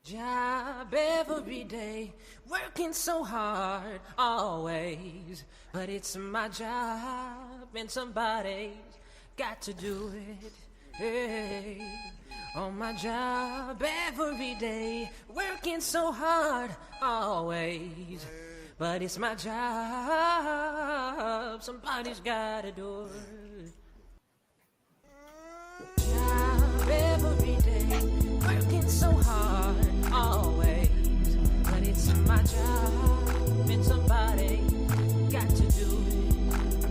Job every day, working so hard, always. But it's my job, and somebody's got to do it. Hey. On my job every day, working so hard, always. But it's my job, somebody's gotta do it. Job every day, working so hard, always. But it's my job, and somebody got to do it.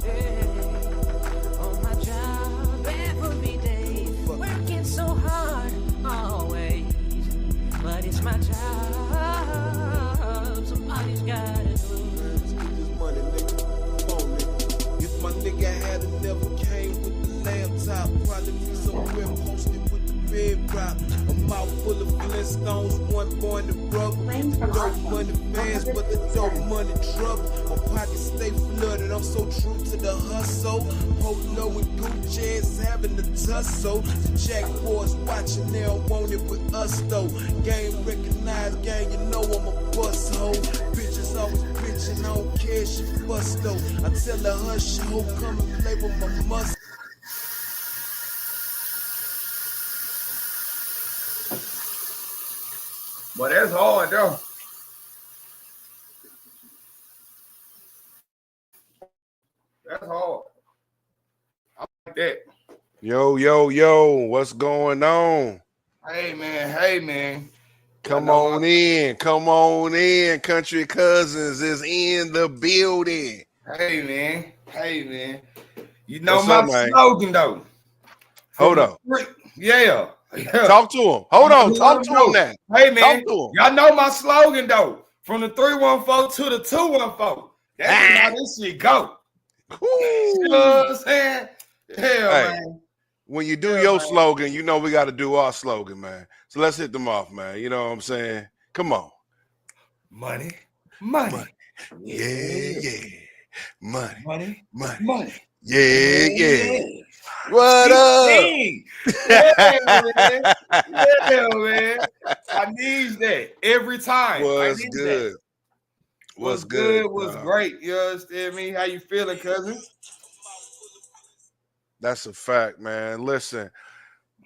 Yeah. On my job every day, working so hard, always. But it's my job, somebody's gotta do it. Let's get this money, nigga. Come on, nigga. If my nigga had never came with the laptop, probably be somewhere posted with the red rock. A mouth full of Flintstones, one born to rubber. Dope money fast, but the dope money trouble. My pockets stay flooded, I'm so true to the hustle. Polo and Gucci ass having the tussle. The Jack boys watching, they don't want it with us though. Game recognized, gang, you know I'm a bust hoe. Bitches always bitching, I don't care, she bust though. I tell her hush, ho, come and play with my must. But that's hard though. That's hard. I like that. Yo, what's going on? Hey man. Come on in. Country Cuzzinz is in the building. Hey man. You know What's my up, man? slogan though. Hold on. Yeah. Talk to him. Hold on. Talk to him now. Hey man, Talk to him. y'all know my slogan though. From the 314 to the 214. That's how this shit go. You know what I'm saying? Hell, Hey, man. when you do your slogan, you know we got to do our slogan, man. So let's hit them off, man. You know what I'm saying? Come on. Money. Yeah. Money. Money. Yeah. What up? Yeah, man. I need that every time. What's good? What's good? What's great? You understand me? How you feeling, cousin? That's a fact, man. Listen,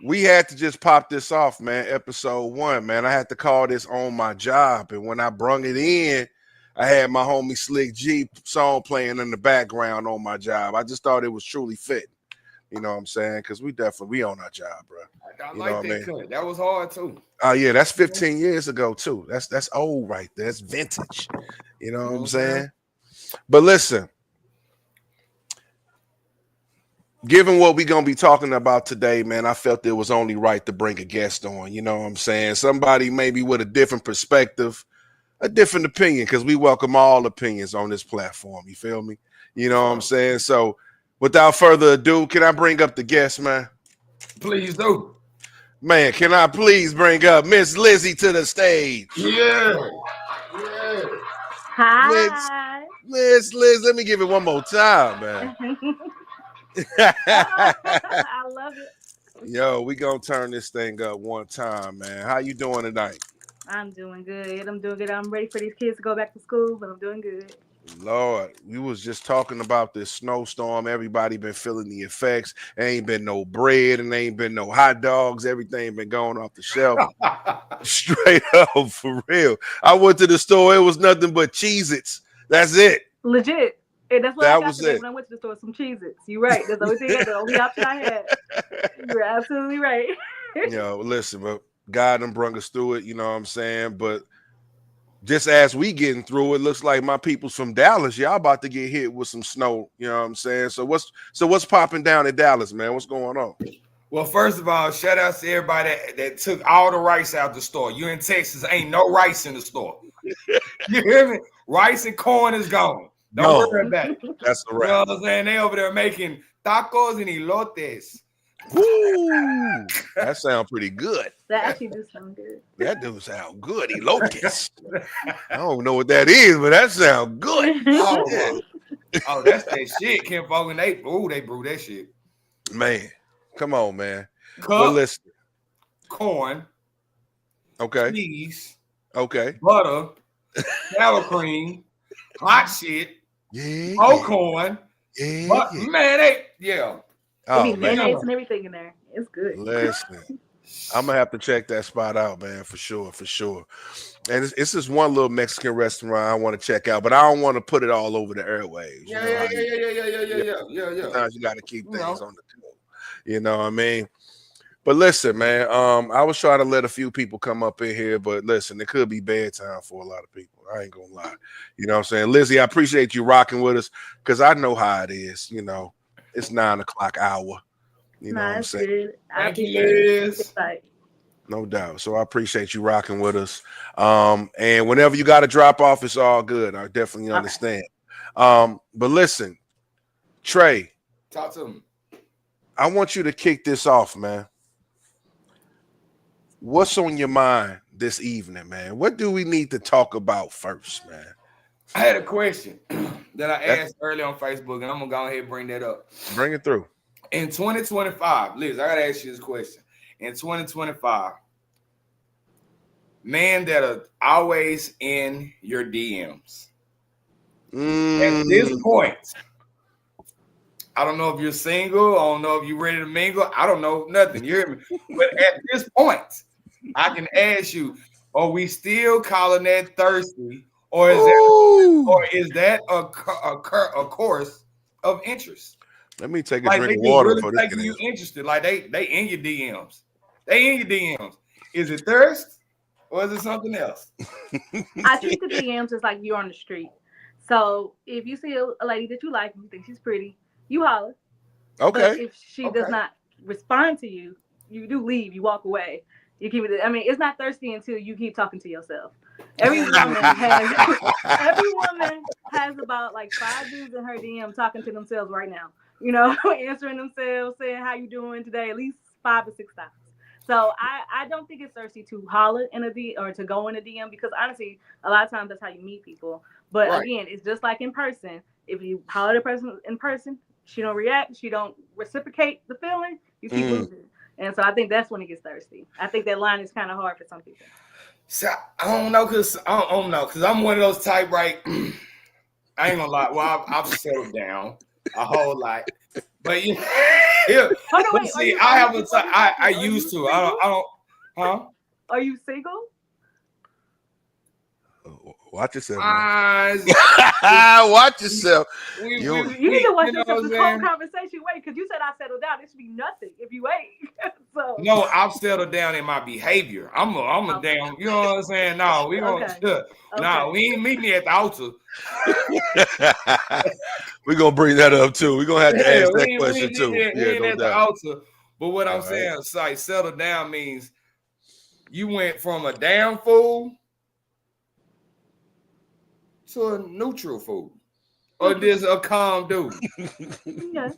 we had to just pop this off, man. Episode 1, man. I had to call this On My Job. And when I brung it in, I had my homie Slick G song playing in the background on my job. I just thought it was truly fitting. You know what I'm saying? Because we on our job, bro. I like that cut. That was hard too. Oh yeah, that's 15 years ago too. That's old right there. That's vintage. You know what I'm saying? But listen, given what we're gonna be talking about today, man, I felt it was only right to bring a guest on. You know what I'm saying? Somebody maybe with a different perspective, a different opinion, because we welcome all opinions on this platform. You feel me? You know what I'm saying? So without further ado, can I bring up the guest, man? Please do. Man, can I please bring up Miss Lizzie to the stage? Yeah. Hi. Miss Liz, let me give it one more time, man. I love it. Yo, we gonna turn this thing up one time, man. How you doing tonight? I'm doing good. I'm ready for these kids to go back to school, but I'm doing good. Lord, we was just talking about this snowstorm. Everybody been feeling the effects. Ain't been no bread and ain't been no hot dogs. Everything been going off the shelf. Straight up, for real. I went to the store. It was nothing but Cheez-Its. That's it. Legit. And that's what That I got was today it. when I went to the store. Some Cheez-Its. You're right. That's the only thing. The only option I had. You're absolutely right. Yo, listen, but God done brung us through it. You know what I'm saying? But just as we getting through it, looks like my people's from Dallas. Y'all about to get hit with some snow. You know what I'm saying? So what's popping down in Dallas, man? What's going on? Well, first of all, shout out to everybody that took all the rice out the store. You in Texas, ain't no rice in the store. You hear me? Rice and corn is gone. Don't worry about it. That's the You right. know what I'm saying? They over there making tacos and elotes. Woo! That sounds pretty good. That actually does sound good. That do sound good. Elotes. I don't know what that is, but that sounds good. Oh, that's that shit. Kim Fogan, they brew that shit. Man, come on, man. Cup, Well, listen. corn, Okay. cheese, Okay. butter, sour cream, hot shit, Yeah. whole corn. Yeah. But man, It Oh be man. mayonnaise and everything in there. It's good. Listen. I'm gonna have to check that spot out, man, for sure. And it's just one little Mexican restaurant I want to check out, but I don't want to put it all over the airwaves. Yeah. Sometimes you got to keep things on the table. You know what I mean? But listen, man, I was trying to let a few people come up in here, but listen, it could be bedtime for a lot of people. I ain't gonna lie. You know what I'm saying? Lizzie, I appreciate you rocking with us because I know how it is. You know, it's 9 o'clock hour. You know what I'm saying? Good. Thank you, Liz. No doubt. So I appreciate you rocking with us. And whenever you got to drop off, it's all good. I definitely understand. But listen, Trey. Talk to him. I want you to kick this off, man. What's on your mind this evening, man? What do we need to talk about first, man? I had a question that I asked earlier on Facebook, and I'm going to go ahead and bring that up. Bring it through. In 2025, Liz, I got to ask you this question. In 2025, men that are always in your DMs. At this point, I don't know if you're single. I don't know if you're ready to mingle. I don't know nothing. You hear me? But at this point, I can ask you, are we still calling that thirsty? Or is that a course of interest? Let me take a drink of water really for this. Making you interested, like they in your DMs. They in your DMs. Is it thirst or is it something else? I treat the DMs as like you're on the street. So if you see a lady that you like, you think she's pretty, you holler. Okay. But if she does not respond to you, you do leave. You walk away. You keep it. I mean, it's not thirsty until you keep talking to yourself. Every woman has about like 5 dudes in her DM talking to themselves right now. You know, answering themselves, saying how you doing today, at least 5 or 6 times. So I don't think it's thirsty to holler in a DM or to go in a DM because honestly, a lot of times that's how you meet people. But again, it's just like in person. If you holler at a person in person, she don't react, she don't reciprocate the feeling, you keep losing. And so I think that's when it gets thirsty. I think that line is kind of hard for some people. So I don't know because I'm one of those type, right? I ain't gonna lie. Well, I've settled down a whole lot, but you. Yeah. But see, I used to. I don't. Huh? Are you single? Watch yourself. Watch yourself. You need to watch yourself this whole conversation. Wait, because you said I settled down. It should be nothing if you wait. So no, I've settled down in my behavior. I'm a damn. You know what I'm saying? No, we gonna. No, we ain't meeting at the altar. We're gonna bring that up too. We're gonna have to ask that question too. We ain't at the altar. But what I'm saying is like settle down means you went from a damn fool to a neutral fool. Or just a calm dude. Yeah.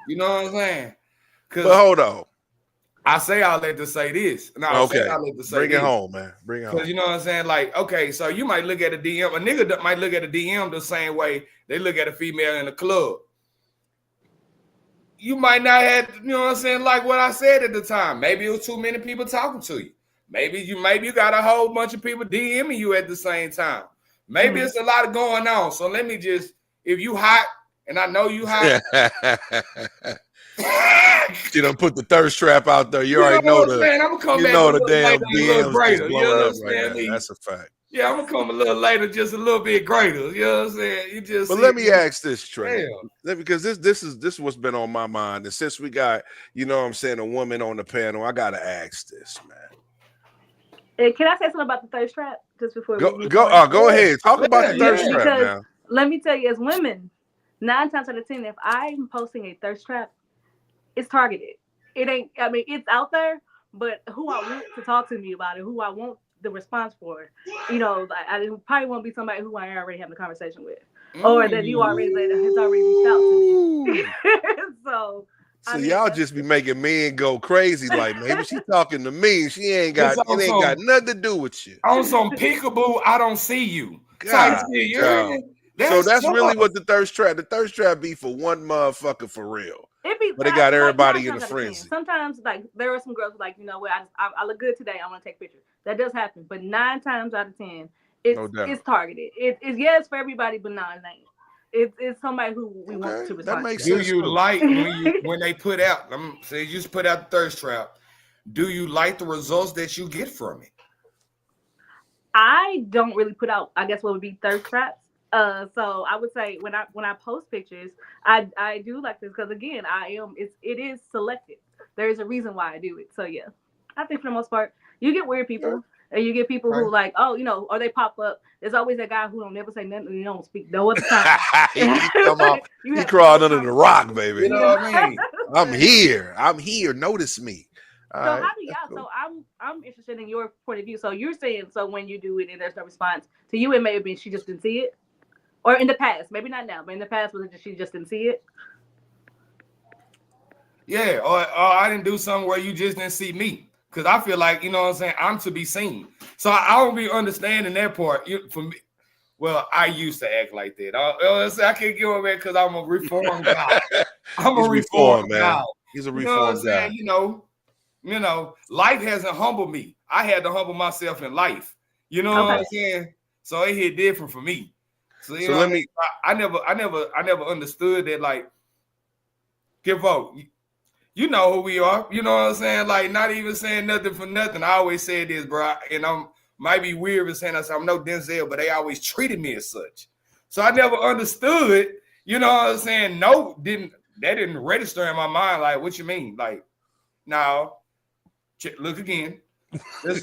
You know what I'm saying? But hold on. I say all that to say this. No, okay. Bring it home, man. Bring it home. Because you know what I'm saying? Like, okay, so you might look at a DM. A nigga might look at a DM the same way they look at a female in the club. You might not have, you know what I'm saying, like what I said at the time. Maybe it was too many people talking to you. Maybe you got a whole bunch of people DMing you at the same time. Maybe it's a lot going on. So let me just, if you hot, and I know you hot. You done put the thirst trap out there. You already know the damn DMs is blowing up right now. That's a fact. Yeah, I'm gonna come a little later, just a little bit greater. You know what I'm saying? But let me ask this, Trey, because this is what's been on my mind, and since we got, you know what I'm saying, a woman on the panel, I gotta ask this, man. Can I say something about the thirst trap just before we go ahead. Talk about the thirst trap now. Let me tell you, as women, 9 times out of 10, if I'm posting a thirst trap, it's targeted. It ain't, I mean, it's out there, but who I want to talk to me about it, who I want the response for, you know, I probably won't be somebody who I already having a conversation with, or that you already has already reached out to me. So y'all just be making men go crazy. Like, maybe she talking to me. She ain't got nothing to do with you. On some peekaboo, I don't see you. So that's really what the thirst trap be for one motherfucker for real. But it got everybody in a frenzy. Sometimes, like, there are some girls like, you know what, I look good today, I want to take pictures. That does happen, but 9 times out of 10, it's targeted. It's for everybody, but not it ain't. It's somebody who we want to respond. That makes Do sense. you like when they put out? Say you just put out the thirst trap. Do you like the results that you get from it? I don't really put out, I guess, what would be thirst traps. So I would say when I post pictures, I do like this because again, it is selective. There is a reason why I do it. So yeah, I think for the most part, you get weird people, and you get people who like, oh, you know, or they pop up. There's always that guy who don't never say nothing, and you don't speak no other time. He crawled under the rock, baby. You know what I mean? I'm here. Notice me. So how do y'all? Cool. So I'm interested in your point of view. So you're saying, so when you do it and there's no response to you, it may have been she just didn't see it, or in the past, maybe not now, but in the past, was it just she just didn't see it? Yeah, or I didn't do something where you just didn't see me, because I feel like, you know what I'm saying, I'm to be seen. So I don't be understanding that part. For me, well, I used to act like that. I can't get over it because I'm a reformed guy. I'm a reformed guy. He's a reformed guy. You know, life hasn't humbled me. I had to humble myself in life. You know what I'm saying? So it hit different for me. So you know, I never understood that. Like, give up. You know who we are. You know what I'm saying? Like, not even saying nothing for nothing. I always say this, bro, and might be weird in saying I'm no Denzel, but they always treated me as such. So I never understood. You know what I'm saying? No, that didn't register in my mind. Like, what you mean? Like, no. Look again.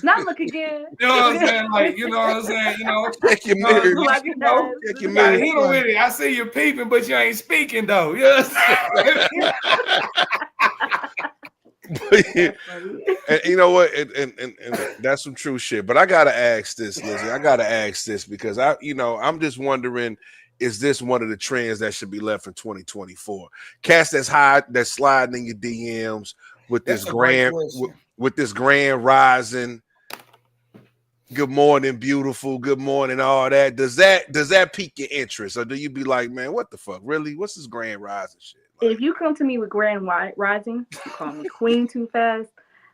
Not look again. You know what I'm saying? Like, you know what I'm saying? You know, check your mirror. Check your mirror. Hit with it. I see you peeping, but you ain't speaking though. You know what I'm saying? And you know what? And that's some true shit. But I gotta ask this, Lizzie. I gotta ask this because I'm just wondering. Is this one of the trends that should be left in 2024? Cats that's sliding in your DMs with this grand rising. Good morning, beautiful. Good morning, all that. Does that pique your interest, or do you be like, man, what the fuck? Really? What's this grand rising shit? Like, if you come to me with grand rising, you call me queen too fast.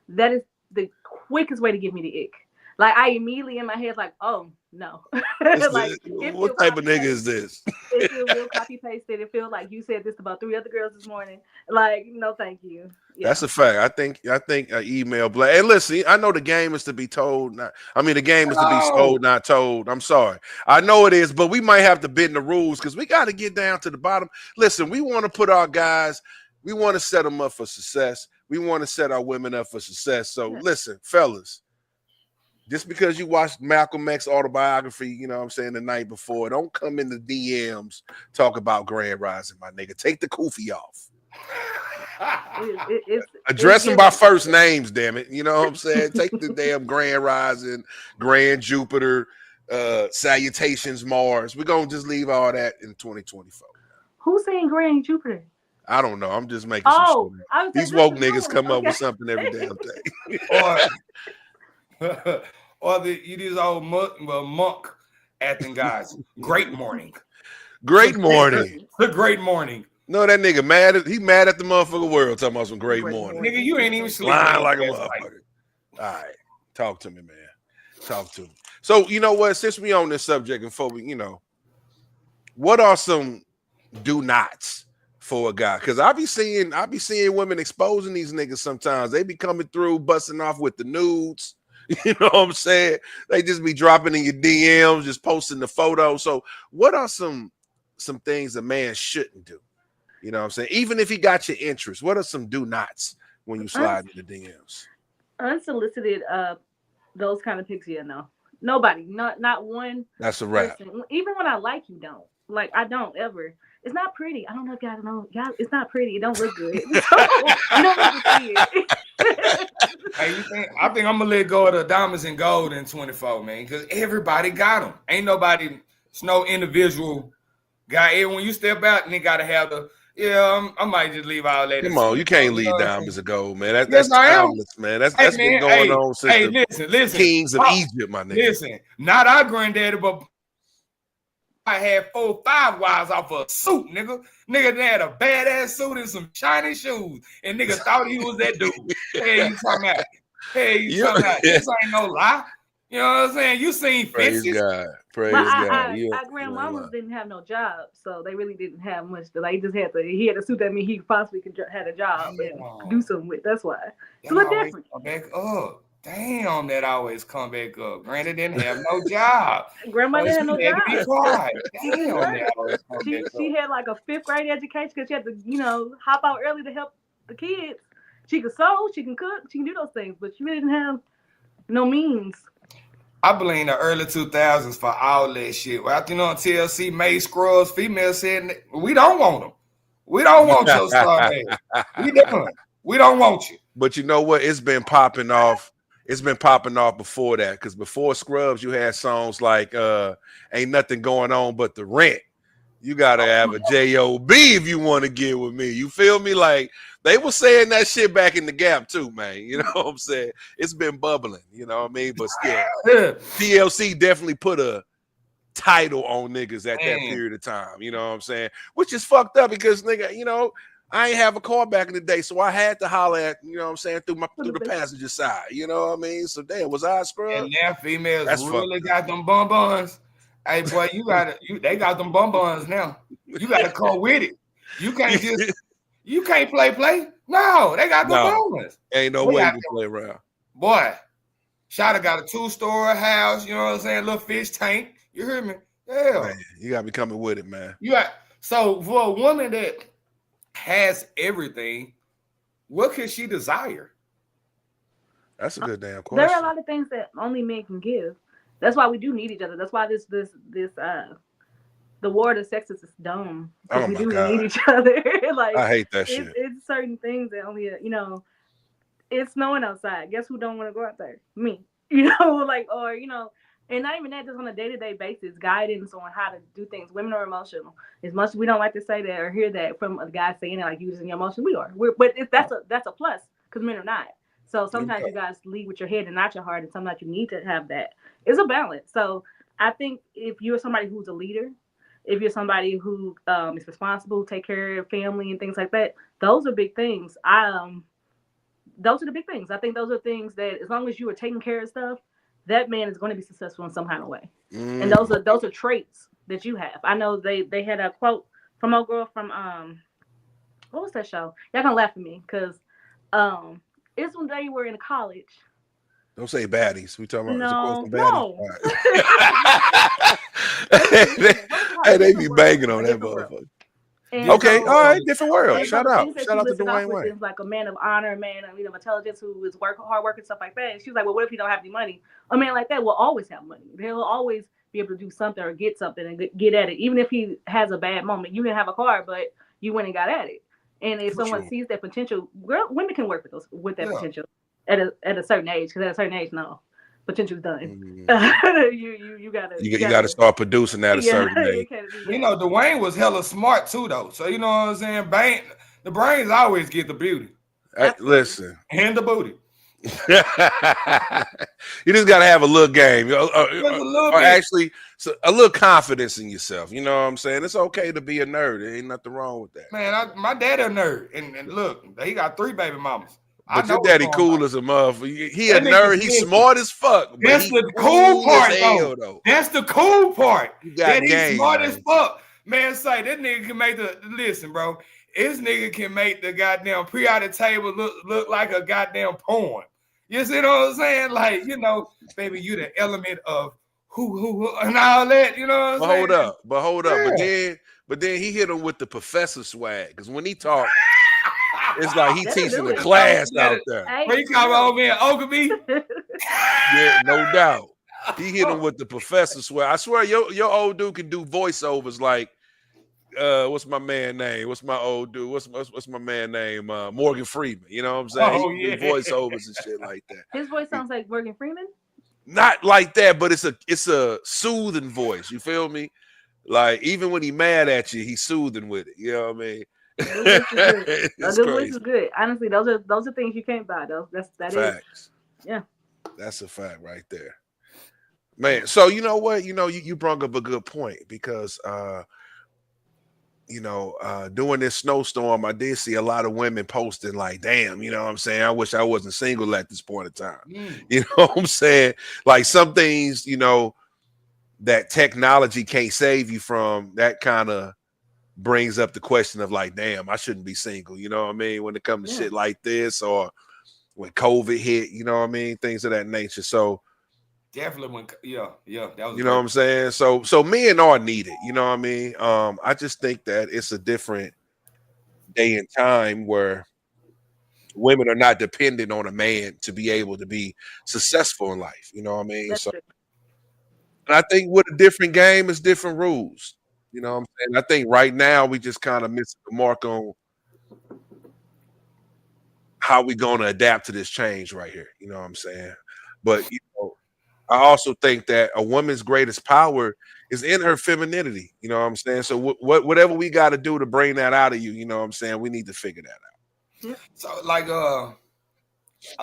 That is the quickest way to give me the ick. Like, I immediately in my head like, oh no. Like, what type of nigga is this? It feels real copy pasted. It feels like you said this about 3 other girls this morning. Like, no, thank you. Yeah. That's a fact. I think email black. And listen, I know the game is to be told. The game is to be sold, not told. I'm sorry. I know it is, but we might have to bend the rules because we got to get down to the bottom. Listen, we want to put our guys. We want to set them up for success. We want to set our women up for success. So listen, fellas. Just because you watched Malcolm X autobiography, you know what I'm saying, the night before, don't come in the DMs talk about grand rising, my nigga. Take the kufi off. Address them by first names, damn it. You know what I'm saying? Take the damn grand rising, grand Jupiter, salutations Mars. We're going to just leave all that in 2024. Who's saying grand Jupiter? I don't know. I'm just making some shit. These woke niggas come up with something every damn day. Or these old monk acting guys. Great morning. Great morning. The great morning. No, that nigga mad. He mad at the motherfucking world talking about some great morning. Nigga, you ain't even sleeping. Lying like a motherfucker. All right. Talk to me, man. Talk to me. So, you know what? Since we on this subject and before we, what are some do nots for a guy? Because I be seeing women exposing these niggas sometimes. They be coming through, busting off with the nudes. You know what I'm saying? They just be dropping in your DMs, just posting the photo. So what are some things a man shouldn't do? You know what I'm saying? Even if he got your interest, what are some do nots when you slide in the DMs? Unsolicited, those kind of pics, no. Nobody, not one. That's a wrap. Person. Even when I like you, don't. Like, I don't ever. It's not pretty. I don't know if y'all know. Y'all, it's not pretty. It don't look good. You don't look to see it. Hey, I think I'm gonna let go of the diamonds and gold in 24, man, because everybody got them. Ain't nobody. It's no individual guy. When you step out, and they gotta have the. Yeah, I might just leave all that. Come on, you can't leave diamonds and gold, man. That's timeless, man. That's been going on since the listen, kings of Egypt, my nigga. Listen, not our granddaddy, but I had 4 or 5 wives off of a suit, nigga. Nigga had a badass suit and some shiny shoes, and nigga thought he was that dude. Hey, you talking about? Hey, you talking about? This ain't no lie. You know what I'm saying? You seen Praise fences. God. Praise My God. grandmamas didn't have no job, so they really didn't have much. He just had to. He had a suit that mean he possibly could had a job and do something with. That's why it's a little different. Come back up. Damn, that always come back up. Granny didn't have no job. Grandma didn't have no job. Be quiet. Damn, that always come back up. She had like a 5th grade education because she had to, hop out early to help the kids. She could sew, she can cook, she can do those things, but she really didn't have no means. I blame the early 2000s for all that shit. After on TLC made scrubs, females said, we don't want them. We don't want your star name. We don't want you. But you know what? It's been popping off. It's been popping off before that, because before Scrubs, you had songs like Ain't Nothing Going On But the Rent. You got to have a J.O.B. if you want to get with me. You feel me? Like, they were saying that shit back in the Gap too, man. You know what I'm saying? It's been bubbling, you know what I mean? But still, TLC definitely put a title on niggas at that period of time, you know what I'm saying? Which is fucked up because, nigga, I ain't have a car back in the day, so I had to holler at, you know what I'm saying, through the passenger side, you know what I mean? So damn, was I a scrub? And now females really got them bonbons. Hey boy, they got them bonbons now. You gotta come with it. You can't just you can't play. No, they got the bonbons. Ain't no way you can play around. Boy, Shada got a 2-story house, you know what I'm saying? Little fish tank. You hear me? Yeah. Man, you gotta be coming with it, man. So for a woman that has everything, what can she desire? That's a good damn question. There are a lot of things that only men can give. That's why we do need each other. That's why the war to sex is dumb. Oh we my do God. need each other. Like, I hate that shit. It's certain things that only it's snowing outside. Guess who don't want to go out there? Me. And not even that, just on a day-to-day basis, guidance on how to do things. Women are emotional. As much as we don't like to say that or hear that from a guy saying it, like using your emotions, we are. That's a plus, because men are not. So sometimes you guys lead with your head and not your heart, and sometimes you need to have that. It's a balance. So I think if you're somebody who's a leader, if you're somebody who is responsible, take care of your family and things like that, those are big things. Those are the big things. I think those are things that, as long as you are taking care of stuff, that man is going to be successful in some kind of way. And those are traits that you have. I know they had a quote from a girl from what was that show? Y'all gonna laugh at me because it's when they were in college. Don't say baddies. We talking about no. Hey, they be banging on that motherfucker. Okay, all right, different world. Shout out to Dwayne Wayne. Is like a man of honor, a man of intelligence, who is hard work and stuff like that. And she was like, well, what if you don't have any money? A man like that will always have money. He'll always be able to do something or get something and get at it. Even if he has a bad moment, you didn't have a car, but you went and got at it. And if someone sees that potential, women can work with that potential at a certain age. Because at a certain age, no, potential's done. You gotta start producing that at a certain age. Dwayne was hella smart too, though. So you know what I'm saying? The brains always get the beauty. Hey, listen, and the booty. You just gotta have a little game, or actually a little confidence in yourself. You know what I'm saying? It's okay to be a nerd. There ain't nothing wrong with that. Man, my dad a nerd, and look, he got 3 baby mamas. But your daddy cool as a motherfucker. He a nerd. He's smart as fuck. That's the cool part, though. That's the cool part. That he's smart as fuck. Man, say this nigga can make listen, bro. This nigga can make the goddamn periodic table look like a goddamn poem. You see what I'm saying? Like, baby, you the element of who and all that. You know what I'm saying? But hold up. But then he hit him with the professor swag, because when he talked, it's like he teaching a class out there. Where you call my old man Ogilvy? Yeah, no doubt. He hit him with the professor swag. I swear, your old dude can do voiceovers like, what's my man name? What's my old dude? What's my man name? Morgan Freeman. You know what I'm saying? Oh, he can do voiceovers and shit like that. His voice sounds like Morgan Freeman? Not like that, but it's a soothing voice. You feel me? Like, even when he mad at you, he's soothing with it. You know what I mean? This voice is good. Honestly, those are things you can't buy. That facts. is. Yeah. That's a fact right there. Man, so you know what? You brought up a good point because during this snowstorm, I did see a lot of women posting like, damn, you know what I'm saying? I wish I wasn't single at this point in time. You know what I'm saying? Like some things, that technology can't save you from, that kind of brings up the question of like, damn, I shouldn't be single. You know what I mean? When it comes to shit like this, or when COVID hit, you know what I mean? Things of that nature. So definitely when that was you know what I'm saying? So men are needed, you know what I mean? I just think that it's a different day and time where women are not dependent on a man to be able to be successful in life, you know what I mean? That's So true. and I think with a different game is different rules. You know what I'm saying? I think right now we just kind of missing the mark on how we going to adapt to this change right here. You know what I'm saying? But I also think that a woman's greatest power is in her femininity. You know what I'm saying? So whatever we got to do to bring that out of you, you know what I'm saying? We need to figure that out. Yep. So like I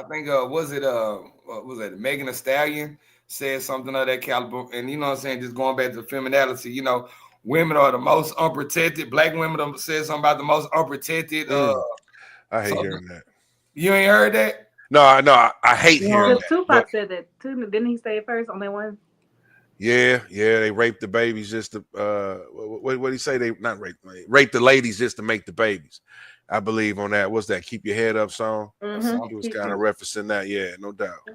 think was it Megan Thee Stallion said something of that caliber, and you know what I'm saying, just going back to femininity, women are the most unprotected. Black women said something about the most unprotected. I hate hearing that. You ain't heard that? No, I hate hearing that. Tupac said that too. Didn't he say it first on that one? Yeah, they raped the babies just to what do you say? They not rape the ladies just to make the babies. I believe on that. What's that? Keep Your Head Up song. He was kind of referencing that. Yeah, no doubt. Yeah.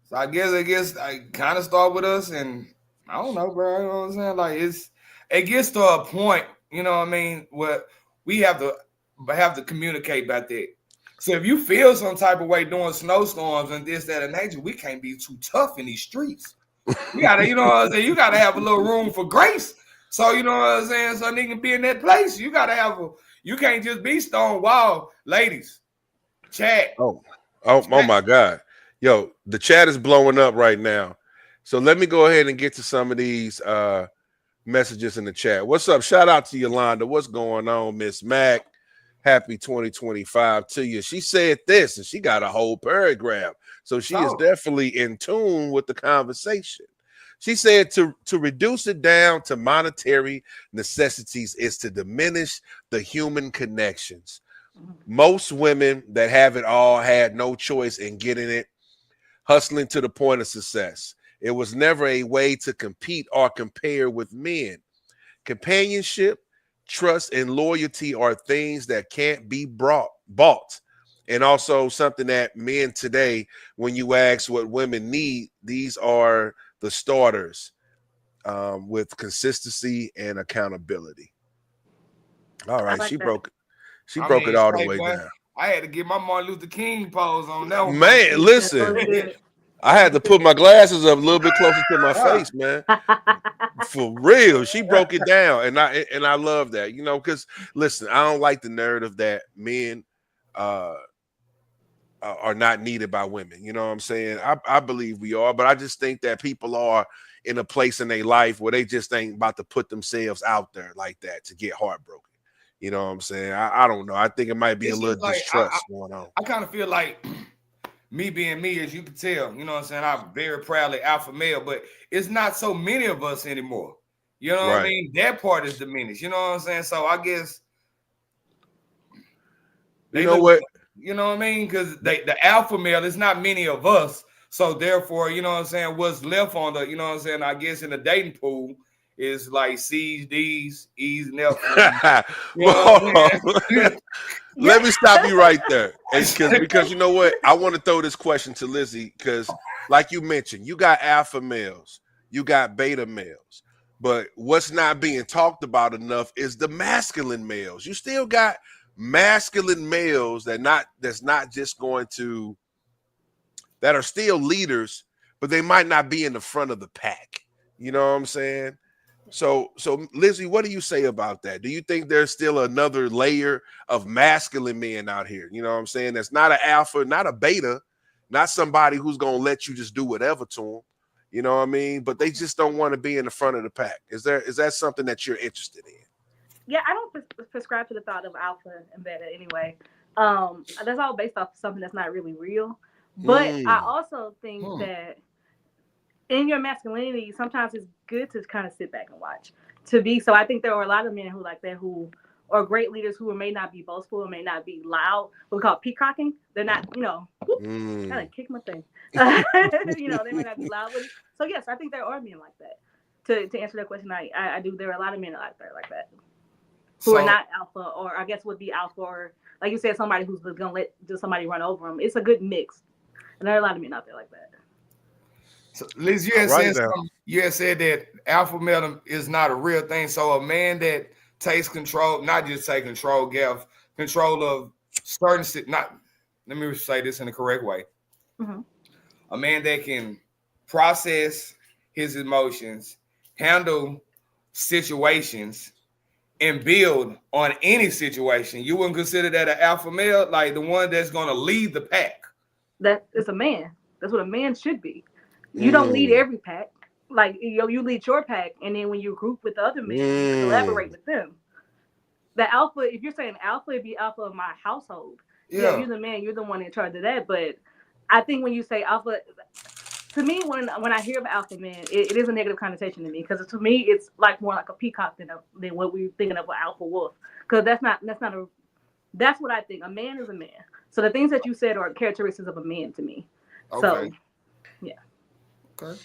So I guess I kind of start with us, and I don't know, bro. You know what I'm saying? Like it gets to a point, you know what I mean, where we have to communicate about that. So if you feel some type of way doing snowstorms and this, that, and nature, we can't be too tough in these streets. You gotta, you know what I'm saying? You gotta have a little room for grace. So you know what I'm saying? So they can be in that place. You gotta you can't just be stonewall, ladies. Chat. Oh my God. Yo, the chat is blowing up right now. So let me go ahead and get to some of these messages in the chat. What's up? Shout out to Yolanda. What's going on, Miss Mac? Happy 2025 to you. She said this, and she got a whole paragraph. So she is definitely in tune with the conversation. She said to reduce it down to monetary necessities is to diminish the human connections. Most women that have it all had no choice in getting it, hustling to the point of success. It was never a way to compete or compare with men. Companionship, trust, and loyalty are things that can't be bought. And also something that men today, when you ask what women need, these are the starters with consistency and accountability. All right, she broke it. She broke it all the way down. I had to get my Martin Luther King pose on that one. Man, listen. I had to put my glasses up a little bit closer to my face, man. For real, she broke it down, and I love that, because listen, I don't like the narrative that men are not needed by women. You know what I'm saying? I believe we are, but I just think that people are in a place in their life where they just ain't about to put themselves out there like that to get heartbroken. You know what I'm saying? I don't know. I think it might be a little distrust going on. I kind of feel like me being me, as you can tell, you know what I'm saying? I'm very proudly alpha male, but it's not so many of us anymore. You know what I mean? That part is diminished. You know what I'm saying? So I guess you know what I mean? Because the alpha male, it's not many of us. So therefore, you know what I'm saying, what's left on the, you know what I'm saying, I guess in the dating pool is like C's, D's, E's, and F's. Let me stop you right there. Because you know what? I want to throw this question to Lizzie because, like you mentioned, you got alpha males, you got beta males, but what's not being talked about enough is the masculine males. You still got masculine males that's not just going to, that are still leaders, but they might not be in the front of the pack. You know what I'm saying? So Lizzie, what do you say about that? Do you think there's still another layer of masculine men out here? You know what I'm saying? That's not an alpha, not a beta, not somebody who's going to let you just do whatever to them. You know what I mean? But they just don't want to be in the front of the pack. Is that something that you're interested in? Yeah, I don't prescribe to the thought of alpha and beta anyway. That's all based off of something that's not really real. But I also think that in your masculinity, sometimes it's good to kind of sit back and watch. So I think there are a lot of men who like that, who are great leaders who may not be boastful, or may not be loud, what we call peacocking. They're not, kind of kick my thing. They may not be loud with it. So yes, I think there are men like that. To answer that question, I do. There are a lot of men like that, who are not alpha, or I guess would be alpha, or like you said, somebody who's gonna let just somebody run over them. It's a good mix, and there are a lot of men out there like that. So, Liz, you had said that alpha male is not a real thing. So a man that takes control, not just take control, control of certain, let me say this in the correct way. Mm-hmm. A man that can process his emotions, handle situations, and build on any situation. You wouldn't consider that an alpha male, like the one that's going to lead the pack. That is a man. That's what a man should be. You don't lead every pack. Like, you lead your pack, and then when you group with the other men, you collaborate with them. The alpha, if you're saying alpha, it'd be alpha of my household. Yeah, you're the man. You're the one in charge of that. But I think when you say alpha, to me, when I hear about alpha man, it is a negative connotation to me, because to me, it's like more like a peacock than what we're thinking of an alpha wolf. Because that's what I think. A man is a man. So the things that you said are characteristics of a man to me. Okay. So, yeah. Okay.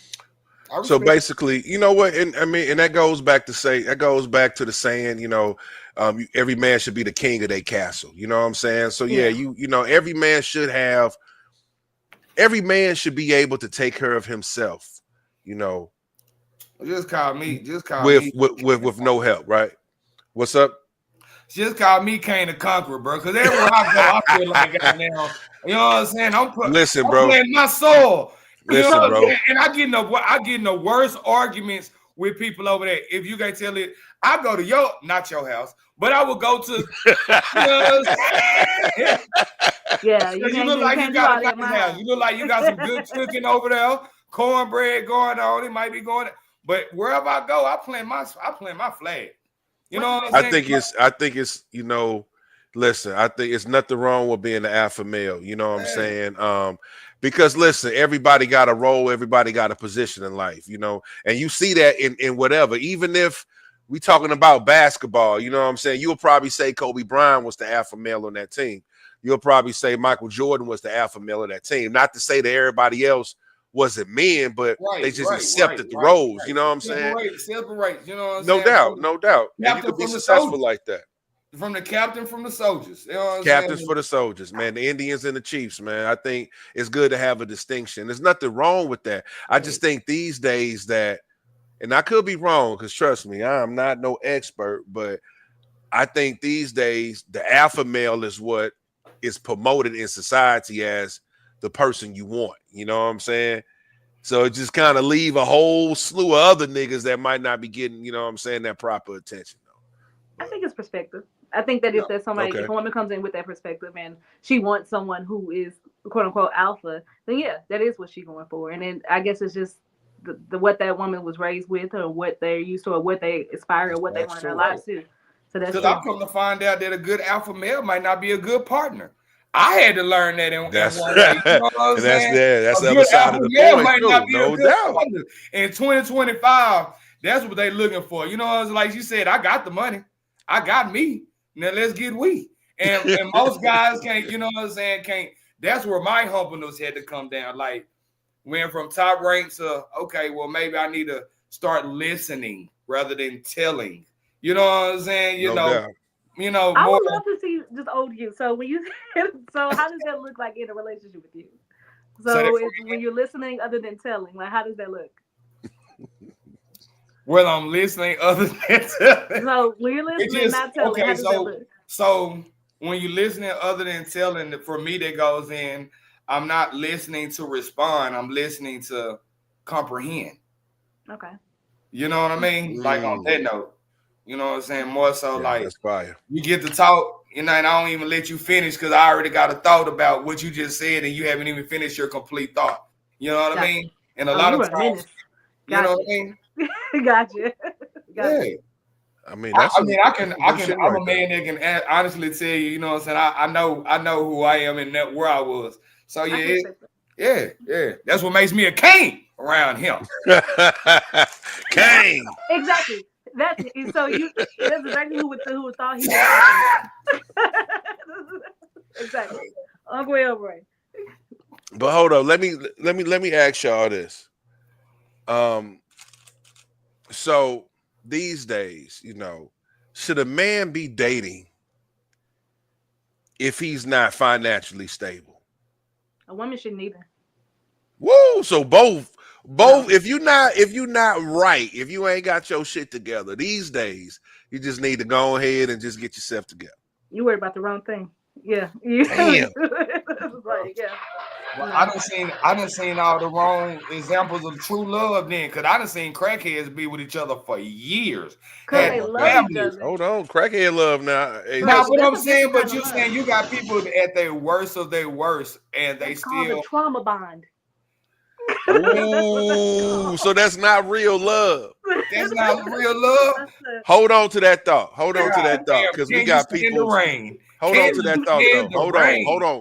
So basically, you know what, and that goes back to the saying, every man should be the king of their castle. You know what I'm saying? So yeah, every man should be able to take care of himself. Just call me with no help, right? What's up? Just call me Cain the Conqueror, bro. Because everywhere I go, I feel like I now. You know what I'm saying? I'm playing my soul. Listen, bro. And I get in the worst arguments with people over there. If you can't tell it, I go to not your house, but I will go to. Yeah, you look like you got a nice house. You look like you got some good cooking over there, cornbread going on. It might be going, but wherever I go, I plant my flag. You know what I'm saying? I think it's listen, I think it's nothing wrong with being an alpha male. You know what I'm saying? Because listen, everybody got a role, everybody got a position in life, and you see that in whatever. Even if we talking about basketball, you know what I'm saying? You'll probably say Kobe Bryant was the alpha male on that team. You'll probably say Michael Jordan was the alpha male of that team. Not to say that everybody else wasn't men, but they just accepted the roles. You know what I'm saying? Separate. You know what I'm saying? No doubt. And you could be successful like that. From the captain, from the soldiers. You know what I'm Captains saying? for the soldiers, man. The Indians and the Chiefs, man. I think it's good to have a distinction. There's nothing wrong with that. I just think these days that, and I could be wrong, because trust me, I'm not no expert, but I think these days the alpha male is what is promoted in society as the person you want. You know what I'm saying? So it just kind of leave a whole slew of other niggas that might not be getting, you know what I'm saying, that proper attention. I think it's perspective. I think that if there's somebody, if a woman comes in with that perspective and she wants someone who is quote unquote alpha, then yeah, that is what she's going for. And then I guess it's just the what that woman was raised with, or what they're used to, or what they aspire, or what they want in their lives too. So that's because I've come to find out that a good alpha male might not be a good partner. I had to learn that in one way. You know what I'm saying? That's the other side of the coin, no doubt. In 2025, that's what they're looking for. You know, like you said, I got the money. I got me. Now let's get we. And most guys can't, you know what I'm saying, can't. That's where my humbleness had to come down. Like, went from top rank to, okay, well, maybe I need to start listening rather than telling. You know what I'm saying? You know, I would love to see just old you. So when you so how does that look like in a relationship with you? So when you're listening other than telling, like how does that look? Well, I'm listening other than telling. So when you're listening, not telling, how does that look? So when you're listening other than telling, for me that goes in, I'm not listening to respond. I'm listening to comprehend. Okay. You know what I mean? Like on that note. You know what I'm saying? More so like that's fire. You get to talk, and I don't even let you finish because I already got a thought about what you just said, and you haven't even finished your complete thought. You know what I mean? And a lot of times, you know what I mean? Gotcha. Yeah. I mean, I'm a man that can honestly tell you, you know what I'm saying? I know who I am and where I was. So yeah. That's what makes me a king around him. Kane. Exactly. That's exactly who thought he was. Exactly. Uncle Elroy. But hold on, let me ask y'all this. So these days, should a man be dating if he's not financially stable? A woman shouldn't either. Woo! So both. If you're not right, if you ain't got your shit together these days, you just need to go ahead and just get yourself together. You worried about the wrong thing. Yeah. Damn. Like, yeah. Well, I done seen all the wrong examples of true love then, because I done seen crackheads be with each other for years. Because they love each other. Hold on, crackhead love now. Hey, now, what I'm saying, but you're saying you got people at their worst of their worst, and they It's still called a trauma bond. Ooh, so that's not real love. That's not real love. Hold on to that thought. Because we got people. Rain. Hold on to that thought, though.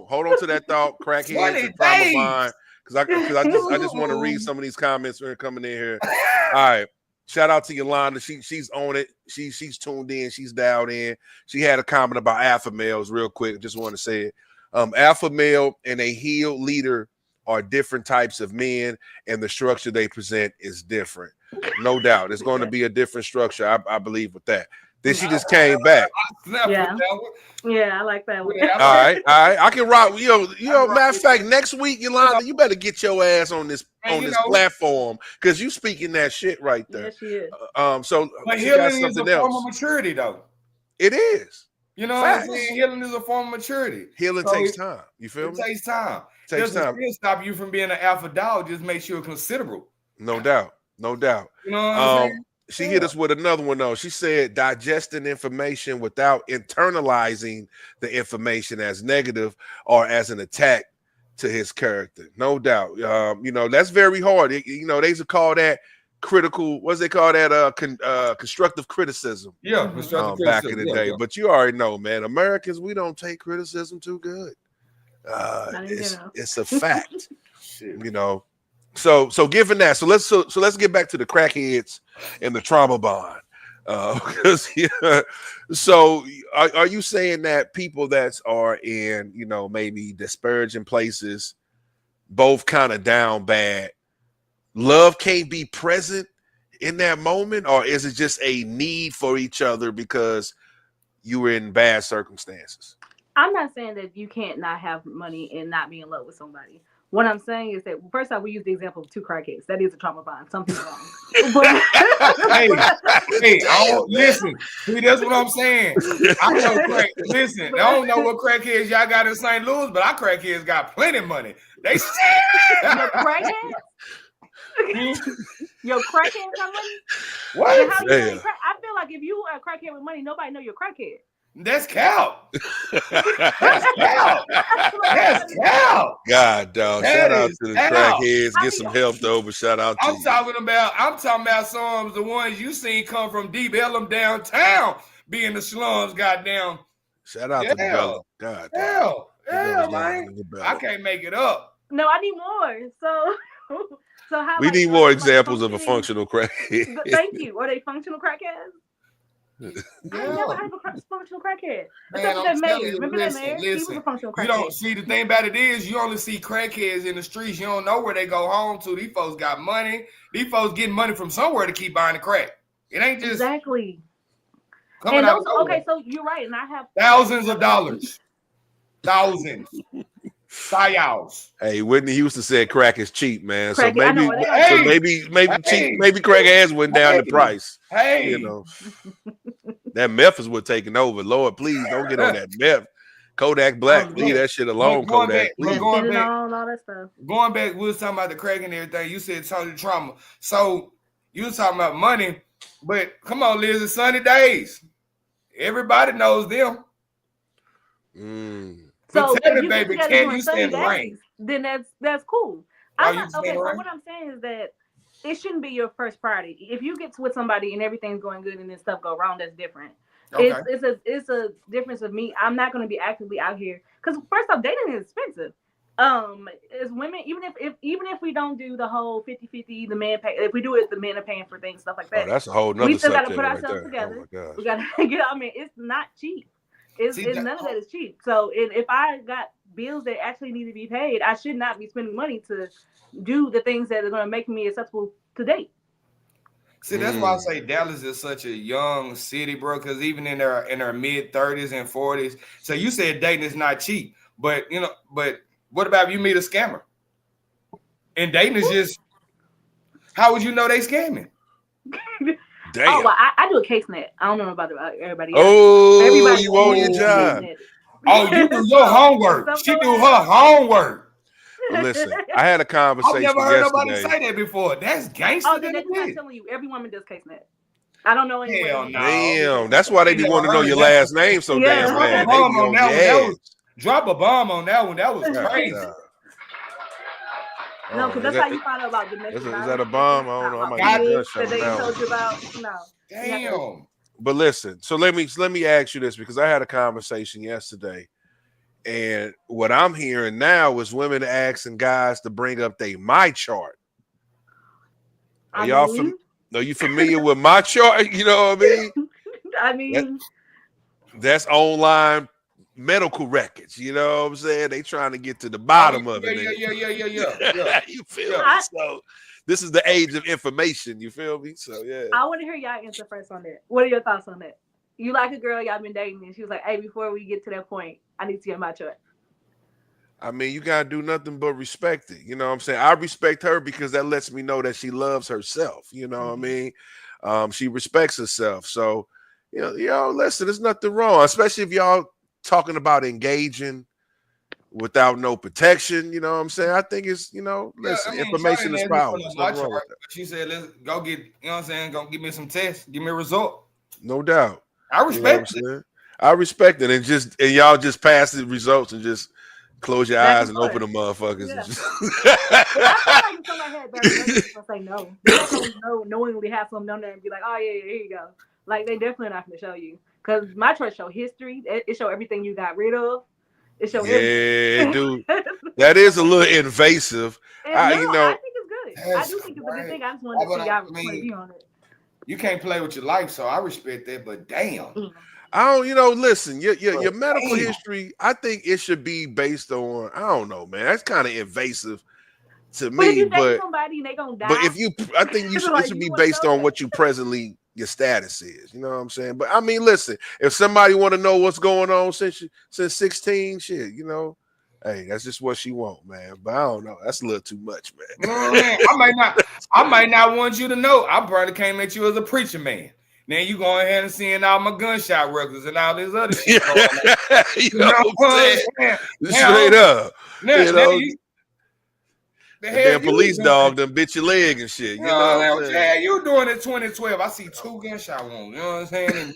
Hold on to that thought. Crackheads and trauma bond. Because I just want to read some of these comments when they're coming in here. All right. Shout out to Yolanda. She's on it. She's tuned in. She's dialed in. She had a comment about alpha males real quick. Just want to say it. Alpha male and a healed leader are different types of men, and the structure they present is different. No doubt. It's going to be a different structure. I believe with that. Then she just came back. Yeah, I like that one. All right. I can rock. Matter of fact, next week, Yolanda, you better get your ass on this platform because you speaking that shit right there. Yes, she is. But healing is a form of maturity, though. It is. You know what I'm saying? Healing is a form of maturity. Healing takes time. You feel me? It takes time. Takes time. Still stop you from being an alpha dog. Just make sure it's considerable. No doubt. You know what I'm saying? She hit us with another one, though. She said digesting information without internalizing the information as negative or as an attack to his character. No doubt. That's very hard. They used to call that critical. What's they call that? Constructive criticism. Yeah, constructive criticism. Back in the day. Yeah. But you already know, man, Americans, we don't take criticism too good. It's a fact. So given that, so let's get back to the crackheads and the trauma bond. So are you saying that people that are in maybe disparaging places, both kind of down bad, love can't be present in that moment, or is it just a need for each other because you were in bad circumstances? I'm not saying that you can't not have money and not be in love with somebody. What I'm saying is that, first off, we use the example of two crackheads. That is a trauma bond. Something's wrong. Listen. See, that's what I'm saying. Listen, I don't know what crackheads y'all got in St. Louis, but our crackheads got plenty of money. They Your crackheads? Your crackheads got money? What? I feel like if you are a crackhead with money, nobody know you're a crackhead. That's cow. That's cow. That's cow. God, dog. Shout out to the crackheads. Get some help though, but shout out to you. I'm talking about some of the ones you seen come from Deep Ellum downtown, be in the slums. Goddamn. Shout out to the Bella. God. Hell, man. I can't make it up. No, I need more. So how? We need more examples of a functional crackhead. Thank you. Are they functional crackheads? I never had a functional crackhead. Remember that mayor? He was a functional crackhead. You don't see, the thing about it is you only see crackheads in the streets. You don't know where they go home to. These folks got money. These folks getting money from somewhere to keep buying the crack. It ain't just exactly. And those, okay, so you're right, and I have thousands of dollars. Thousands. Hey, Whitney Houston said crack is cheap, man. So maybe crackheads went down the price. Hey, that meth is what taking over. Lord, please don't get on that meth. Kodak Black, leave that shit alone. Kodak, please. Going back, we was talking about the crack and everything. You said total trauma. So you was talking about money, but come on, Liz, it's sunny days. Everybody knows them. So tell me, baby, can you stand the rain? Then that's cool. So what I'm saying is that it shouldn't be your first priority. If you get with somebody and everything's going good and then stuff go wrong, that's different. Okay. It's a difference of me. I'm not going to be actively out here because first off, dating is expensive. As women, even if we don't do the whole 50-50, the man pay, if we do it, the men are paying for things, stuff like that. Oh, that's a whole nother we still got to subject put right ourselves there. together. Oh my gosh. We got to get. I mean, it's not cheap. It's none of that is cheap. So if I got bills that actually need to be paid, I should not be spending money to do the things that are going to make me acceptable to date. See, that's why I say Dallas is such a young city, bro. Because even in their mid 30s and 40s, so you said dating is not cheap, but what about if you meet a scammer? And dating is just, how would you know they scamming? Damn. Oh, well, I do a case net. I don't know about everybody else. Oh, everybody you on your job? Oh, you do your homework. She do her homework. Well, listen, I had a conversation. I've never heard yesterday. nobody say that before. That's gangster. Oh, that's not telling you. Every woman does case net. I don't know anyone. Hell no. Damn, that's why they be wanting to know your last name so damn bad. Drop a bomb on that one. That was crazy. No, because that's how you find out about domestic violence. Is that a bomb? I don't know. I might get a gunshot. That they told you about. No. Damn. But listen, so let me ask you this, because I had a conversation yesterday, and what I'm hearing now is women asking guys to bring up my chart. Are you familiar with my chart? You know what I mean? I mean, that's online medical records. You know what I'm saying? They trying to get to the bottom of it. Yeah. You feel me? So this is the age of information. You feel me? So yeah. I want to hear y'all answer first on that. What are your thoughts on that? You like a girl y'all been dating, and she was like, "Hey, before we get to that point, I need to see my chart." I mean, you gotta do nothing but respect it. You know what I'm saying? I respect her because that lets me know that she loves herself. You know what I mean? She respects herself. So, listen, there's nothing wrong, especially if y'all talking about engaging without no protection. You know what I'm saying? I think it's, listen, information is power. She said, let's go get, go give me some tests, give me a result. No doubt. I respect it. I respect it. And y'all just pass the results and just close your eyes and open the motherfuckers. Yeah. I feel like somebody had that gonna say no. They're not gonna knowingly have something down there and be like, "Oh yeah, here you go." Like they definitely not gonna show you, because my chart show history. It show everything you got rid of. It show everything. Dude, that is a little invasive. I think it's good. I do think it's a good thing. I just wanted to see y'all point of view on it. You can't play with your life, so I respect that. But damn. I don't, listen, your medical history, I think it should be based on, I don't know, man. That's kind of invasive to me. If you date somebody and they gonna die. But I think it should be based on what you presently, your status is. You know what I'm saying? But I mean, listen, if somebody want to know what's going on since 16, shit, hey, that's just what she want, man. But I don't know. That's a little too much, man. I might not want you to know. I probably came at you as a preacher man. Now you going ahead and seeing all my gunshot records and all this other shit. You know what I'm saying? Straight up. The police dog done bit your leg and shit. You know what I'm saying? You doing it 2012. I see 2 gunshot wounds. You know what I'm saying?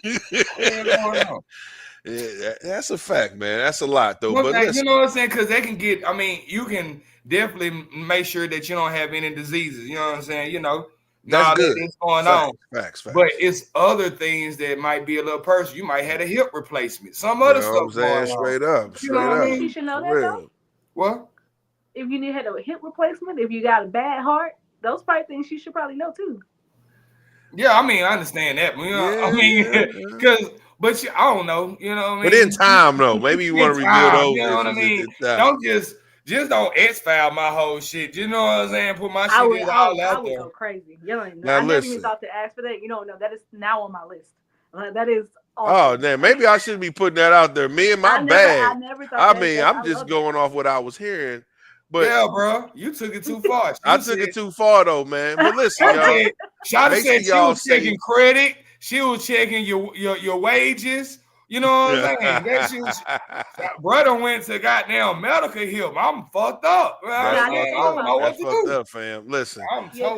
Yeah, that's a fact, man. That's a lot, though. But listen, you know what I'm saying? Because they can get, you can definitely make sure that you don't have any diseases. You know what I'm saying? That's good. That's going on. Facts. But it's other things that might be a little personal. You might have a hip replacement. Some other stuff going on. Straight up. You should know that, though. What? If you had a hip replacement, if you got a bad heart, those probably things you should probably know, too. Yeah, I understand that. But I don't know. You know what I mean? But in time, though, maybe you want to reveal those. You know what I mean? Don't don't X-file my whole shit. You know what I'm saying? Put my shit all out there. I would go crazy. I never even thought to ask for that. No, that is now on my list. That is awesome. Oh, damn. Maybe I shouldn't be putting that out there. Me and my bag. I'm just going off what I was hearing. But yeah, bro, you took it too far. I took it too far, though, man. But listen, y'all. Shawty said she was checking credit. She was checking your wages. You know what I'm saying? Brother went to goddamn medical help. I'm fucked up. I don't know what to do. Up, fam. Listen,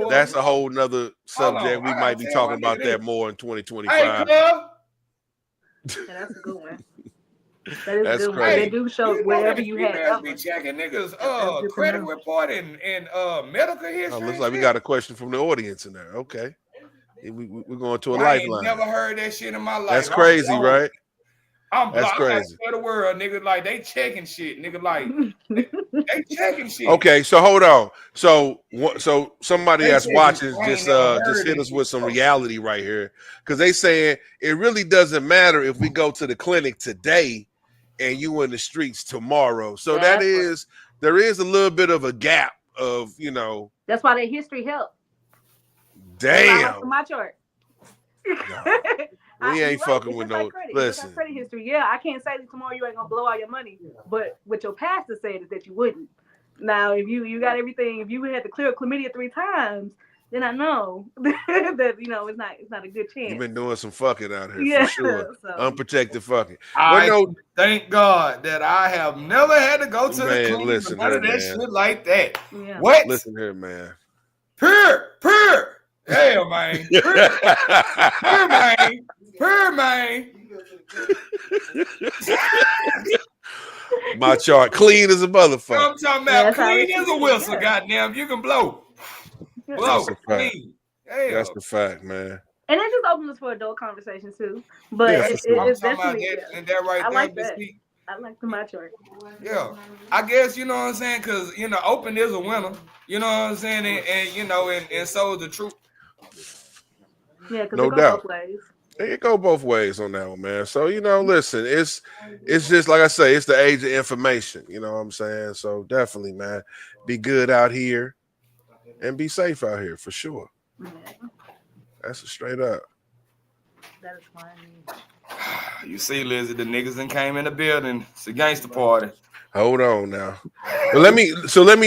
that's a whole nother subject. We might be talking about that more in 2025. Hey, Club. That's a good one. That is a good one. They do show wherever you have. Be checking niggas' credit report and medical history. Looks like we got a question from the audience in there. Okay. We're going to a lifeline. I ain't never heard that shit in my life. That's crazy, right? I'm That's blocked. I gotta crazy. tell the world, nigga, like they checking shit, nigga, like they checking shit. Okay, so hold on. So somebody They that's checking watching shit. I ain't just never heard hit this us with shit some before. reality right here, because they saying it really doesn't matter if we go to the clinic today and you in the streets tomorrow. So there is a little bit of a gap of, you know. That's why that history helped. Damn. My chart. No, we ain't fucking with no. Credit. Listen, Credit history. Yeah, I can't say that tomorrow you ain't gonna blow all your money, but what your pastor said is that you wouldn't. Now, if you got everything, if you had to clear chlamydia 3 times, then I know that it's not a good chance. you've been doing some fucking out here for sure. So. Unprotected fucking. Thank God that I have never had to go to the clinic. Listen, none of that shit like that. Yeah. What? Listen here, man. Pure. Hell, man. Pure, man. My chart clean as a motherfucker. I'm talking about clean as a whistle, goddamn. You can blow. That's a fact. Clean. Hell. That's the fact, man. And it just opens us for adult conversations too. But it's definitely and that right I there. like that. I like the my chart. Yeah, I guess you know what I'm saying, because open is a winner. You know what I'm saying, and so is the truth. Yeah, because no it goes doubt. both ways. It go both ways on that one, man. So listen, it's just like I say, it's the age of information. You know what I'm saying? So definitely, man, be good out here and be safe out here for sure. Yeah. That's a straight up. That is fine. You see, Lizzie, the niggas that came in the building. It's a gangster party. Hold on now. But let me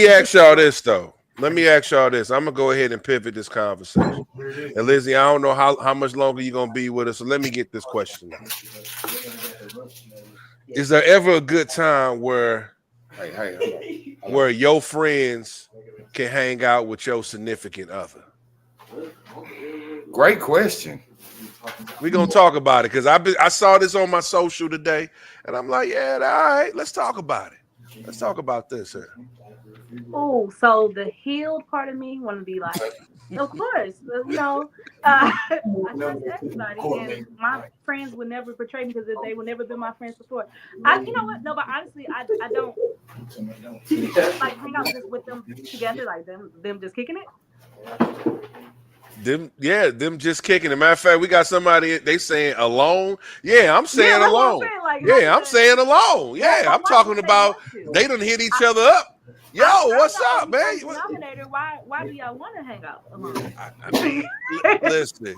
ask y'all this though. I'm gonna go ahead and pivot this conversation. And Lizzie, I don't know how much longer you're gonna be with us, so let me get this question out. Is there ever a good time where your friends can hang out with your significant other? Great question. We're gonna talk about it because I saw this on my social today, and I'm like, yeah, all right, let's talk about it. Let's talk about this here. Oh, so the healed part of me want to be like, of course, I trust everybody, and my friends would never betray me because they would never been my friends before. You know what? No, but honestly, I don't like hang out just with them together, like them just kicking it. Them just kicking it. Matter of fact, we got somebody, they saying alone. Yeah, I'm saying alone. I'm saying alone. Yeah, I'm talking about they done hit each other up. Yo, what's up, man? Why do y'all want to hang out alone? Listen.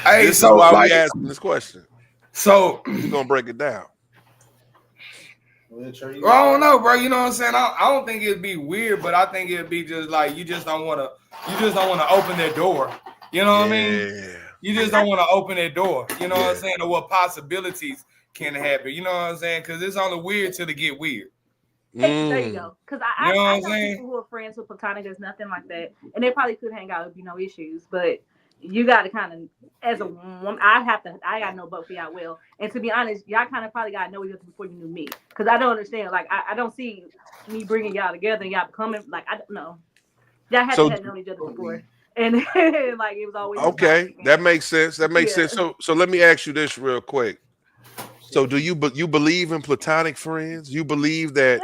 Hey, this is why we asking this question. So we're gonna break it down. Well, I don't know, bro. You know what I'm saying? I don't think it'd be weird, but I think it'd be just like you just don't want to open that door. You know what I mean? You just don't want to open that door. You know what I'm saying? Or what possibilities can happen. You know what I'm saying? Because it's only weird till it get weird. There you go. Because I know people who are friends with platonic. There's nothing like that, and they probably could hang out if no issues. But you got to kind of, as a woman, I got to know both of y'all well. And to be honest, y'all kind of probably got to know each other before you knew me. Because I don't understand. Like I don't see me bringing y'all together and y'all becoming like I don't know. Y'all had known each other before, and like it was always okay. That makes sense. Sense. So let me ask you this real quick. So do you believe in platonic friends? You believe that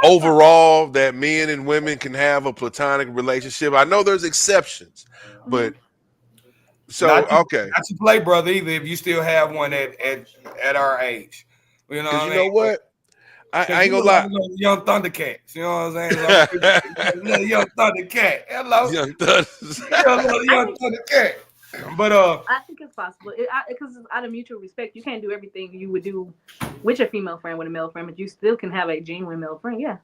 overall that men and women can have a platonic relationship? I know there's exceptions, but not to play, brother, either if you still have one at our age. You know what I mean? You know what? I ain't gonna lie. Young Thundercats. You know what I'm saying? Like, young Thundercat. Hello. Young Thundercat. But I think it's possible because it's out of mutual respect. You can't do everything you would do with your female friend with a male friend, but you still can have a genuine male friend. Yeah.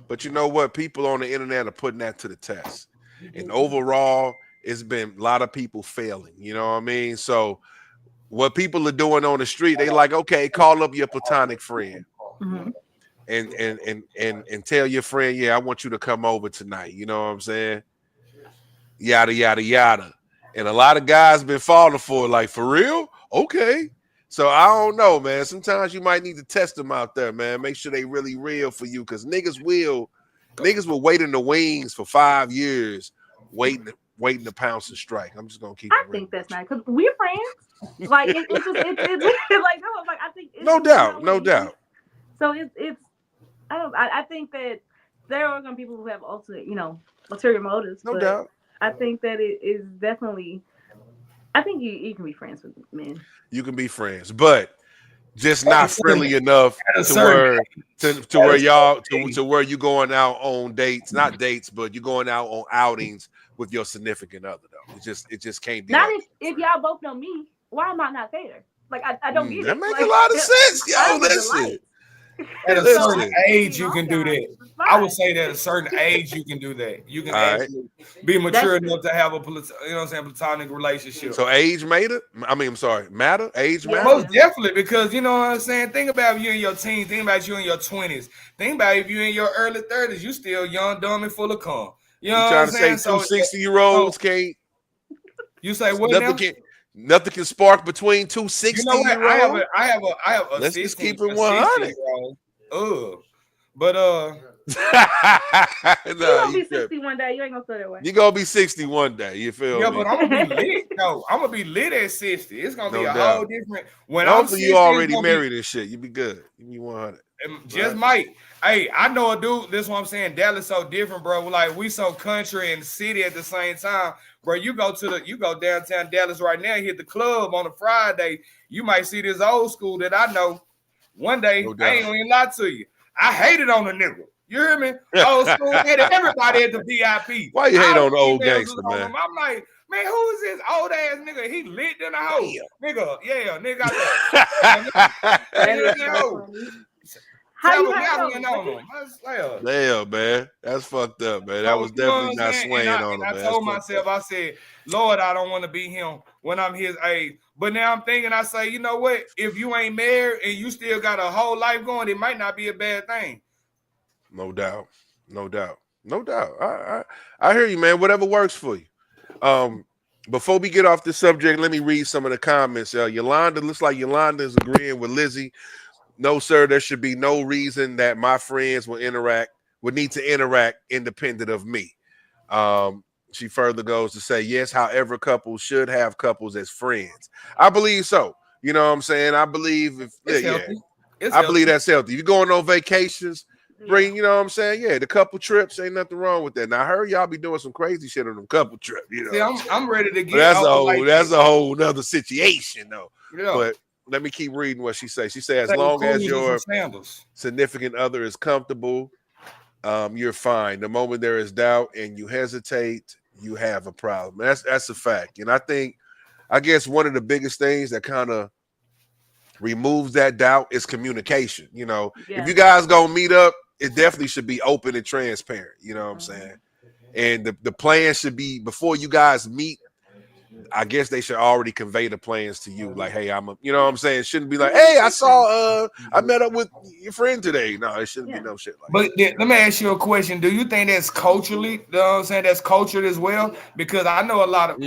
But you know what? People on the internet are putting that to the test, and overall, it's been a lot of people failing. You know what I mean? So, what people are doing on the street, they like, okay, call up your platonic friend, and tell your friend, yeah, I want you to come over tonight. You know what I'm saying? Yada yada yada. And a lot of guys been falling for it, like, for real? Okay. So I don't know, man. Sometimes you might need to test them out there, man. Make sure they really real for you, because niggas will wait in the wings for 5 years, waiting to pounce and strike. I'm just gonna keep. I think that's nice because we're friends. Like it's like No doubt, no doubt. So it's I think that there are going to be people who have ulterior, ulterior motives. No but doubt. I think that it is definitely. I think you can be friends with men. You can be friends, but just not friendly enough to where y'all to where you going out on dates, not dates, but you're going out on outings with your significant other. Though it just can't be. Not if y'all both know me. Why am I not there? Like I don't get it. That makes a lot of sense, yo. Listen. At a certain age, you can do that. I would say that at a certain age, you can do that. You can actually be mature enough to have a platonic relationship. So age matter? Matter? Age matter? Most definitely, because you know what I'm saying. Think about you in your teens. Think about you in your 20s. Think about if you're in your early 30s. You still young, dumb, and full of cum. You know what I'm saying? So 60-year-olds can't. You say what now? Nothing can spark between two 60-year-olds. You know what? I have a Let's just keep it 100. But you're gonna be 60 one day. You ain't gonna feel that way. You're gonna be 60 one day. You feel me? Yeah, but I'm gonna be lit. No, I'm gonna be lit at 60. It's gonna be a whole different. When hopefully you already married and shit. You be good. You be 100. Just might. Hey, I know a dude. This is what I'm saying. Dallas so different, bro. Like we so country and city at the same time, bro. You go downtown Dallas right now. Hit the club on a Friday. You might see this old school that I know. One day, I ain't gonna even lie to you. I hated on a nigga. You hear me? Old school hated everybody at the VIP. Why you hate on the old gangster, man? I'm like, man, who is this old ass nigga? He lit in the house. Nigga, nigga. Damn, man. That's fucked up, man. That was definitely not swaying on him. I told myself, I said, Lord, I don't want to be him when I'm his age. But now I'm thinking, I say, you know what? If you ain't married and you still got a whole life going, it might not be a bad thing. No doubt. I hear you, man. Whatever works for you. Before we get off the subject, let me read some of the comments. Yolanda, looks like Yolanda is agreeing with Lizzie. No, sir, there should be no reason that my friends would need to interact independent of me. She further goes to say, yes, however, couples should have couples as friends. I believe so. You know what I'm saying? I believe I believe that's healthy. If you're going on vacations, bring, you know what I'm saying? Yeah, the couple trips, ain't nothing wrong with that. Now I heard y'all be doing some crazy shit on them couple trips. You know, see, I'm ready to get. That's a whole nother situation, though. Yeah. But let me keep reading what she says. She says, as long as your significant other is comfortable, you're fine. The moment there is doubt and you hesitate, you have a problem. That's a fact. And I guess one of the biggest things that kind of removes that doubt is communication. You know, if you guys gonna meet up, it definitely should be open and transparent. You know what I'm saying? And the plan should be, before you guys meet, I guess they should already convey the plans to you. Like, hey, you know what I'm saying? It shouldn't be like, hey, I met up with your friend today. No, it shouldn't be no shit like that. But let me ask you a question. Do you think that's culturally, you know what I'm saying, that's cultured as well? Because I know a lot of,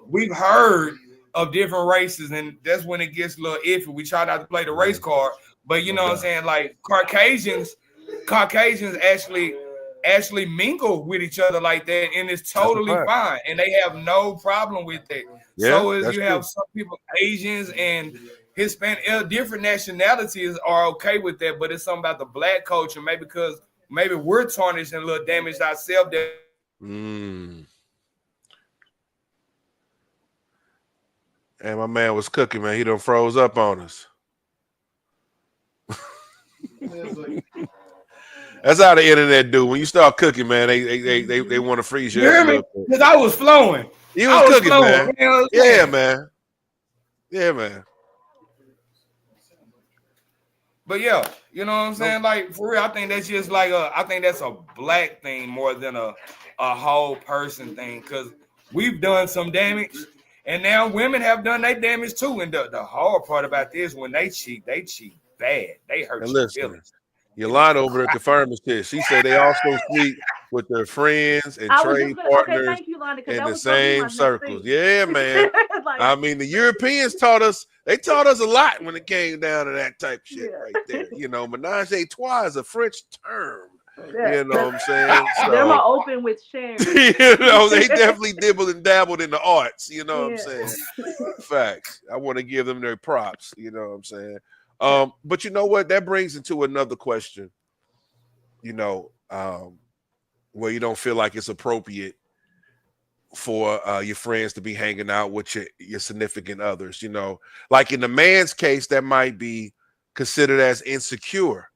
we've heard of different races, and that's when it gets a little iffy. We try not to play the race card, but you know what I'm saying? Like Caucasians actually mingle with each other like that, and it's totally fine, and they have no problem with that. So you have some people, Asians and Hispanic, different nationalities are okay with that, but it's something about the black culture, maybe because we're tarnished and a little damaged ourselves. And my man was cooking, man. He done froze up on us. That's how the internet do. When you start cooking, man, they want to freeze you. You hear me? Because I was flowing. You was cooking, man. Yeah, man. Yeah, man. But yeah, you know what I'm saying? Like, for real, I think that's just like I think that's a black thing more than a whole person thing. Because we've done some damage, and now women have done their damage too. And the hard part about this, when they cheat bad. They hurt your feelings. Yolanda over there confirming shit. She said they also sleep with their friends and trade partners in the same circles. Yeah, man. I mean, the Europeans taught us a lot when it came down to that type of shit right there. You know, menage a trois is a French term. You know what I'm saying? So, they're more open with sharing. You know, they definitely dibbled and dabbled in the arts. You know what I'm saying? Facts. I want to give them their props. You know what I'm saying? But you know what? That brings into another question. You know, where you don't feel like it's appropriate for your friends to be hanging out with your significant others. You know, like in the man's case, that might be considered as insecure.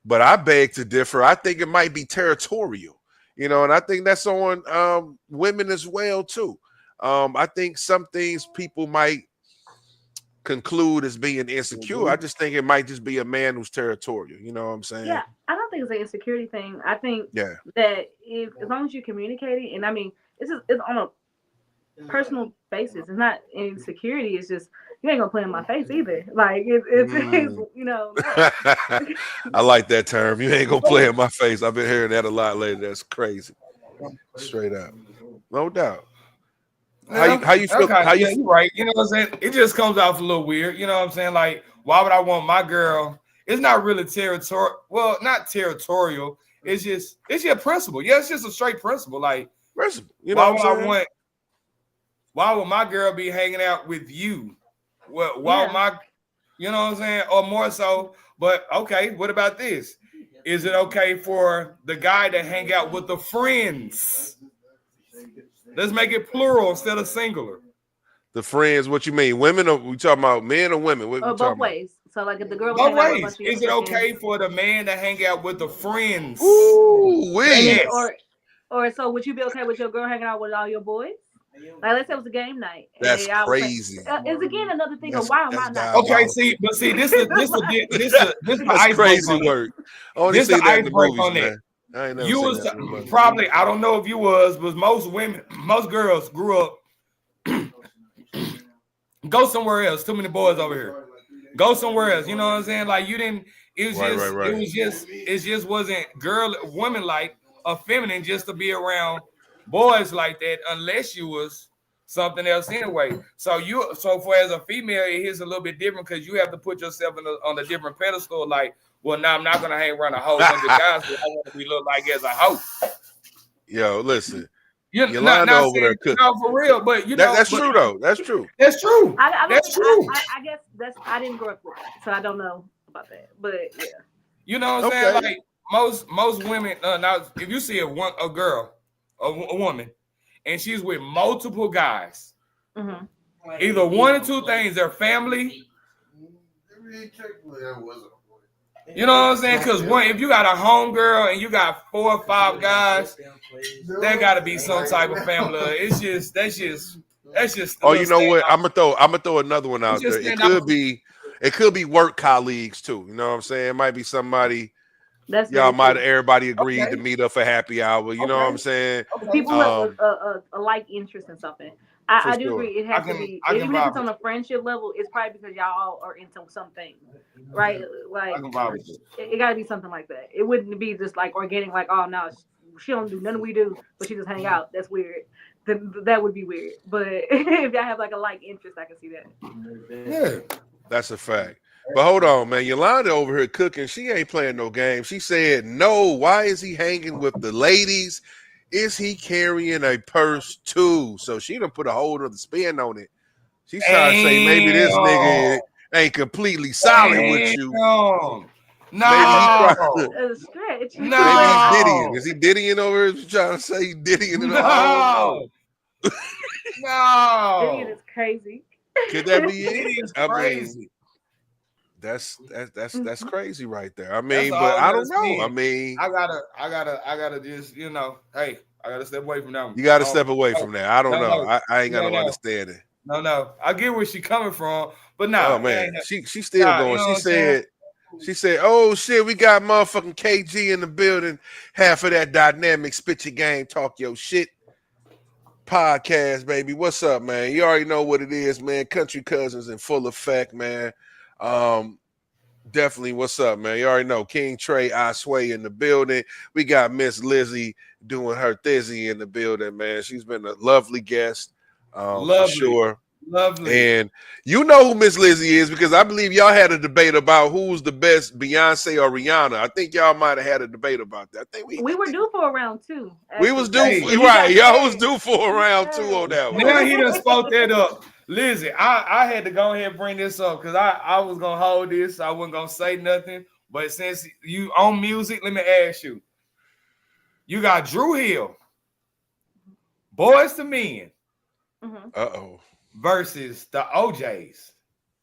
But I beg to differ. I think it might be territorial. You know, and I think that's on women as well too. I think some things people might conclude as being insecure. I just think it might just be a man who's territorial. You know what I'm saying? Yeah, I don't think it's an insecurity thing. I think that if as long as you communicate it, and I mean, it's on a personal basis. It's not insecurity. It's just you ain't gonna play in my face either. Like it's you know. I like that term. You ain't gonna play in my face. I've been hearing that a lot lately. That's crazy. Straight up, no doubt. How you feel? Okay. You right. You know what I'm saying? It just comes off a little weird. You know what I'm saying? Like, why would I want my girl? It's not really territorial. Well, not territorial. It's just your principle. Yeah, it's just a straight principle. Like, principle. You know what I'm saying? Why would my girl be hanging out with you? Well, why would my, you know what I'm saying? Or more so, but okay, what about this? Is it okay for the guy to hang out with the friends? Let's make it plural instead of singular. The friends, what you mean? Women or we talking about men or women? What both ways. So like if the girl both ways. Is it okay for the man to hang out with the friends? Ooh, yes. Or so would you be okay with your girl hanging out with all your boys? Like let's say it was a game night. That's crazy. It's again another thing of why am I not? Okay, this is crazy work. This is the icebreaker on that. You was probably, I don't know if you was, but most girls grew up. Go somewhere else. Too many boys over here. Go somewhere else. You know what I'm saying? Like you didn't. It just wasn't woman like or feminine just to be around boys like that unless you was something else anyway. So for as a female, it is a little bit different because you have to put yourself on a different pedestal. Like, well, now I'm not gonna hang around a whole bunch of guys. But I want to be looked like as a hoe. Yo, listen. Yolanda over there cooking. No, for real, but you know that's true though. That's true. That's true. That's true. I guess I didn't grow up with that, so I don't know about that. But yeah, you know what I'm saying? Like most women. Now, if you see a girl, a woman, and she's with multiple guys, either one or two things: their family. You know what I'm saying? Because if you got a home girl and you got 4 or 5 guys, there got to be some type of family. That's just. Oh, you know what? I'm gonna throw another one out there. It could be work colleagues too. You know what I'm saying? It might be somebody. Y'all might everybody agreed to meet up for happy hour. You know what I'm saying? People have a like interest in something. I do agree. It has to be, even if it's on a friendship level, it's probably because y'all are into something, right? Like it got to be something like that. It wouldn't be just like organic, like, oh no, she don't do nothing we do, but she just hang out. That's weird. That would be weird. But if y'all have like a like interest, I can see that. Yeah, that's a fact. But hold on, man. Yolanda over here cooking. She ain't playing no game. She said, no, why is he hanging with the ladies? Is he carrying a purse too? So she done put a whole other spin on it. She's trying to say maybe this nigga ain't completely solid with you. No. Maybe he's stretch. No. Maybe he's diddying. Is he diddying over here? Trying to say he's diddying? No. Diddying is crazy. Could that be it? Diddying is crazy. That's crazy right there. I mean, but I don't know. I mean, I gotta just, you know, hey, I gotta step away from that one. You gotta step away from that. I don't know. I ain't got no understanding. No. I get where she coming from, but no. Oh man, she still going. You know she said, oh shit, we got motherfucking KG in the building. Half of that dynamic spit your game, talk your shit podcast, baby. What's up, man? You already know what it is, man. Country Cousins in full effect, man. Definitely. What's up, man? You already know King Trey, I Sway in the building. We got Miss Lizzie doing her thizzy in the building, man. She's been a lovely guest, for sure. Lovely. And you know who Miss Lizzie is because I believe y'all had a debate about who's the best, Beyonce or Rihanna. I think y'all might have had a debate about that. I think we were due for a round 2. We was due, right? Y'all was due for a round 2 on that one. Now he done spoke that up. Listen, I had to go ahead and bring this up because I was gonna hold this. I wasn't gonna say nothing. But since you own music, let me ask you. You got Drew Hill, Boys to Men, versus the OJs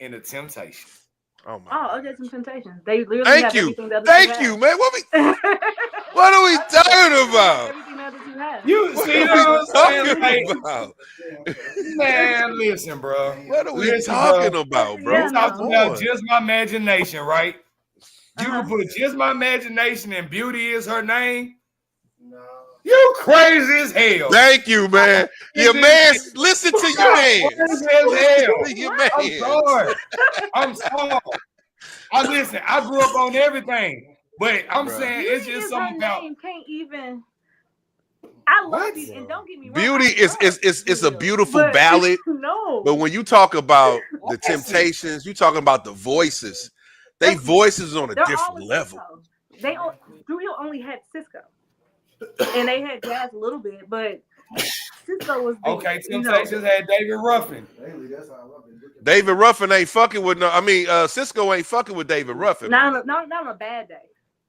in the Temptations. Oh my! Oh, OJ's and Temptations. They literally Thank have you, everything that thank you, man. What are we talking about? Everything else that you have. You see what I'm saying? About? Man, listen, bro. What are we talking about, bro? Yeah, We're talking about Just My Imagination, right? You can put Just My Imagination and Beauty Is Her Name. No. You crazy as hell. Thank you, man. Your man, listen to your man. I'm sorry. Listen, I grew up on everything, but I'm saying it's just something about. Can't even. I love these, and don't get me wrong. Beauty is a beautiful ballad. No. But when you talk about the Temptations, you talking about the voices. They voices on a different level. Drew Hill only had Cisco, and they had Jazz a little bit, but Cisco was big, okay. Temptations had David Ruffin. David Ruffin ain't fucking with no. I mean, Cisco ain't fucking with David Ruffin. Not on a bad day.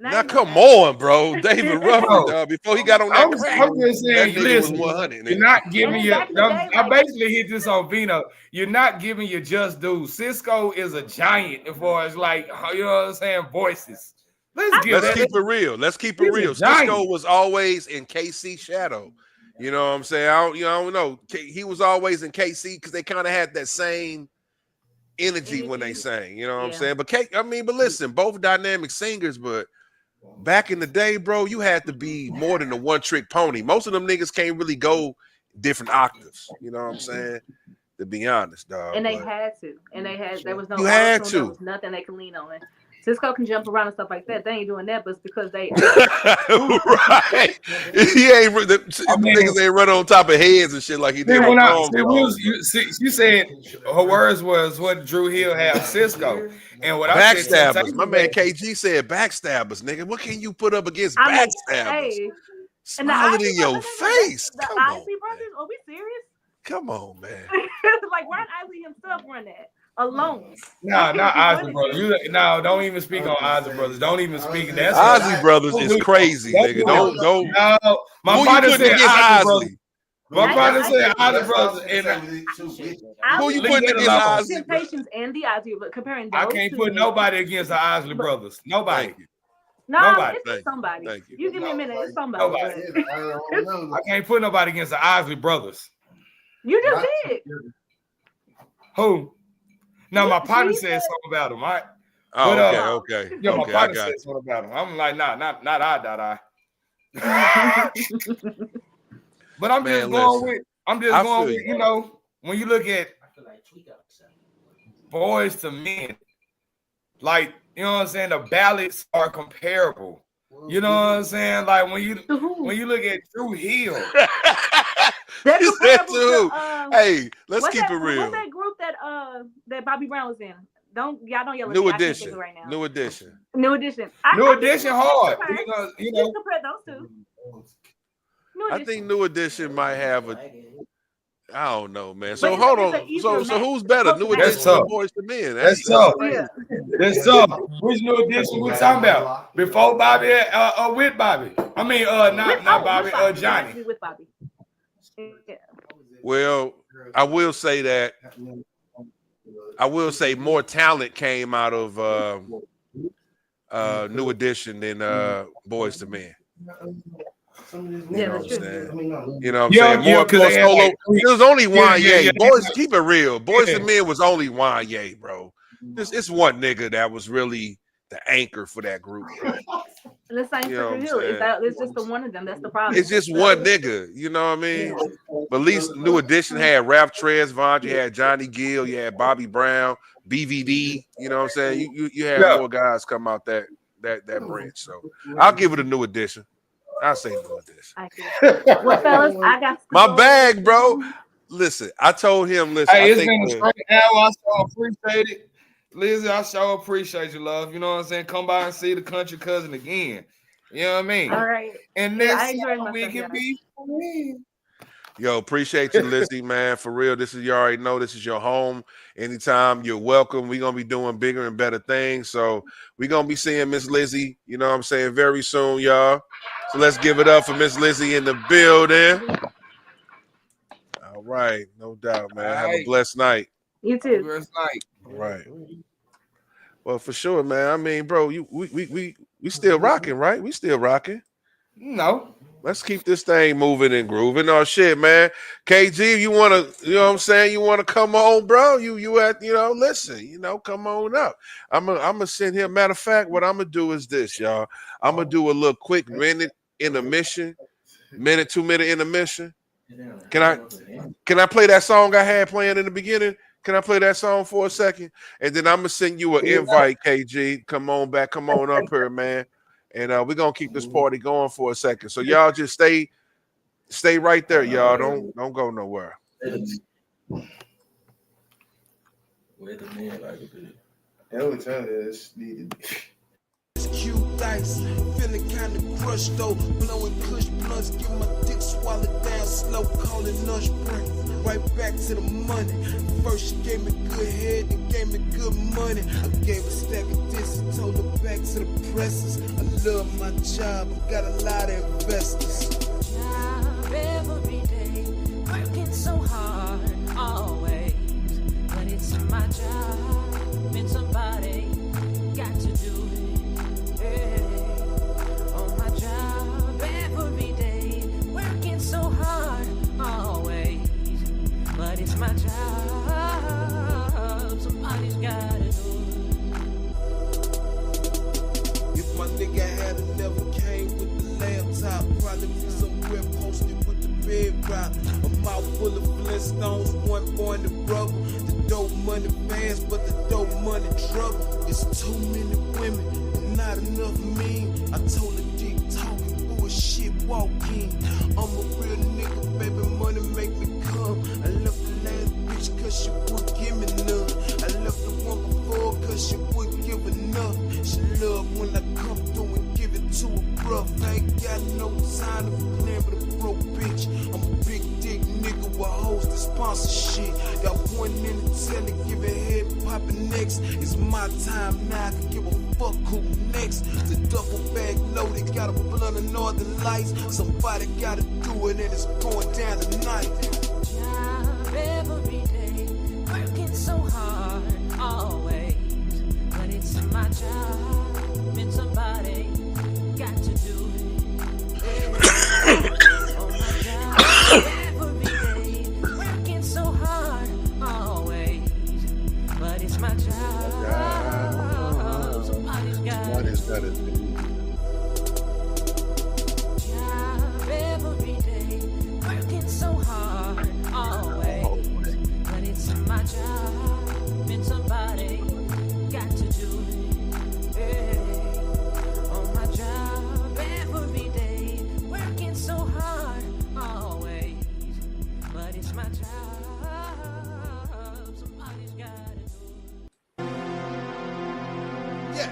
Now come on, bro. David Ruffin, before he got on that crack, I'm just saying, that listen, was 100. You're not giving you. I basically hit this on Vino. You're not giving you just dudes. Cisco is a giant as far as like, you know what I'm saying, voices. Let's keep it real. Let's keep it real. Cisco was always in KC shadow. You know what I'm saying? I don't know. He was always in KC because they kind of had that same energy when they sang. You know what I'm saying? But but listen, both dynamic singers, but back in the day, bro, you had to be more than a one-trick pony. Most of them niggas can't really go different octaves. You know what I'm saying? To be honest, dog. And they had to. And there was no. You had to. There was nothing they could lean on. And Cisco can jump around and stuff like that. They ain't doing that, but it's because they. Right. He ain't. Niggas ain't running on top of heads and shit like he did. You said her words was what Drew Hill had Cisco. And what backstabbers. My man KG said backstabbers, nigga. What can you put up against backstabbers? Hey, smiling in your face. The Isley brothers? Are we serious? Come on, man. Like, why did Isley himself run that alone? No, not Isley brothers. No, don't even speak on Isley brothers. Don't even speak. That's Isley brothers is crazy, nigga. Don't. No, my father said Isley. My father said Isley brothers. Who you putting against Isley? Temptations and the Isley, but comparing those I can't put nobody against the Isley brothers. Nobody. No, it's somebody. You give me a minute. It's somebody. I can't put nobody against the Isley brothers. You just did. Who? No, my partner said something about him. Right? Oh, okay. Yeah, my partner said something about him. I'm like, not I. But I'm just going with, you know, when you look at Boys to Men, like, you know what I'm saying, the ballads are comparable. You know what I'm saying? Like when you look at Drew Hill. You said too. Hey, let's keep it real. What's that group that Bobby Brown was in? Y'all don't yell at New me. Edition. Right now. New Edition. New Edition. New Edition hard. You know. Compare those two. I think New Edition might have I don't know, man. So hold on. So who's better? New Edition or Boys to Men? That's tough. That's tough. Which New Edition we talking about? Before Bobby or with Bobby? I mean, not Bobby, Johnny. With Bobby. Yeah. Well, I will say that. I will say more talent came out of New Edition than Boys to Men. You know what I'm saying? You know what I'm saying? More solo. It was only Wanye. Boys, keep it real. Boys to Men was only Wanye, bro. It's one nigga that was really the anchor for that group. The same for Hill. It's just the one of them. That's the problem. It's just one nigga. You know what I mean? But at least New Edition had Ralph Tresvant, you had Johnny Gill, you had Bobby Brown, BVD. You know what I'm saying? You had more guys come out that branch. So I'll give it a New Edition. I'll say New Edition. Well, fellas, I got my bag, bro. Listen, I told him, listen. Hey, it's been a straight hour. I so appreciate it. Lizzie, I so appreciate you, love. You know what I'm saying? Come by and see the country cousin again. You know what I mean? All right. And next time we can be friends. Yo, appreciate you, Lizzie, man. For real, you already know this is your home. Anytime, you're welcome. We're going to be doing bigger and better things. So we're going to be seeing Miss Lizzie, you know what I'm saying, very soon, y'all. So let's give it up for Miss Lizzie in the building. All right. No doubt, man. Have a blessed night. You too. Blessed night. All right. Well, for sure, man. I mean, bro, we still rocking, right? We still rocking. No. Let's keep this thing moving and grooving. Oh shit, man. KG, you wanna, you know what I'm saying? You wanna come on, bro? Listen, come on up. I'm gonna sit here. Matter of fact, what I'm gonna do is this, y'all. I'm gonna do a little quick minute intermission, 2-minute intermission. Can I play that song I had playing in the beginning? Can I play that song for a second? And then I'm gonna send you an invite, KG. Come on back, come on up here, man. And we're gonna keep this party going for a second. So y'all just stay right there, y'all. Don't go nowhere. Wait a minute, like a bit. That was needed. Cute dice, feeling kinda crushed though. Blowing kush blunts, get my dick swallowed down slow, calling us break. Right back to the money. First she gave me good head, then gave me good money. I gave a stack of this and told her back to the presses. I love my job, I got a lot of investors. Job every day, working so hard, always. But it's my job, and somebody got to do it. Hey. On my job every day, working so hard, always. But it's my job, somebody's gotta do it. If my nigga had never came with the laptop, probably be somewhere posted with the bed rock. A mouth full of Flintstones, one born to rubber. The dope money fast, but the dope money trouble. It's too many women, and not enough men. I told the dick talking bullshit walking. I'm a real nigga, baby, money make me come. I left the last bitch cause she wouldn't give me none. I left the one before cause she wouldn't give enough. She love when I come through and give it to her rough. I ain't got no time to plan with a broke bitch. I'm a big dick nigga with hoes that sponsor shit. Got one in the telly, giving head popping next. It's my time now, I can give a fuck who next. The duffel bag loaded, got a blunt of northern lights. Somebody gotta do it and it's going down tonight. Job every day, working so hard, always. But it's my job, and somebody got to do it. On my job every day, working so hard, always. But it's my job, somebody's got to do it. Job every day, working so hard, always. But it's my job, and somebody got to do it. Hey. On my job every day, working so hard, always. But it's my job, somebody's got to do it. Yeah.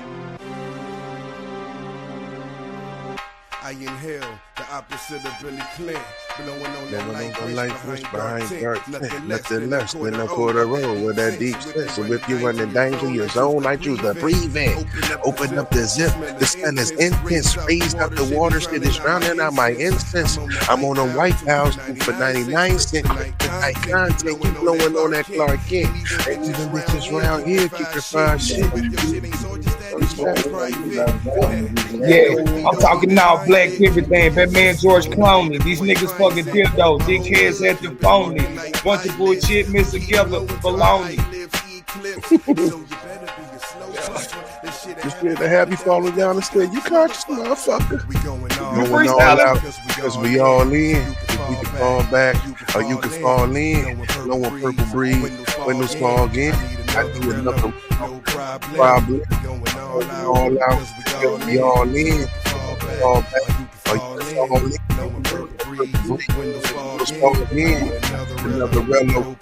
I inhale the opposite of Billy Clinton. Blowing on that light wrist behind dark tent. Nothing less than a quarter roll with that deep set. So if you're running danger your zone, I choose to breathe in. Open up the zip, the sun is intense. Raise out the water, shit is drowning out my incense. I'm on a White House for 99 cents. I content, you blowing on that Clark Kent. And even bitches round here keep your fine shit. Yeah, I'm talking now, black everything. Batman George Clooney. These niggas fucking dildo. Dickheads at the phony. Bunch of bullshit mixed together. Baloney. Just here to have you falling down the stairs. You conscious, motherfucker. Going all out because we all in. If we can fall back or you can fall in. No one purple breed. Windows fog in. I do another problem. All out because we all in. Fall back or you can Another rello.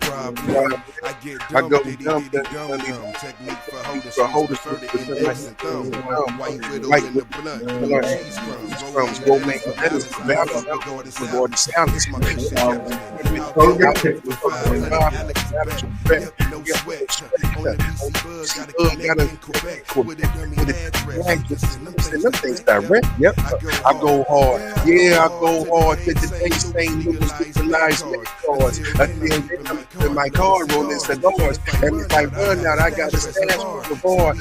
I go dumb, technique for holders white with crumbs, go make letters, balance, reward the silence. Them things direct, yep. I go hard, yeah, I go hard. Did the things ain't lose the lives cards. I feel in my car rolling cigars, and if I run out, I got to stand for the bar.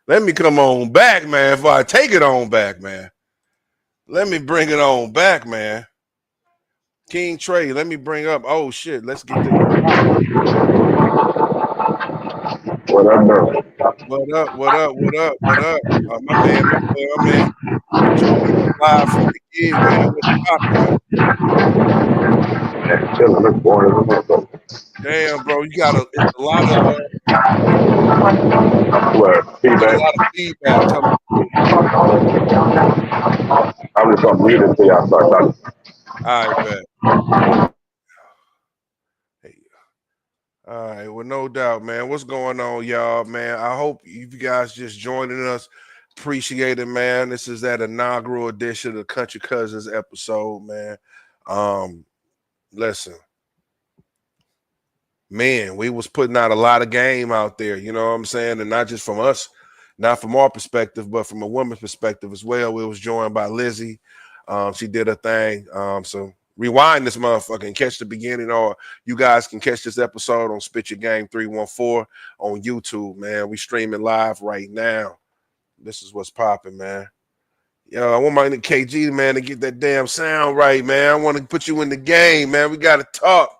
Let me come on back, man. Before I take it on back, man. Let me bring it on back, man. King Trey, let me bring up. Oh shit, let's get this. What up, bro? What up? What up? What up? What up? My man. Live from the gig, man. What's poppin', Man, chilling. Look boring as a motherfucker. Damn, bro, it's a lot of What? Feedback? a lot of feedback coming through. I'm just gonna mute it until y'all start talking. All right, bet. Hey. All right, well, no doubt, man. What's going on, y'all, man? I hope you guys just joining us. Appreciate it, man. This is that inaugural edition of the Country Cuzzinz episode, man. Listen, man, we was putting out a lot of game out there, you know what I'm saying? And not just from us, not from our perspective, but from a woman's perspective as well. We was joined by Lizzie. She did her thing. So rewind this motherfucker and catch the beginning, or you guys can catch this episode on Spit Your Game 314 on YouTube, man. We streaming live right now. This is what's popping, man. Yo, I want my KG, man, to get that damn sound right, man. I want to put you in the game, man. We got to talk.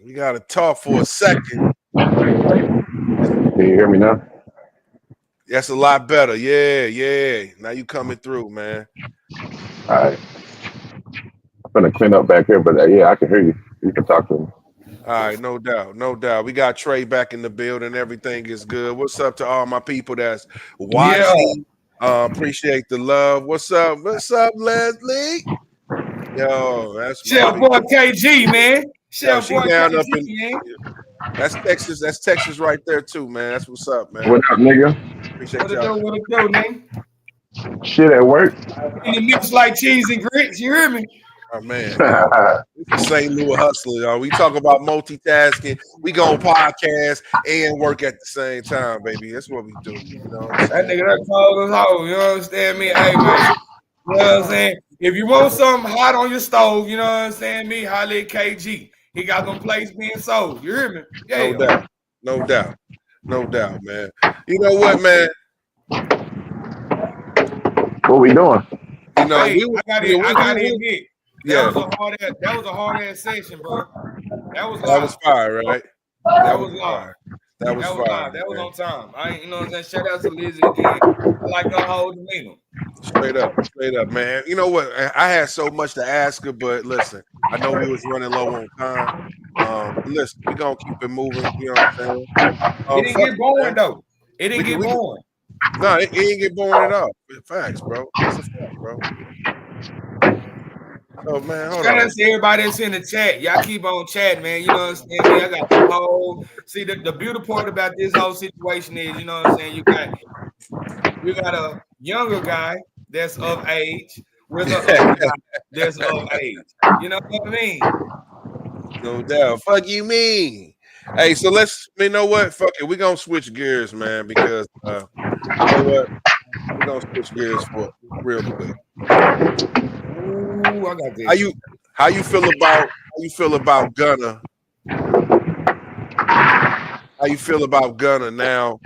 We got to talk for a second. Can you hear me now? That's a lot better. Yeah. Now you coming through, man. All right. I'm gonna clean up back here, but yeah, I can hear you. You can talk to me. All right, no doubt. We got Trey back in the building. Everything is good. What's up to all my people that's watching? Yeah. Appreciate the love. What's up, Leslie? Yo, that's Chef boy KG, man. Chef boy down KG, up in, man. That's Texas. That's Texas right there too, man. That's what's up, man. What up, nigga? Appreciate y'all. What it do, man? Shit at work. In the mix like cheese and grits. You hear me? Oh man, St. Louis hustler, y'all. We talk about multitasking. We go podcast and work at the same time, baby. That's what we do. You know what I'm that nigga that called us home. You understand me? Hey man, you know what I'm saying? If you want something hot on your stove, you know what I'm saying? Me, holla at KG. He got them plates being sold. You hear me? Yeah. No doubt, man. You know what, man? What we doing? You know, hey, I got to admit. That was a hard ass session, bro. That was fire, right? That was live. That was fire. That was on time. You know what I'm saying? Shout out to Lizzie again. I like her whole demeanor. Straight up, man. You know what? I had so much to ask her, but listen, I know we was running low on time. Listen, we're gonna keep it moving. You know what I'm saying? It didn't get boring though. It didn't get boring. No, it ain't get boring at all. Facts, bro. That's a fact, bro. Oh man, hold Shout on. out to everybody that's in the chat. Y'all keep on chatting, man. You know what I'm saying? I got the whole. See, the beautiful part about this whole situation is, you know what I'm saying? You got a younger guy that's of age with a older guy that's of age. You know what I mean? No doubt. Fuck you mean. Hey, so you know what? Fuck it. We're gonna switch gears, man, because you know what? We're gonna switch gears for real quick. Ooh, I got this. How you feel about Gunna? How you feel about Gunna now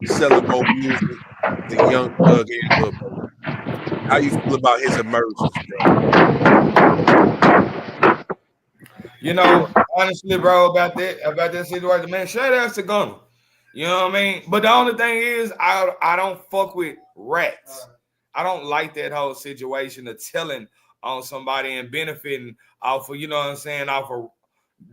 selling more music than Young Thug and Lil Baby? How you feel about his emergence, bro? You know, honestly, bro, about that situation, man, shout out to Gunna. You know what I mean? But the only thing is, I don't fuck with rats. I don't like that whole situation of telling on somebody and benefiting off of, you know what I'm saying, off of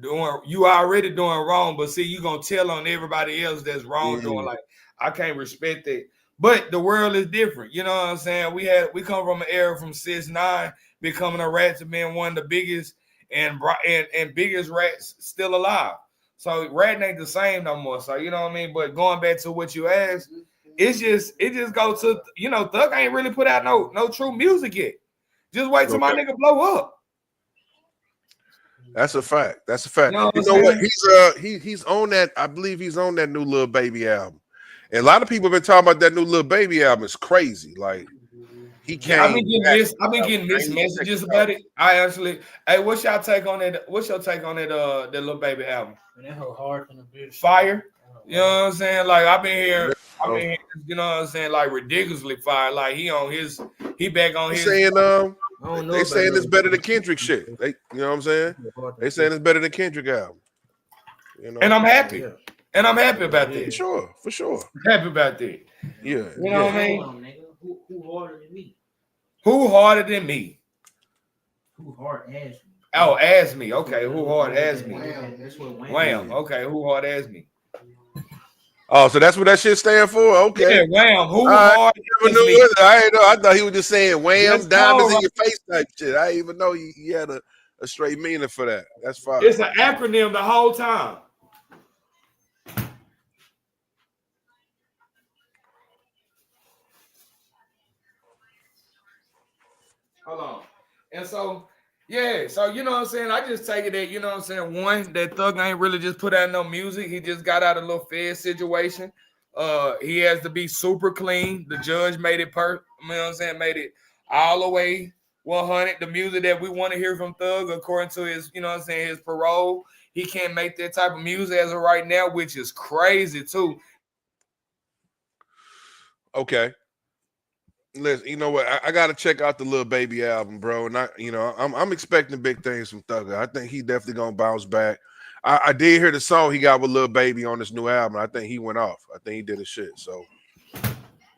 doing, you already doing wrong, but see, you gonna tell on everybody else that's wrong doing. Like, I can't respect that. But the world is different. You know what I'm saying? We come from an era from 6ix9ine becoming a rat to being one of the biggest and biggest rats still alive. So ratting ain't the same no more. So you know what I mean? But going back to what you asked, it just goes to, you know, Thug ain't really put out no true music yet. Just wait till my nigga blow up. That's a fact. That's a fact. You know what? He's on that. I believe he's on that new Lil Baby album. And a lot of people have been talking about that new Lil Baby album. It's crazy. Like he can't. I've been getting mixed messages about it. I actually, hey, what's your take on that? What's your take on that? That Lil Baby album? Man, that whole hard from the bitch. Fire. You know what I'm saying? Like I've been here, you know what I'm saying? Like ridiculously fire. Like he back on his. Saying they saying it's better than Kendrick shit. You know what I'm saying? They saying it's better than Kendrick album. You know? And I'm happy. Yeah. And I'm happy about that. For sure. Happy about that. Yeah. You know what I mean? Who harder than me? Who harder than me? Who hard as me? Oh, as me. Okay. Who hard as me? That's what Wham. Okay. Who hard as me? Oh, so that's what that shit stand for? Okay. Yeah, wham. Who hard as me? I didn't know. I thought he was just saying wham, diamonds in your face type shit. I didn't even know he had a straight meaning for that. That's fine. It's an acronym the whole time. Hold on. And so, yeah, so you know what I'm saying? I just take it that, you know what I'm saying, one, that Thug ain't really just put out no music. He just got out of a little Fed situation. He has to be super clean. The judge made it you know what I'm saying, made it all the way 100. The music that we want to hear from Thug, according to his, you know what I'm saying, his parole. He can't make that type of music as of right now, which is crazy too. Okay. Listen, you know what? I got to check out the Lil Baby album, bro. And I'm expecting big things from Thugger. I think he definitely gonna bounce back. I did hear the song he got with Lil Baby on this new album. I think he went off. I think he did his shit. So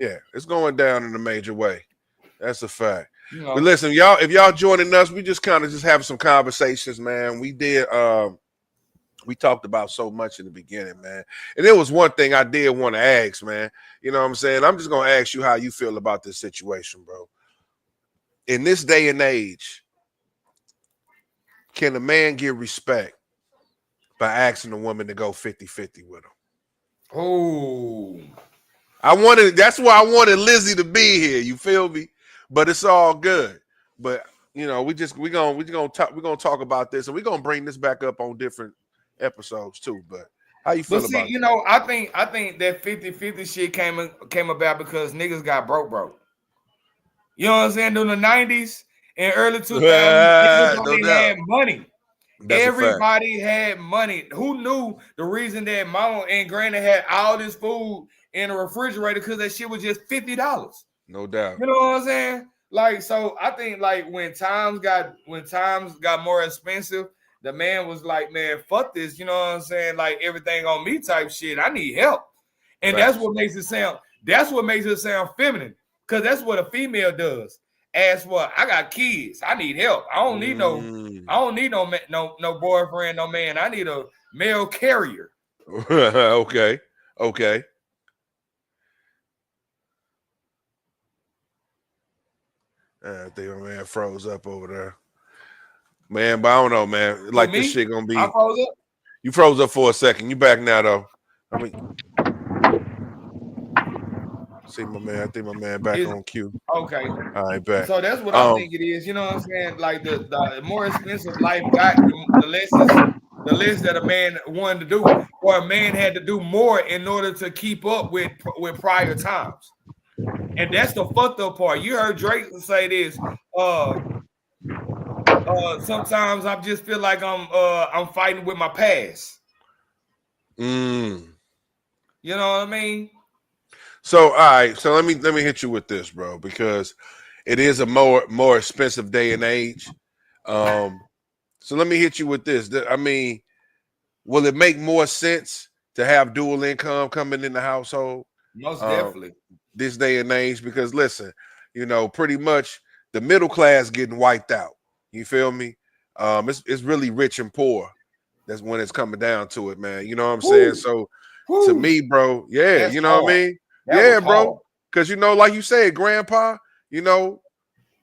yeah, it's going down in a major way. That's a fact. You know. But listen, y'all, if y'all joining us, we just kind of just having some conversations, man. We did we talked about so much in the beginning, man. And there was one thing I did want to ask, man. You know what I'm saying? I'm just going to ask you how you feel about this situation, bro. In this day and age, can a man get respect by asking a woman to go 50-50 with him? Oh. That's why I wanted Lizzie to be here, you feel me? But it's all good. But, you know, we're going to talk about this, and we're going to bring this back up on different episodes too, but how you feel about you know, I think that 50-50 shit came about because niggas got broke. You know what I'm saying? During the 90s and early 2000s, niggas had money. Everybody had money. Who knew the reason that mama and granny had all this food in a refrigerator? Because that shit was just $50. No doubt. You know what I'm saying? Like, so I think like when times got more expensive, the man was like, man, fuck this, you know what I'm saying? Like everything on me type shit. I need help. And that's what makes it sound feminine. Because that's what a female does. Ask what? I got kids. I need help. I don't need no boyfriend, no man. I need a male carrier. Okay. I think my man froze up over there. Man, but I don't know, man. Like this shit gonna be. I froze up. You froze up for a second. You back now though. I mean, see my man. I think my man back on cue. Okay. All right, back. So that's what I think it is. You know what I'm saying? Like the more expensive life got, the less that a man wanted to do, or a man had to do more in order to keep up with prior times. And that's the fucked up part. You heard Drake say this. Sometimes I just feel like I'm fighting with my past. You know what I mean? So all right, so let me hit you with this, bro, because it is a more expensive day and age. So let me hit you with this. I mean, will it make more sense to have dual income coming in the household? Most definitely. This day and age, because listen, you know, pretty much the middle class getting wiped out. You feel me? It's really rich and poor. That's when it's coming down to it, man. You know what I'm saying? So to me, bro, yeah, that's you know hard. What I mean? Yeah, bro. Because, like you said, grandpa, people,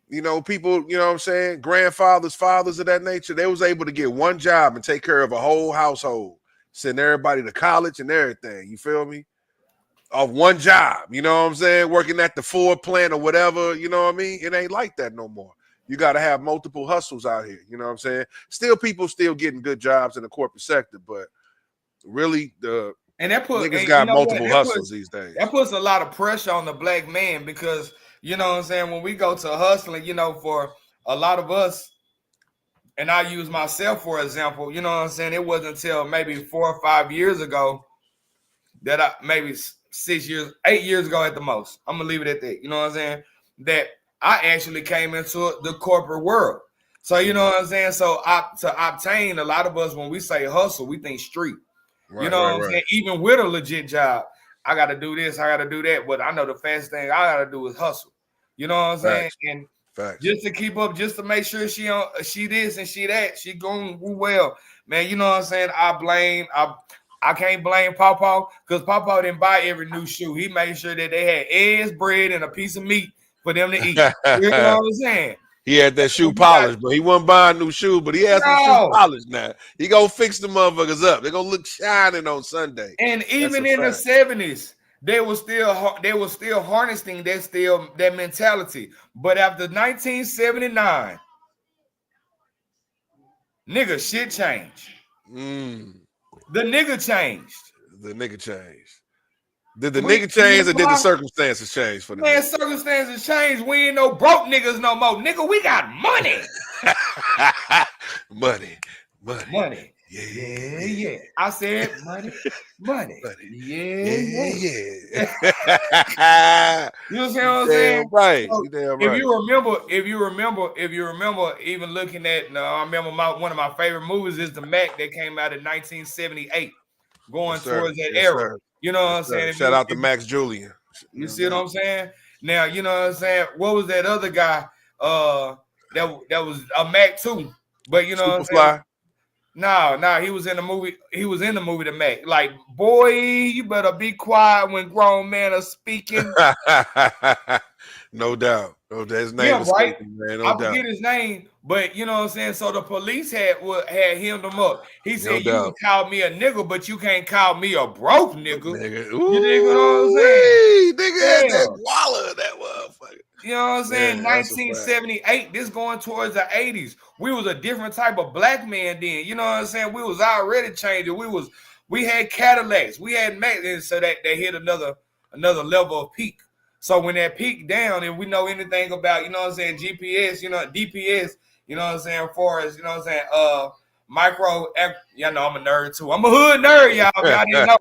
you know what I'm saying, grandfathers, fathers of that nature, they was able to get one job and take care of a whole household, send everybody to college and everything. You feel me? Of one job, you know what I'm saying? Working at the Ford plant or whatever, you know what I mean? It ain't like that no more. You got to have multiple hustles out here, you know what I'm saying? People still getting good jobs in the corporate sector, but really niggas got multiple hustles these days. That puts a lot of pressure on the black man because, you know what I'm saying, when we go to hustling, for a lot of us, and I use myself for example, you know what I'm saying, it wasn't until maybe 4 or 5 years ago that maybe 8 years ago at the most, I'm gonna leave it at that, you know what I'm saying, that I actually came into the corporate world. So you know what I'm saying, so to obtain, a lot of us, when we say hustle, we think street. Right, you know what I'm saying, even with a legit job, I gotta do this, I gotta do that, but I know the fastest thing I gotta do is hustle. You know what I'm saying? And just to keep up, just to make sure she this and she that, she going well, man. You know what I'm saying? I can't blame Pawpaw because Pawpaw didn't buy every new shoe. He made sure that they had eggs, bread, and a piece of meat for them to eat. You know what I'm saying? He had that shoe polished, but he wasn't buying new shoe, but he has some shoe polish now. He gonna fix the motherfuckers up. They're gonna look shining on Sunday. And even in the 70s, they were still harnessing that mentality. But after 1979, nigga, shit changed. The nigga changed. Did the nigga change or did the circumstances change for the man? Circumstances changed. We ain't no broke niggas no more. Nigga, we got money. money. Yeah. I said money. Yeah. You know what I'm saying? Right. So if you remember, even looking at, I remember one of my favorite movies is The Mac that came out in 1978, going towards that era. Sir. You know what I'm saying? Shout out to Max Julian. You see what I'm saying? Now, you know what I'm saying? What was that other guy? That was a Mac too. But you know what I'm saying? No, he was in the movie. He was in the movie The Mac. Like, boy, you better be quiet when grown men are speaking. No doubt. His name was right. Man, I forget his name, but you know what I'm saying. So the police had hemmed him up. He said, "You can call me a nigga, but you can't call me a broke nigga." Ooh, you dig what I'm saying? Nigga had that wallet, that motherfucker. You know what I'm saying? 1978. This going towards the 80s. We was a different type of black man then. You know what I'm saying? We was already changing. We had Cadillacs. We had Max, so that they hit another level of peak. So when that peak down, and we know anything about, you know what I'm saying, GPS, DPS, you know what I'm saying, far as, you know what I'm saying, micro, y'all know I'm a nerd too. I'm a hood nerd, y'all. Y'all didn't know.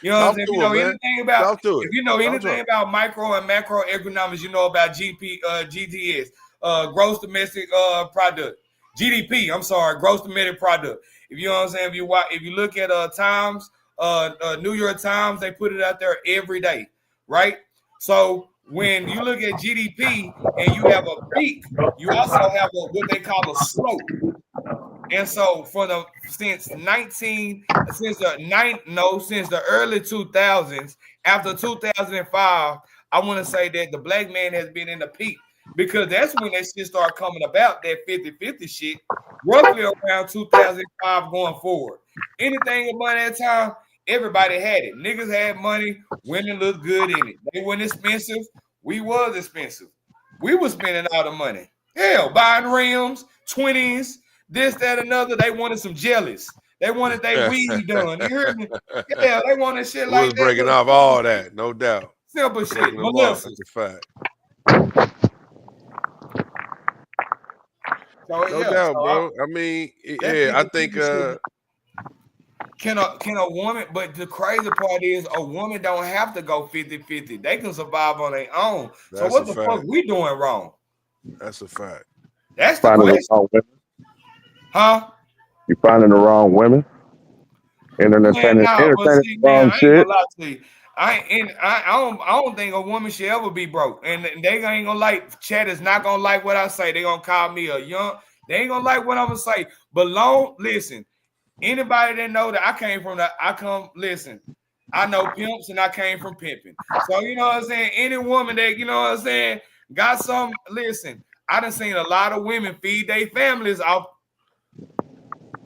You know what I'm saying? If you know anything about micro and macro economics, you know about GTS, gross domestic product, GDP. I'm sorry, gross domestic product. If you know what I'm saying, if you look at Times, New York Times, they put it out there every day, right? So when you look at GDP and you have a peak, you also have what they call a slope. And so since the early 2000s, after 2005, I want to say that the black man has been in the peak, because that's when that shit started coming about, that 50-50 shit, roughly around 2005 going forward. Anything about that time, everybody had it. Niggas had money. Women looked good in it. They weren't expensive. We was expensive. We was spending all the money. Hell, buying rims, 20s, this, that, another. They wanted some jellies. They wanted their weed done. You heard me? Yeah, they wanted shit like that. We was breaking off all that, no doubt. Simple shit. That's a fact. So, no doubt, bro. I mean, I think can a woman, but the crazy part is a woman don't have to go 50-50. They can survive on their own. So what the fuck we doing wrong? That's a fact. That's the question. Huh? You finding the wrong women? Entertaining wrong shit. I don't think a woman should ever be broke, and they ain't gonna like. Chat is not gonna like what I say. They gonna call me a young. They ain't gonna like what I'm gonna say. But listen, anybody that know that listen, I know pimps and I came from pimping. So, you know what I'm saying? Any woman that, you know what I'm saying, got some, listen, I done seen a lot of women feed their families off.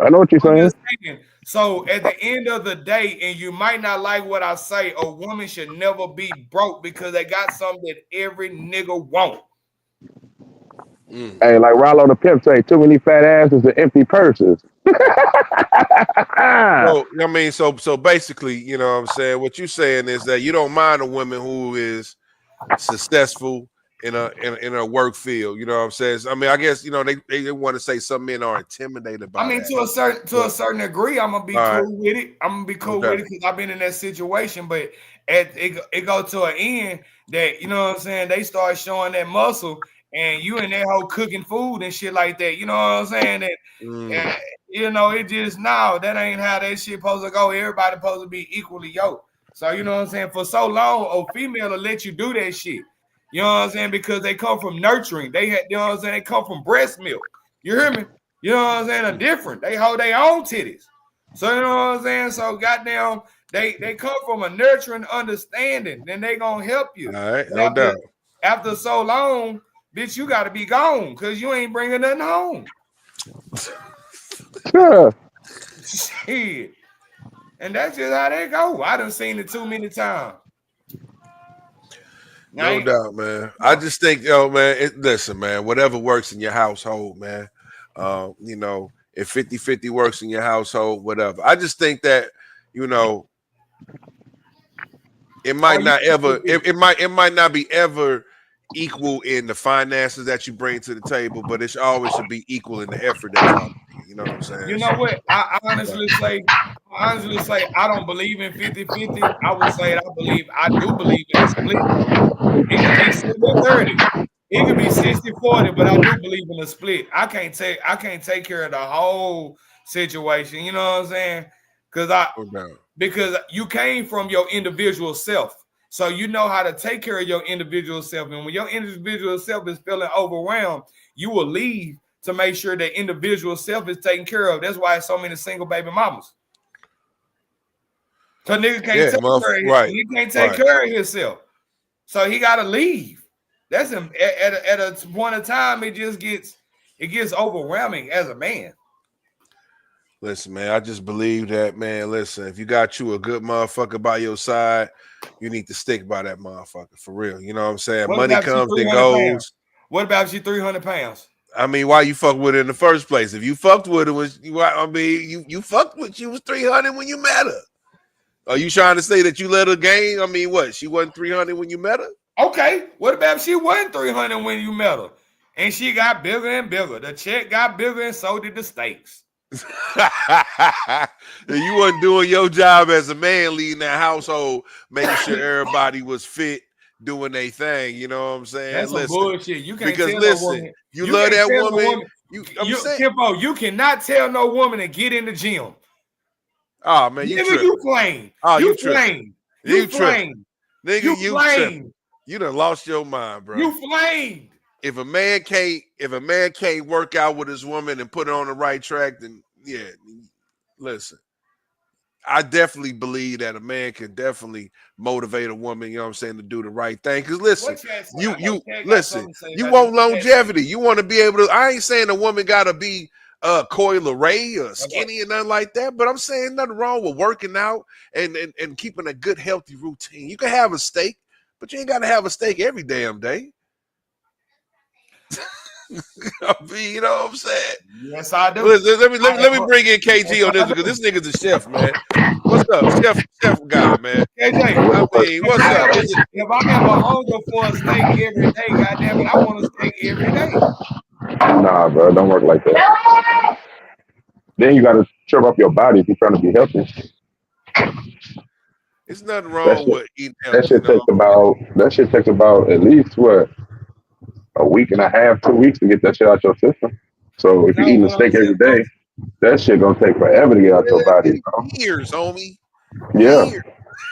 I know what you're I'm saying. just saying. So at the end of the day, and you might not like what I say, a woman should never be broke because they got something that every nigga want. Hey, like Rollo the pimp say, too many fat asses and empty purses. So I mean, so basically, you know what I'm saying? What you're saying is that you don't mind a woman who is successful in a work field. You know what I'm saying? I mean, I guess, you know, they want to say some men are intimidated by I mean, that. to a certain degree, I'm gonna be cool with it. I'm gonna be cool with it because I've been in that situation. But it go to an end that, you know what I'm saying, they start showing that muscle, and you in that whole cooking food and shit like that. You know what I'm saying? That you know, it just that ain't how that shit supposed to go. Everybody supposed to be equally yoked. So you know what I'm saying? For so long, a female will let you do that shit. You know what I'm saying? Because they come from nurturing. You know what I'm saying? They come from breast milk. You hear me? You know what I'm saying? They're different. They hold their own titties. So you know what I'm saying? So goddamn, they come from a nurturing understanding. Then they gonna help you. All right, no doubt. After so long, bitch, you gotta be gone because you ain't bringing nothing home. Sure. Shit. And that's just how they go. I done seen it too many times. No doubt, man. I just think, yo, man, listen, man, whatever works in your household, man. You know, if 50-50 works in your household, whatever. I just think that, you know, it might not ever, it might not be ever equal in the finances that you bring to the table, but it always should be equal in the effort that y'all bring. You know what I'm saying? You know what? I honestly say, I don't believe in 50-50. I would say I do believe in a split, though. It could be 70-30. It could be 60-40, but I do believe in a split. I can't take care of the whole situation. You know what I'm saying? Because you came from your individual self. So you know how to take care of your individual self. And when your individual self is feeling overwhelmed, you will leave to make sure that individual self is taken care of. That's why so many single baby mamas. So nigga can't take care of himself. So he gotta leave. That's him at a point of time. It gets overwhelming as a man. Listen, man, I just believe that, man. Listen, if you got you a good motherfucker by your side, you need to stick by that motherfucker for real. You know what I'm saying? Money comes and goes. Pounds? What about if she 300 pounds? I mean, why you fuck with her in the first place? If you fucked with her, you fucked with, she was 300 when you met her. Are you trying to say that you let her gain? I mean, what? She wasn't 300 when you met her? Okay. What about if she wasn't 300 when you met her? And she got bigger and bigger. The check got bigger and so did the stakes. You wasn't doing your job as a man, leading that household, making sure everybody was fit, doing their thing. You know what I'm saying? That's some bullshit. You can't because tell listen, no woman. You love that woman. Kimbo, you cannot tell no woman to get in the gym. Oh man, you playing. Oh, you playing. You playing. Nigga, you tripping. You done lost your mind, bro. You flamed. If a man can't work out with his woman and put her on the right track, then yeah, listen. I definitely believe that a man can definitely motivate a woman, you know what I'm saying, to do the right thing. Because listen, you want longevity. You want to be able to. I ain't saying a woman gotta be Coil Ray or skinny or nothing like that, but I'm saying nothing wrong with working out and keeping a good, healthy routine. You can have a steak, but you ain't gotta have a steak every damn day. I mean, you know what I'm saying? Yes, I do. Listen, let me bring in KG on this because this nigga's a chef, man. What's up, chef guy, man? KJ, I mean, what's up? If I ever hunger for a steak every day, goddamn it, I want a steak every day. Nah, bro, don't work like that. Then you gotta trip up your body if you're trying to be healthy. There's nothing wrong with eating healthy. That shit takes about at least a week and a half, 2 weeks to get that shit out your system. So if you're eating a steak every day, that shit gonna take forever to get out your body. Bro. Years, homie. Yeah.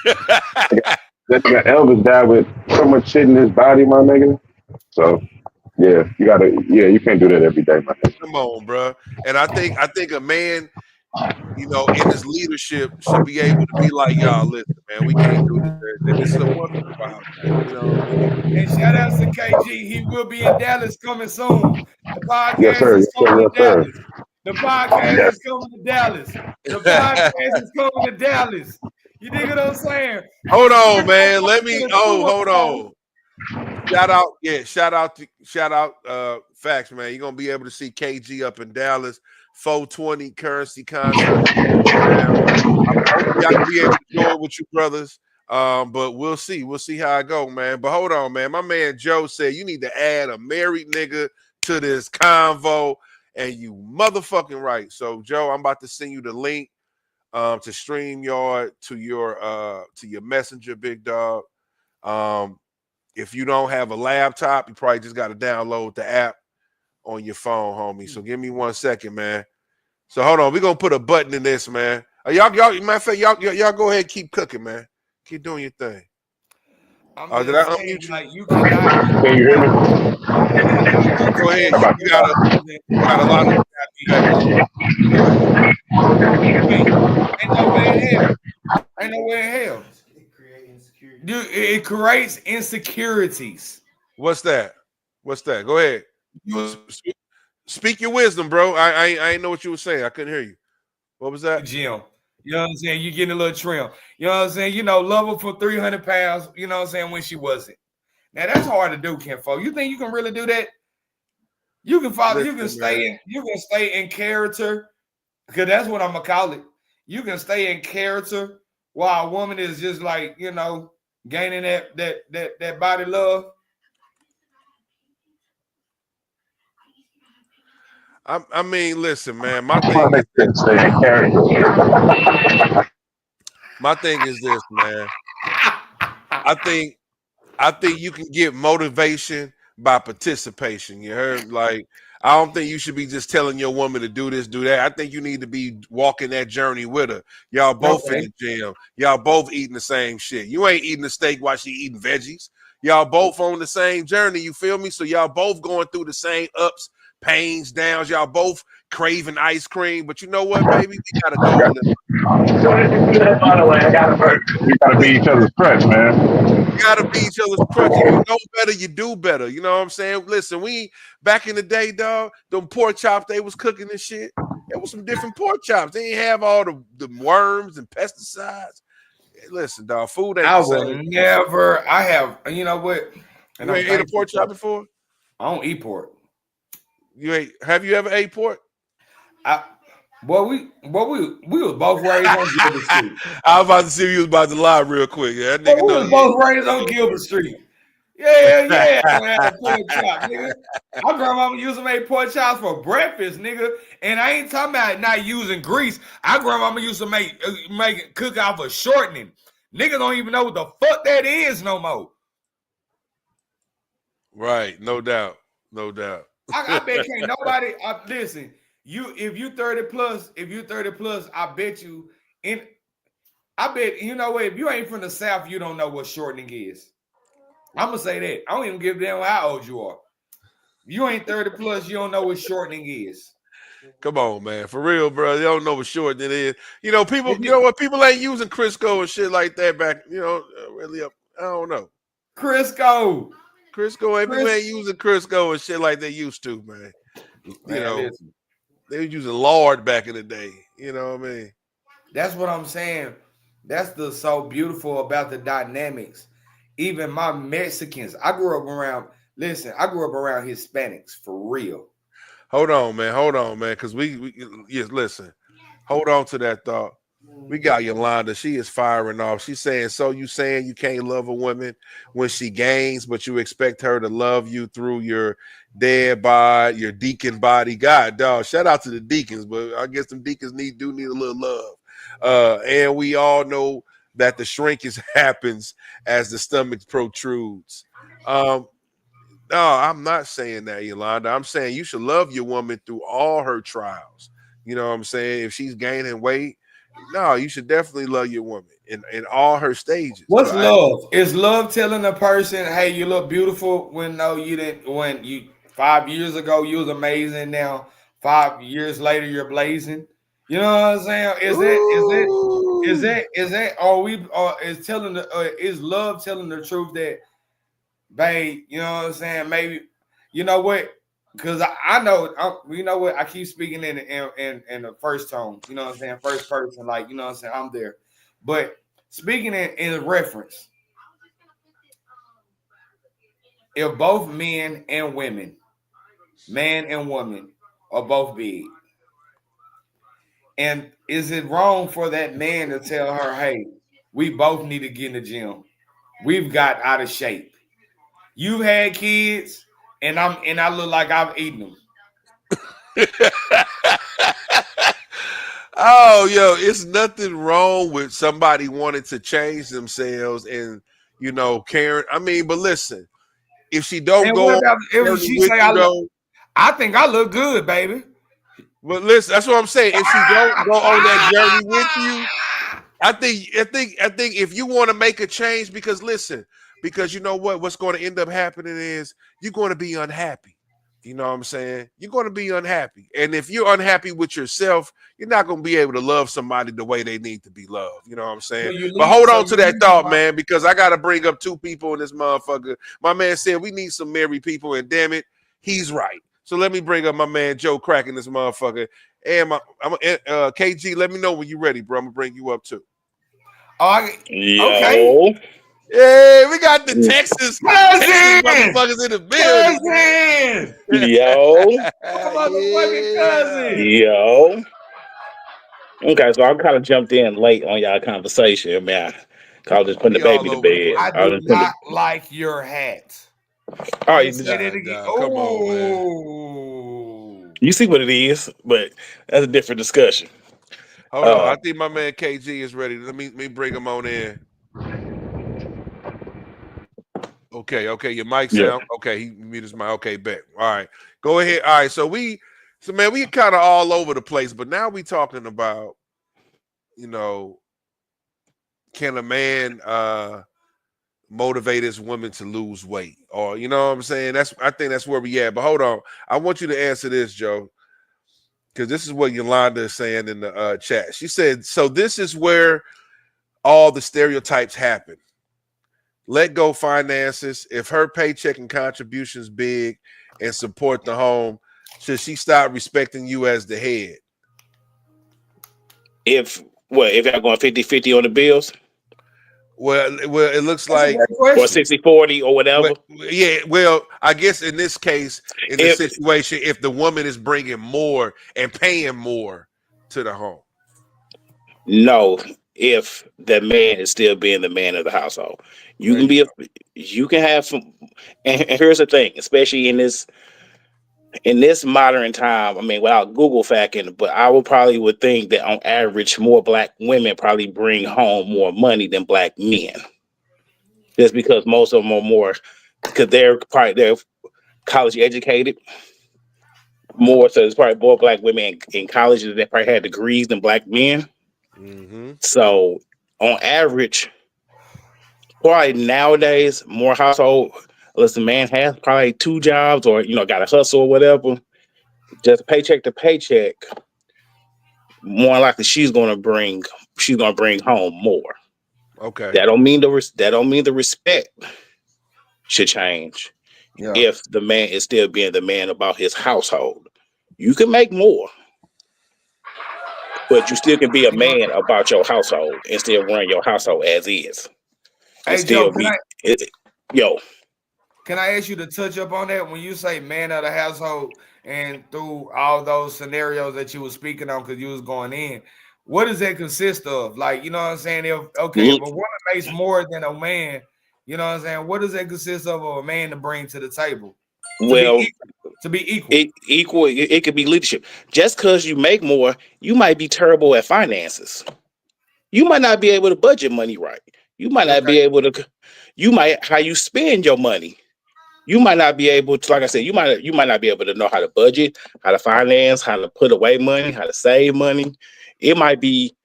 That nigga Elvis died with so much shit in his body, my nigga. So you can't do that every day, my nigga. Come on, bro. And I think a man, you know, in his leadership should be able to be like, y'all, listen, man, we can't do this. That this is a woman's problem. You know what I mean? And shout out to KG. He will be in Dallas coming soon. The Yes, podcast sir. is Yes, sir. coming to Yes, sir. Dallas. The podcast Yes. is coming to Dallas. The podcast is coming to Dallas. You dig what I'm saying? Hold on, man. Let me. Oh, hold on. Shout out, Facts, man. You're gonna be able to see KG up in Dallas, 420 currency concert. Hopefully I can be able to do it with you brothers. But we'll see. We'll see how I go, man. But hold on, man. My man Joe said you need to add a married nigga to this convo, and you motherfucking right. So, Joe, I'm about to send you the link to StreamYard to your messenger, big dog. If you don't have a laptop, you probably just got to download the app on your phone, homie. So give me 1 second, man. So hold on, we're gonna put a button in this, man. Y'all, matter of fact, y'all go ahead and keep cooking, man. Keep doing your thing. Did I unmute you? Like, you cannot. Can you hear me? Go ahead. You got a lot of. Ain't no way in hell. It creates insecurities. What's that? Go ahead. Speak your wisdom, bro. I ain't know what you were saying. I couldn't hear you. What was that? Gym. You know what I'm saying? You getting a little trim. You know what I'm saying? You know, love her for 300 pounds, you know what I'm saying, when she wasn't. Now that's hard to do, Kenfo. You think you can really do that? You can follow, you can stay in character, because that's what I'm gonna call it. You can stay in character while a woman is just like, you know, gaining that body love. I mean, listen, man. My thing is this, man. I think you can get motivation by participation. You heard? Like, I don't think you should be just telling your woman to do this, do that. I think you need to be walking that journey with her. Y'all both in the gym. Y'all both eating the same shit. You ain't eating the steak while she eating veggies. Y'all both on the same journey. You feel me? So y'all both going through the same ups, pains, downs. Y'all both craving ice cream. But you know what, baby? We gotta go. By the way, I got we gotta be each other's crutch, man. You gotta be each other's crutch. If you know better, you do better. You know what I'm saying? Listen, we back in the day, dog, them pork chops they was cooking and shit. There was some different pork chops. They didn't have all the worms and pesticides. Listen, dog, food ain't I the will same. never. I have. You know what? And you ain't ate a pork chop before? I don't eat pork. You ain't. Have you ever ate pork? We was both raised on Gilbert Street. I was about to see if you was about to lie real quick. Yeah, that nigga we was both raised on Gilbert Street. Yeah. I had pork chop, nigga. My grandmama used to make pork chops for breakfast, nigga. And I ain't talking about not using grease. Our grandmama used to make cook off of shortening. Niggas don't even know what the fuck that is no more. Right, no doubt. I bet can't nobody listen. If you 30 plus, I bet you know what, if you ain't from the South, you don't know what shortening is. I'm gonna say that. I don't even give a damn how old you are. You ain't 30 plus, you don't know what shortening is. Come on, man. For real, bro. You don't know what shortening is. You know, people, you know what? People ain't using Crisco and shit like that back, you know, really up. I don't know. Crisco, people ain't using Crisco and shit like they used to, man. You know, listen. They were using lard back in the day. You know what I mean? That's what I'm saying. That's the so beautiful about the dynamics. Even my Mexicans, I grew up around Hispanics for real. Hold on, man. Because we listen. Hold on to that thought. We got Yolanda. She is firing off. She's saying, so you saying you can't love a woman when she gains, but you expect her to love you through your dead body, your deacon body. God, dog, shout out to the deacons, but I guess them deacons need a little love. And we all know that the shrinkage happens as the stomach protrudes. No, I'm not saying that, Yolanda. I'm saying you should love your woman through all her trials. You know what I'm saying? If she's gaining weight, no, you should definitely love your woman in all her stages. What's love? Is love telling a person, hey, you look beautiful when you didn't, when you 5 years ago you was amazing, now 5 years later you're blazing? You know what I'm saying? Is that? Are we? Is love telling the truth that, babe? You know what I'm saying? Maybe. You know what? Because I know. You know what? I keep speaking in the first tone. You know what I'm saying? First person. Like, you know what I'm saying? I'm there. But speaking in reference, if both men and women, man and woman, are both big. And is it wrong for that man to tell her, hey, we both need to get in the gym? We've got out of shape. You've had kids, and I look like I've eaten them. Oh, yo, it's nothing wrong with somebody wanting to change themselves and, you know, caring. I mean, but listen, if she don't And go what on about if journey she with say you, I think I look good, baby. but listen, that's what I'm saying. If she don't go on that journey with you, I think if you want to make a change, because you know what's going to end up happening is you're going to be unhappy. You know what I'm saying? You're going to be unhappy. And if you're unhappy with yourself, you're not going to be able to love somebody the way they need to be loved. You know what I'm saying? But hold on to that thought, man, because I got to bring up two people in this motherfucker. My man said we need some married people, and damn it, he's right. So let me bring up my man Joe Crack in this motherfucker. And KG, let me know when you're ready, bro. I'm going to bring you up too. Okay. Yeah, we got the Texas motherfuckers in the building. Yo. Okay, so I kind of jumped in late on y'all conversation, man. I was just putting the baby to bed. I do not like your hat. Oh, you say that again? Come on, man. You see what it is, but that's a different discussion. Hold on, I think my man KG is ready. Let me bring him on in. Okay, your mic sound okay. He muted his mic. Okay, bet. All right, go ahead. All right, so man, we kind of all over the place, but now we talking about, you know, can a man motivate his woman to lose weight, or you know what I'm saying? I think that's where we at. But hold on, I want you to answer this, Joe, because this is what Yolanda is saying in the chat. She said, "So this is where all the stereotypes happen. Let go finances. If her paycheck and contributions big and support the home, should she stop respecting you as the head?" If y'all going 50-50 on the bills? Well, it looks like or 60-40 or whatever. Well, I guess in this case, in this situation, if the woman is bringing more and paying more to the home. No, if the man is still being the man of the household, you can have some. And here's the thing, especially in this modern time. I mean, without Google facting, but I would think that on average, more black women probably bring home more money than black men. Just because most of them are more, because they're college educated. More so, there's probably more black women in colleges that probably had degrees than black men. Mm-hmm. So, on average, probably nowadays, more household, unless the man has probably 2 jobs or got a hustle or whatever, just paycheck to paycheck, more likely she's gonna bring home more. Okay. That don't mean the respect should change. Yeah. If the man is still being the man about his household, you can make more, but you still can be a man about your household and still run your household as is. Hey, Joe, can I ask you to touch up on that when you say man of the household and through all those scenarios that you were speaking on because you was going in? What does that consist of? Like, you know what I'm saying? If a woman makes more than a man, you know what I'm saying? What does that consist of a man to bring to the table? To be equal. It could be leadership. Just because you make more, you might be terrible at finances. You might not be able to budget money right. You might not be able to. How you spend your money. You might not be able to, like I said, you might not be able to know how to budget, how to finance, how to put away money, how to save money. It might be,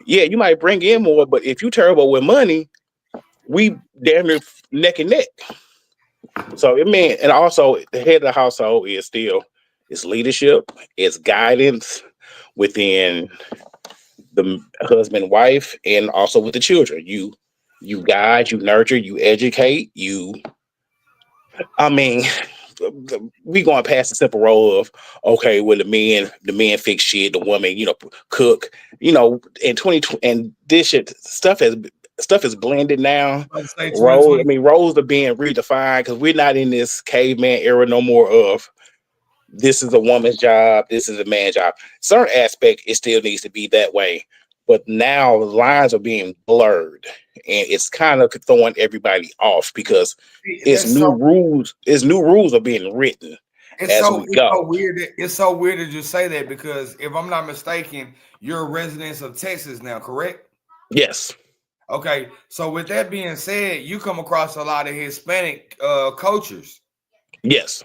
you might bring in more, but if you're terrible with money, we damn near neck and neck. So and also the head of the household is still it's leadership, it's guidance. within the husband, wife, and also with the children. You guide, you nurture, you educate, I mean, we going past the simple role of okay, well the men fix shit, the woman, cook, in 2020, and this stuff is blended now. I'd say 2020. Roles are being redefined because we're not in this caveman era no more of this is a woman's job, this is a man's job. Certain aspect, it still needs to be that way. But now lines are being blurred and it's kind of throwing everybody off because rules are being written It's as so we go. weird. It's so weird that you say that because if I'm not mistaken, you're a resident of Texas now, correct? Yes. Okay. So with that being said, you come across a lot of Hispanic cultures. Yes.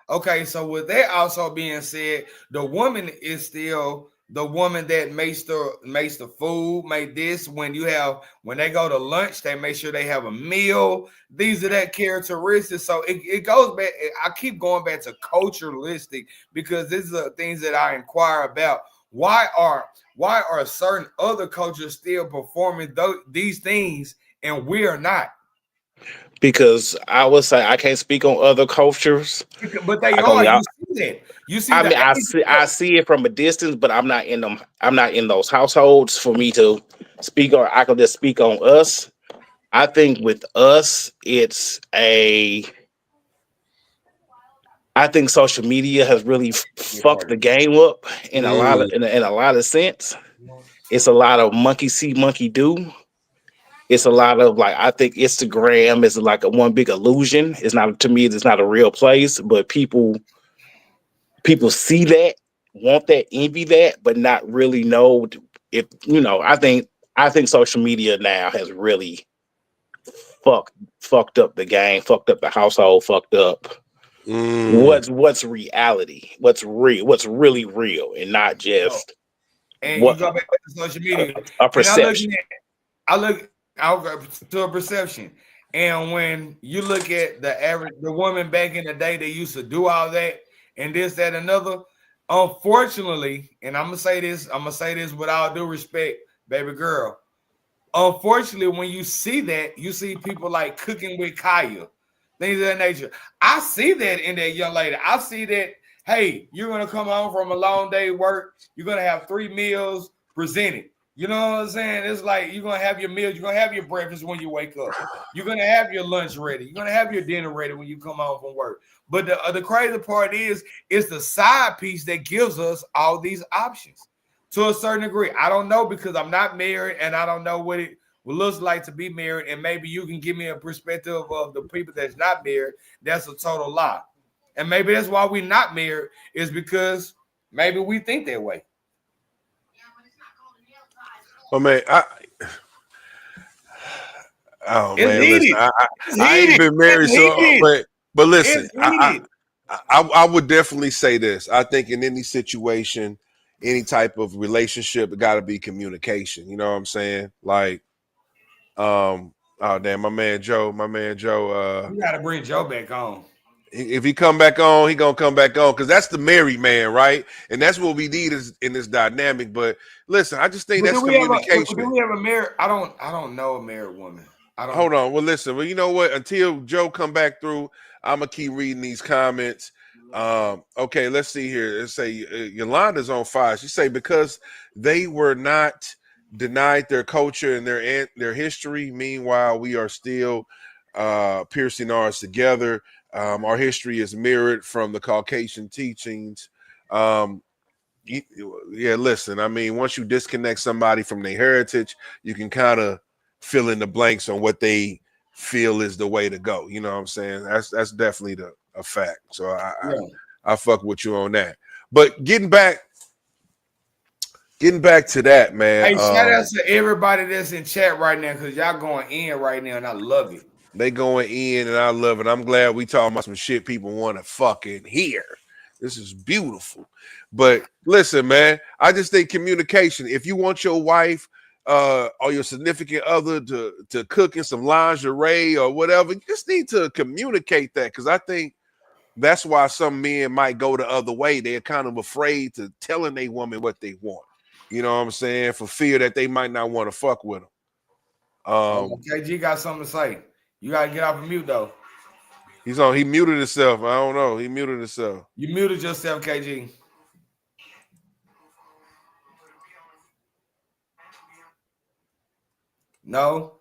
Okay, so with that also being said, the woman is still the woman that makes the food, make this. When they go to lunch, they make sure they have a meal. These are that characteristics. So it goes back. I keep going back to culturalistic because these are things that I inquire about. Why are certain other cultures still performing these things and we are not? Because I would say I can't speak on other cultures, but they are. You see that. You see. I see it from a distance, but I'm not in them. I'm not in those households for me to speak, or I can just speak on us. I think with us, I think social media has really fucked the game up in a lot of sense. It's a lot of monkey see, monkey do. It's a lot of I think Instagram is like a one big illusion. It's not, to me, it's not a real place, but people see that, want that, envy that, but not really know if, I think social media now has really fucked up the game, fucked up the household, fucked up what's reality, what's real, what's really real, and not just you go back to social media. A perception. I'll go to a perception. And when you look at the woman back in the day, they used to do all that and this, that, another. Unfortunately, and I'm gonna say this with all due respect, baby girl. Unfortunately, when you see that, you see people like Cooking with Kaya, things of that nature. I see that in that young lady. I see that, hey, you're gonna come home from a long day work, you're gonna have 3 meals presented. You know what I'm saying? It's like you're going to have your meals. You're going to have your breakfast when you wake up. You're going to have your lunch ready. You're going to have your dinner ready when you come home from work. But the crazy part is it's the side piece that gives us all these options to a certain degree. I don't know because I'm not married and I don't know what it looks like to be married. And maybe you can give me a perspective of the people that's not married. That's a total lie. And maybe that's why we're not married is because maybe we think that way. Oh man, listen, I ain't been married, but listen, I would definitely say this. I think in any situation, any type of relationship, it got to be communication. You know what I'm saying? Like, oh damn, my man Joe. You got to bring Joe back on. If he come back on, he gonna come back on because that's the married man, right? And that's what we need is in this dynamic. But listen, I just think that's communication. Do we have a married? I don't know a married woman. Hold on. Well, listen. Well, you know what? Until Joe come back through, I'm gonna keep reading these comments. Okay, let's see here. Let's say Yolanda's on fire. She say because they were not denied their culture and their history. Meanwhile, we are still piercing ours together. Our history is mirrored from the Caucasian teachings. Listen, I mean, once you disconnect somebody from their heritage, you can kind of fill in the blanks on what they feel is the way to go. You know what I'm saying? That's definitely a fact. So I fuck with you on that. But getting back to that, man. Hey, shout out to everybody that's in chat right now because y'all going in right now, and I love it. They going in, and I love it. I'm glad we talking about some shit people want to fucking hear. This is beautiful. But listen, man, I just think communication. If you want your wife or your significant other to cook in some lingerie or whatever, you just need to communicate that. Because I think That's why some men might go the other way. They're kind of afraid to telling a woman what they want. You know what I'm saying? For fear that they might not want to fuck with them. KG got something to say. You gotta get off of mute though. He muted himself. I don't know. He muted himself. You muted yourself, KG. No,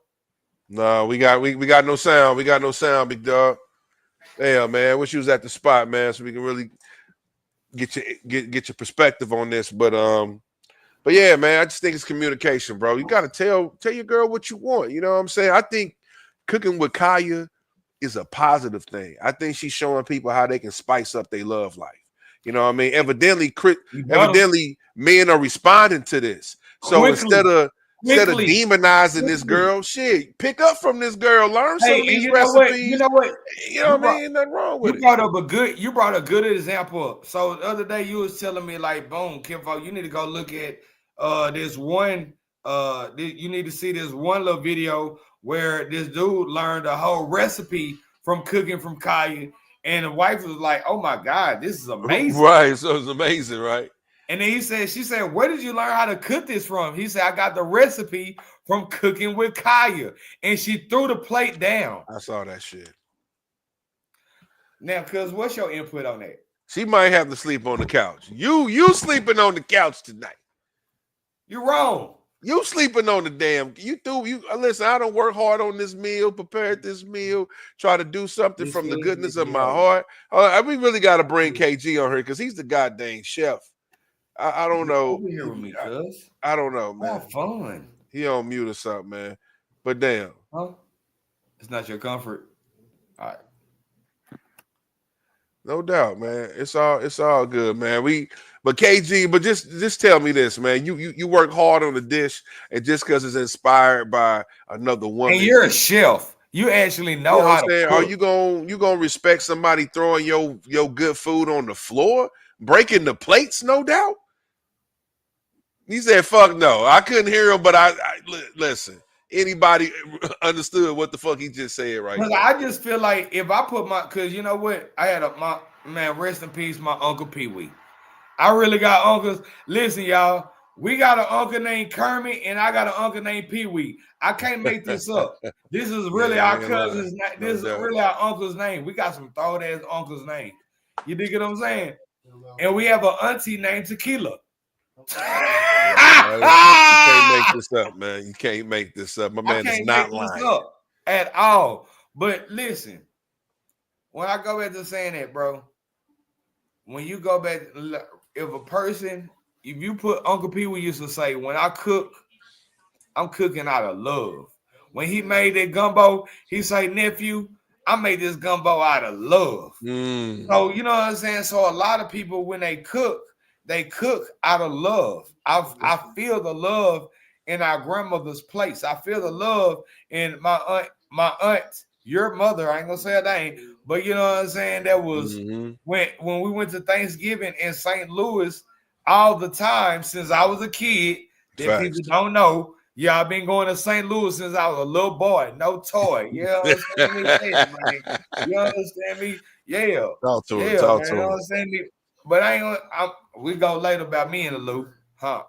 we got no sound. We got no sound, big dog. Damn, man. Wish you was at the spot, man, so we can really get your perspective on this. But yeah, man, I just think it's communication, bro. You gotta tell your girl what you want. You know what I'm saying? I think cooking with Kaya is a positive thing. I think she's showing people how they can spice up their love life. You know what I mean? Evidently, men are responding to this. So instead of demonizing this girl, shit, pick up from this girl, learn some of these recipes. You know what? You know what I mean? Nothing wrong with it. You brought a good example up. So the other day you was telling me like, boom, Kimfo, you need to go look at this one. You need to see this one little video where this dude learned a whole recipe from cooking from Kaya, and the wife was like, "Oh my God, this is amazing!" Right? So it's amazing, right? And then she said, "Where did you learn how to cook this from?" He said, "I got the recipe from cooking with Kaya," and she threw the plate down. I saw that shit. Now, cuz, what's your input on that? She might have to sleep on the couch. You sleeping on the couch tonight. You're wrong. You sleeping on the damn. Listen, I don't work hard on this meal, prepared this meal, try to do something from the goodness of my heart. We really got to bring KG on here because he's the goddamn chef. I don't know. Here with me, cuz. I don't know, man. Have fun. He on mute or something, man. But damn. Huh? It's not your comfort. All right. No doubt, man. It's all good, man. But KG, but just tell me this, man. You work hard on the dish, and just because it's inspired by another woman. And you're a chef. You actually know how to cook. Are you gonna respect somebody throwing your good food on the floor, breaking the plates? No doubt. He said, "Fuck no." I couldn't hear him, but I listen. Anybody understood what the fuck he just said right now? I just feel like if I put because you know what? I had my man, rest in peace, my Uncle Pee Wee. I really got uncles. Listen, y'all, we got an uncle named Kermit, and I got an uncle named Pee Wee. I can't make this up. This is really our cousin's name. This is really our uncle's name. We got some throat-ass uncle's name. You dig what I'm saying? And we have an auntie named Tequila. You can't make this up, man. You can't make this up. My man is not lying at all. But listen, when I go back to saying that, bro, when you go back, if you put Uncle P, we used to say, when I cook, I'm cooking out of love. When he made that gumbo, he say, nephew, I made this gumbo out of love. So, you know what I'm saying? So a lot of people, when they cook out of love. I feel the love in our grandmother's place. I feel the love in my aunt, your mother. I ain't gonna say her name, but you know what I'm saying? That was when we went to Thanksgiving in St. Louis all the time since I was a kid. That people don't know. Yeah, I've been going to St. Louis since I was a little boy. No toy. You know what I'm saying? You understand me? Yeah. Talk to him. You know what I'm saying? But we go later about me and the Lou, huh?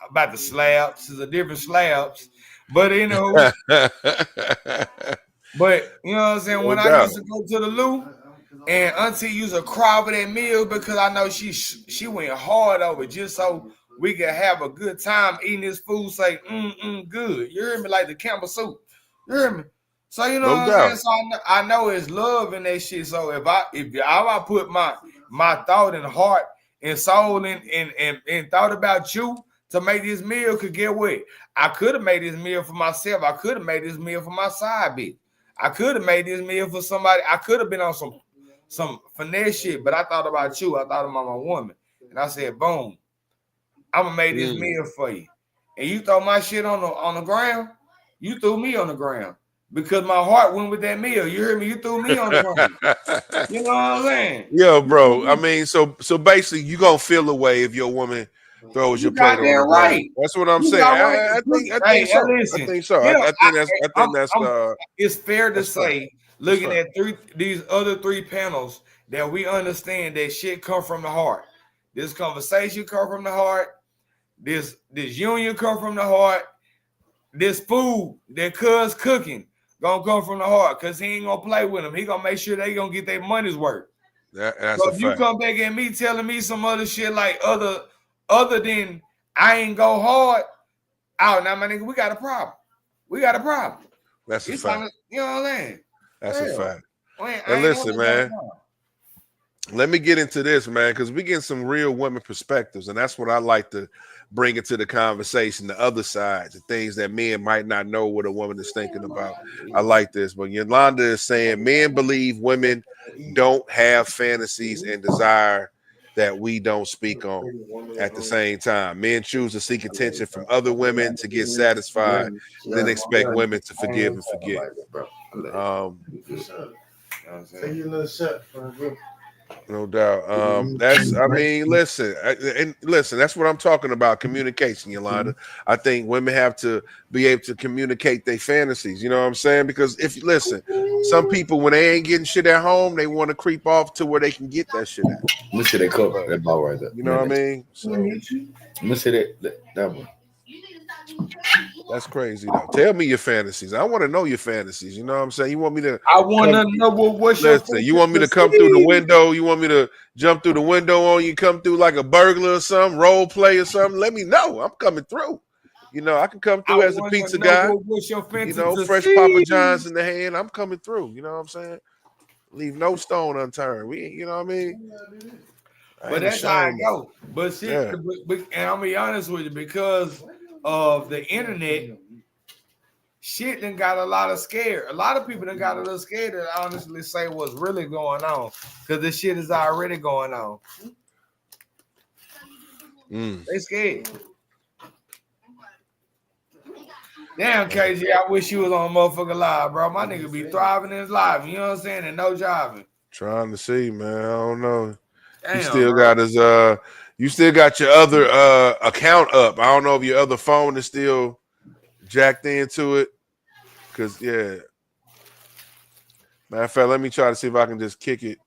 About the slabs. There's a different slabs. But but you know what I'm saying? When I used to go to the Lou and Auntie used to cry over that meal because I know she went hard over it just so we could have a good time eating this food, say, good. You hear me? Like the Campbell soup. You hear me? So you know what I'm saying? So I know it's love in that shit. So if I put my thought and heart and soul and thought about you to make this meal, could get what? I could have made this meal for myself. I could have made this meal for my side bitch. I could have made this meal for somebody. I could have been on some finesse shit, but I thought about you. I thought about my woman. And I said, boom, I'm gonna make this meal for you. And you throw my shit on the ground, you threw me on the ground. Because my heart went with that meal. You hear me? You threw me on the ground. You know what I'm saying? Yeah, bro. I mean, so basically, you gonna feel away if your woman throws your plate on the ground. Right. That's what I'm saying. I think so. I think that's it's fair to say, looking at these other three panels, that we understand that shit come from the heart. This conversation come from the heart. This union come from the heart. This food that Cuz cooking gonna come from the heart because he ain't gonna play with them. He gonna make sure they gonna get their money's worth. That's So a if you fact. come back at me telling me some other shit like other than I ain't go hard, out now, my nigga, we got a problem. We got a problem. That's a It's fact. kinda, you know what I'm saying? That's a fact. I And ain't listen, never man. Let me get into this, man, because we get some real women perspectives, and that's what I like to bring into the conversation, the other side, the things that men might not know what a woman is thinking about. I like this, but Yolanda is saying men believe women don't have fantasies and desire that we don't speak on. At the same time, men choose to seek attention from other women to get satisfied, then expect women to forgive and forget. No doubt. I mean, listen, that's what I'm talking about. Communication, Yolanda. I think women have to be able to communicate their fantasies. You know what I'm saying? Because some people, when they ain't getting shit at home, they want to creep off to where they can get that shit at. Let me see that cup, that ball right there. You know what I mean? So, let me see that one. That's crazy though. Tell me your fantasies. I want to know your fantasies. You know what I'm saying? You want me to? I want to know what's your. Listen, you want me to come through the window? You want me to jump through the window on you? Come through like a burglar or something? Role play or something? Let me know. I'm coming through. You know, I can come through as a pizza guy. What's your fantasy? You know, fresh Papa John's in the hand. I'm coming through. You know what I'm saying? Leave no stone unturned. You know what I mean? But that's how I go. But shit, and I'm gonna be honest with you, because of the internet, shit done got a lot of scared. A lot of people done got a little scared to honestly say what's really going on, because this shit is already going on. They scared. Damn, KG, I wish you was on motherfucking live, bro. My nigga be thriving in his life. You know what I'm saying? And no jiving. Trying to see, man. I don't know. Damn, you still bro. got his you still got your other account up. I don't know if your other phone is still jacked into it. Cause matter of fact, let me try to see if I can just kick it.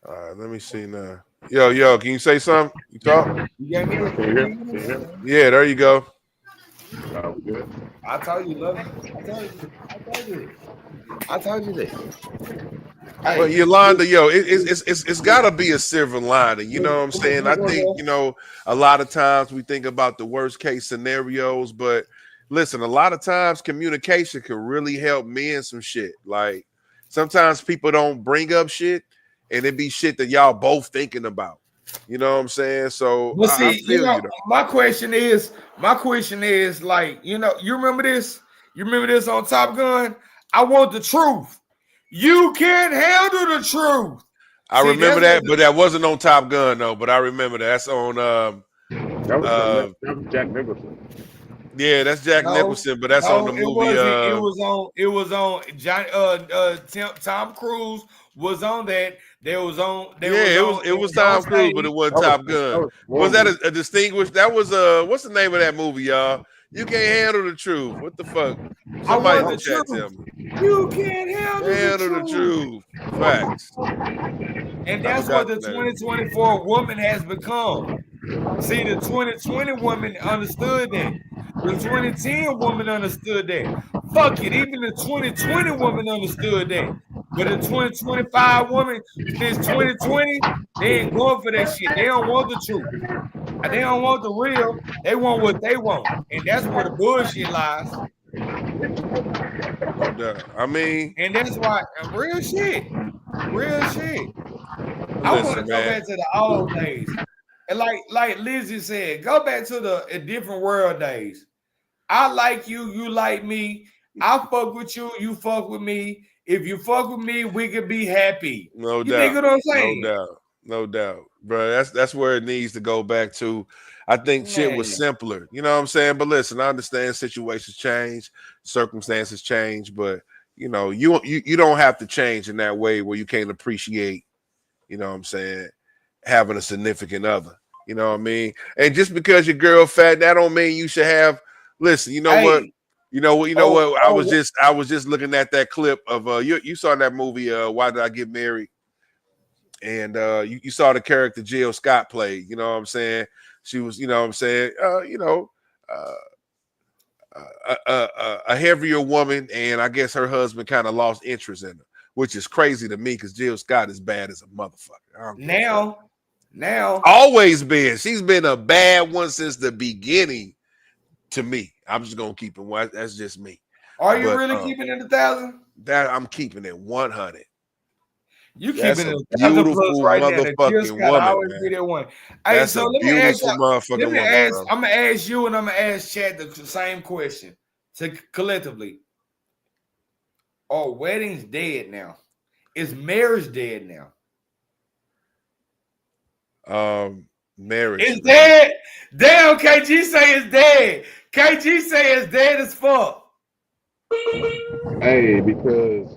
All right, let me see now. Yo, can you say something? You talk? Yeah, there you go. I told you, love. I told you that. But Yolanda, it's got to be a silver lining. You know what I'm saying? I think, a lot of times we think about the worst case scenarios, but listen, a lot of times communication can really help men some shit. Like sometimes people don't bring up shit and it be shit that y'all both thinking about. You know what I'm saying? So Well, see, I feel you though. My question is like, you remember this? You remember this on Top Gun? I want the truth. You can't handle the truth. I remember that, but that wasn't on Top Gun though. But I remember that. That's on that was Jack Nicholson. Yeah, that's Jack Nicholson, but that's on the movie. It was on Tom Cruise was on that. It was Tom Cruise, but it wasn't Top Gun. Was that a distinguished? That was what's the name of that movie, y'all? You can't handle the truth. What the fuck? Somebody in the chat tell me. You can't handle the truth. Facts. And that's what the 2024 woman has become. See, the 2020 woman understood that. The 2010 woman understood that. Fuck it, even the 2020 woman understood that. But the 2025 woman, this 2020, they ain't going for that shit. They don't want the truth. They don't want the real. They want what they want. And that's where the bullshit lies. No doubt. I mean, and that's why real shit. I want to go back to the old days. And like Lizzie said, go back to the different world days. I like you, you like me. I fuck with you, you fuck with me. If you fuck with me, we can be happy. No doubt. You think what I'm saying? No doubt. Bro, that's where it needs to go back to. I think shit was simpler. You know what I'm saying? But listen, I understand situations change, circumstances change, but you don't have to change in that way where you can't appreciate, you know what I'm saying, having a significant other. You know what I mean? And just because your girl fat, that don't mean you should have. Listen, you know what? You know what? I was just looking at that clip of you saw that movie Why Did I Get Married? And you saw the character Jill Scott played, you know what I'm saying? She was, you know what I'm saying, a heavier woman, and I guess her husband kind of lost interest in her, which is crazy to me because Jill Scott is bad as a motherfucker. Now, always been. She's been a bad one since the beginning to me. I'm just gonna keep it one. That's just me. Are you really keeping it 1,000? That I'm keeping it 100. You keeping it a beautiful right motherfucking now. woman, always man. be that one. Hey, so let me ask you, motherfucking woman. I'm gonna ask you and I'm gonna ask Chad the same question. Collectively, are weddings dead now? Is marriage dead now? Marriage is dead. Damn, KG say it's dead. KG say it's dead as fuck. Hey, because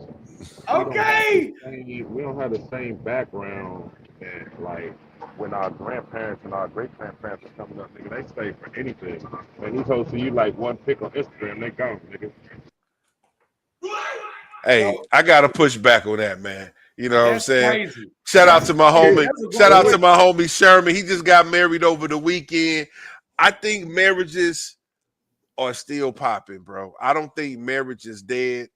we don't have the same background that like when our grandparents and our great grandparents are coming up, nigga, they stay for anything. Man, these hoes see you like one pic on Instagram, they gone, nigga. Hey, I gotta push back on that, man. You know what I'm saying? Crazy. Shout out to my homie. Shout out to my homie Sherman. He just got married over the weekend. I think marriages are still popping, bro. I don't think marriage is dead.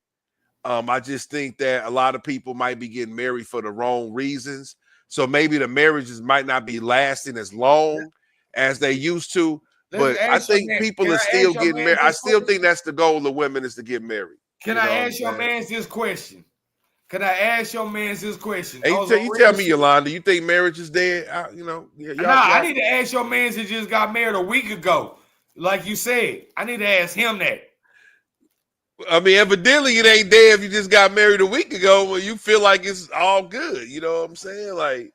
I just think that a lot of people might be getting married for the wrong reasons. So maybe the marriages might not be lasting as long as they used to. But I think people are still getting married. I still think that's the goal of women is to get married. Can I ask your man this question? Can I ask your man this question? Hey, you tell me, Yolanda, you think marriage is dead? I need to ask your man who just got married a week ago. Like you said, I need to ask him that. I mean, evidently it ain't dead if you just got married a week ago when you feel like it's all good. You know what I'm saying? Like,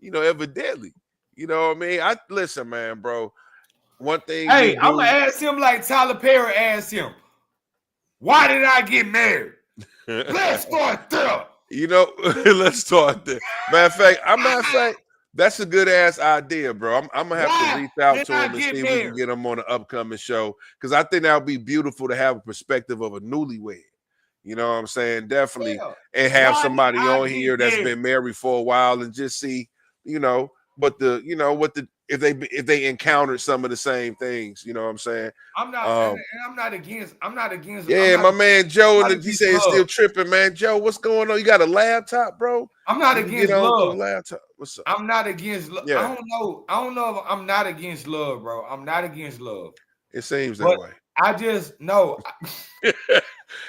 evidently. You know what I mean? Listen, man, bro. One thing. Hey, I'm gonna ask him like Tyler Perry asked him. Why did I get married? Let's start there. Let's start there. Matter of fact, that's a good ass idea, bro. I'm gonna have to reach out to him and see if we can get him on an upcoming show because I think that would be beautiful to have a perspective of a newlywed. You know what I'm saying? Definitely, and have somebody on here that's been married for a while and just see, if they encountered some of the same things. You know what I'm saying? I'm not against. Yeah, my man Joe, and he said he's still tripping, man. Joe, what's going on? You got a laptop, bro? I'm not against love. Laptop. What's up? I'm not against love. Yeah. I don't know if I'm not against love, bro. I'm not against love. It seems that way. I just know.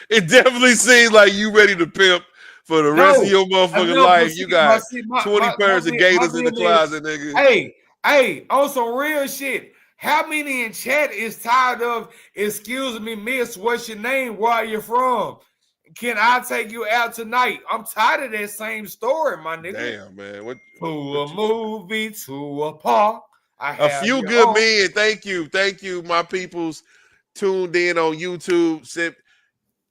It definitely seems like you ready to pimp for the rest of your motherfucking life. You got 20 pairs of gators in the closet, nigga. Hey, on some real shit. How many in chat is tired of, excuse me, miss, what's your name? Where are you from? Can I take you out tonight? I'm tired of that same story, my nigga. Damn, man. To a movie, to a park. A few good men. Thank you, my peoples tuned in on YouTube.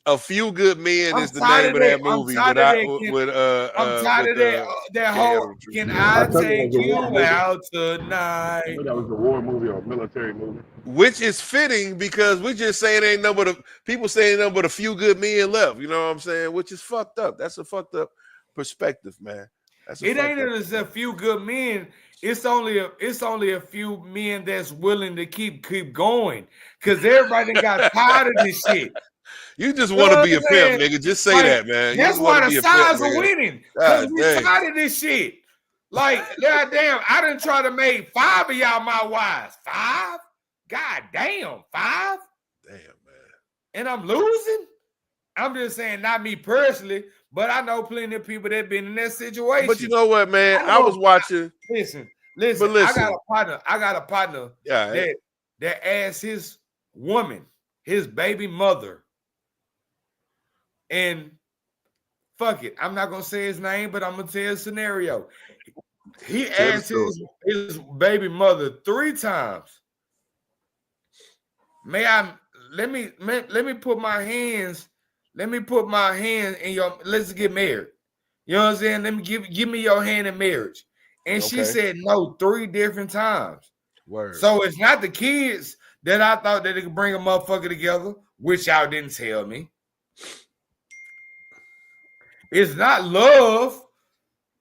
A Few Good Men is the name of that movie. I'm tired of that whole. Can I take you out tonight? That was a war movie or a military movie. Which is fitting because we just saying ain't no but people saying no but a few good men left. You know what I'm saying? Which is fucked up. That's a fucked up perspective, man. It ain't just a few good men. It's only a few men that's willing to keep going because everybody got tired of this shit. You just want to be a pimp, nigga. Just say that, man. That's why the sides are winning. Because we tired of this shit. Like, goddamn, I done try to make 5 of y'all my wives. 5? God damn, 5? Damn, man. And I'm losing? I'm just saying, not me personally, but I know plenty of people that been in that situation. But you know what, man? I was watching. Listen. I got a partner that asked his woman, his baby mother, and fuck it, I'm not gonna say his name, but I'm gonna tell a scenario. He asked his baby mother 3 times. Let me put my hands in your, let's get married. You know what I'm saying? Let me give me your hand in marriage. And she said no 3 different times. Word. So it's not the kids that I thought that it could bring a motherfucker together, which y'all didn't tell me. It's not love.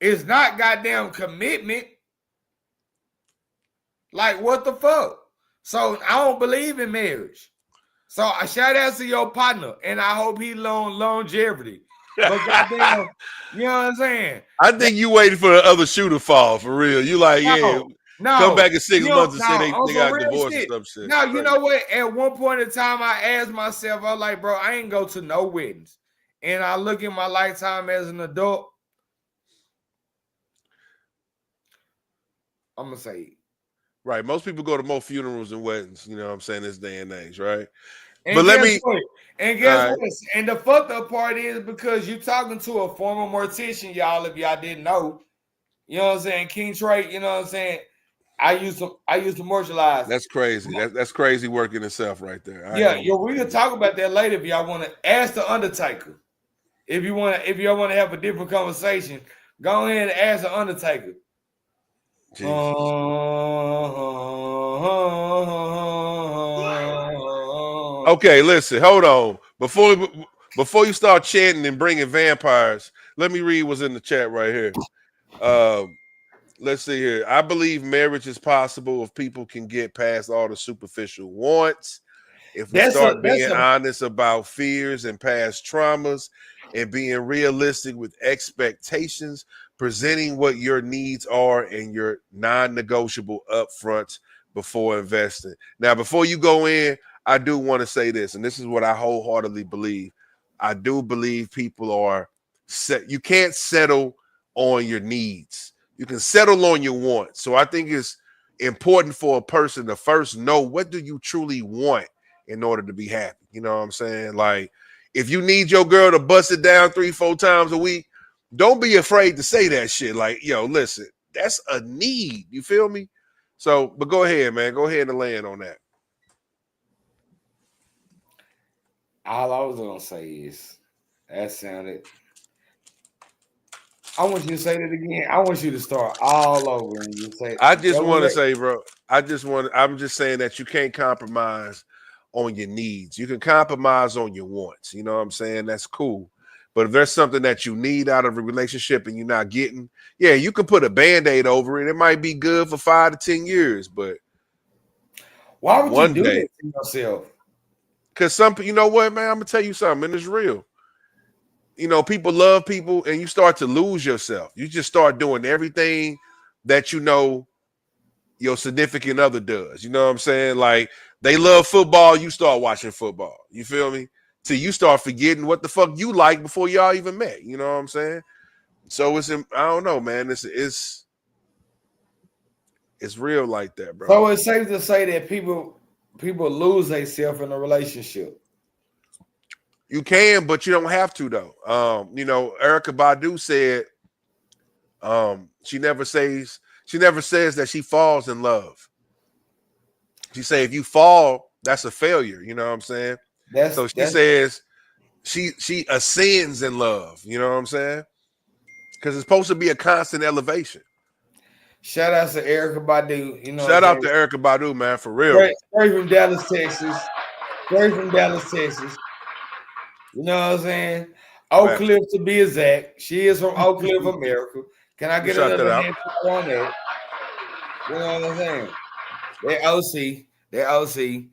It's not goddamn commitment. Like, what the fuck? So I don't believe in marriage. So I shout out to your partner, and I hope he longevity. But goddamn, you know what I'm saying? I think you waited for the other shoe to fall for real. You like, no, come back in 6 months and say they got divorced and stuff. Shit. Now, you know what? At one point in time, I asked myself, I was like, bro, I ain't go to no weddings. And I look at my lifetime as an adult. I'm going to say. Right. Most people go to more funerals and weddings, you know what I'm saying, this day and age, right? And but let me. What? And guess what? And the fucked up part is because you're talking to a former mortician, y'all, if y'all didn't know. You know what I'm saying? King Trey, you know what I'm saying? I used to mortualize. That's crazy. That's crazy work in itself right there. We can talk about that later if y'all want to. Ask the Undertaker. If y'all want to have a different conversation, go ahead and ask the Undertaker. Okay, listen, hold on. Before you start chanting and bringing vampires, let me read what's in the chat right here. Let's see here. I believe marriage is possible if people can get past all the superficial wants. If we start being honest about fears and past traumas and being realistic with expectations, presenting what your needs are and your non-negotiable upfronts before investing. Now, before you go in, I do want to say this, and this is what I wholeheartedly believe. I do believe people are set. You can't settle on your needs. You can settle on your wants. So I think it's important for a person to first know, what do you truly want in order to be happy? You know what I'm saying? Like, if you need your girl to bust it down 3-4 times a week, don't be afraid to say that shit. Like, yo, listen, that's a need. You feel me? So, but go ahead, man. Go ahead and land on that. All I was gonna say is that sounded. I want you to say that again. I want you to start all over and you say. I just want to say, bro. I'm just saying that you can't compromise on your needs. You can compromise on your wants. You know what I'm saying? That's cool. But if there's something that you need out of a relationship and you're not getting, yeah, you can put a Band-Aid over it. It might be good for 5 to 10 years, but why would you do that to yourself? Because you know what, man? I'm gonna tell you something, and it's real. You know, people love people, and you start to lose yourself. You just start doing everything that you know your significant other does. You know what I'm saying? Like, they love football, you start watching football. You feel me? Till you start forgetting what the fuck you like before y'all even met. You know what I'm saying? So I don't know, man. It's real like that, bro. So it's safe to say that people lose themselves in a relationship. You can, but you don't have to, though. You know, Erykah Badu said she never says that she falls in love. She say if you fall, that's a failure. You know what I'm saying? So she says she ascends in love. You know what I'm saying? Because it's supposed to be a constant elevation. Shout out to Erykah Badu. You know, shout out to Erykah Badu, man, for real. Straight from Dallas, Texas. You know what I'm saying? OakCliff to be exact. She is from OakCliff, America. Can I get another hand on that? You know what I'm saying? They're OC.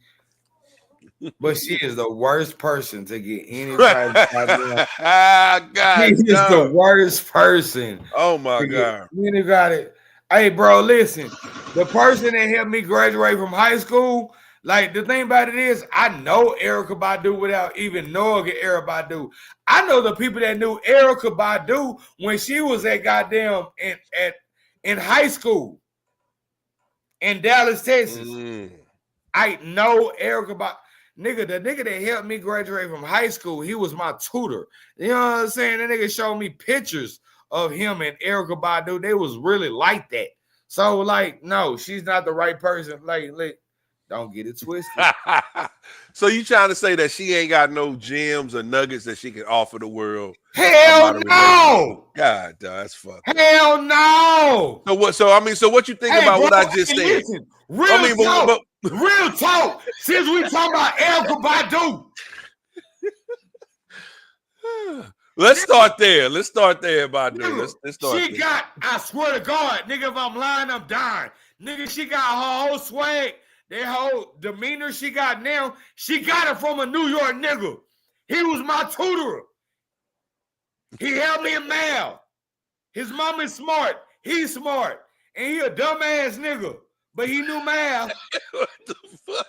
But she is the worst person to get any type of idea. God, she is the worst person. Oh my God. You got it. Hey, bro, listen. The person that helped me graduate from high school, like, the thing about it is, I know Erykah Badu without even knowing Erykah Badu. I know the people that knew Erykah Badu when she was at goddamn in high school in Dallas, Texas. I know Erykah Badu. The nigga that helped me graduate from high school, he was my tutor. You know what I'm saying? That nigga showed me pictures of him and Erykah Badu. They was really like that. So, like, no, she's not the right person. Like don't get it twisted. So you trying to say that she ain't got no gems or nuggets that she can offer the world? Hell no! God, that's fucked up. Hell no! So what? So what you think about what I just said? Listen, Real talk. Since we talking about Erykah Badu. Let's start there. Let's start there, Badu. Nigga, Let's start she there. got, I swear to God, nigga, if I'm lying, I'm dying. Nigga, she got her whole swag, that whole demeanor she got now, she got it from a New York nigga. He was my tutor. He held me in math. His mom is smart. He's smart. And he a dumbass nigga. But he knew math. What the fuck?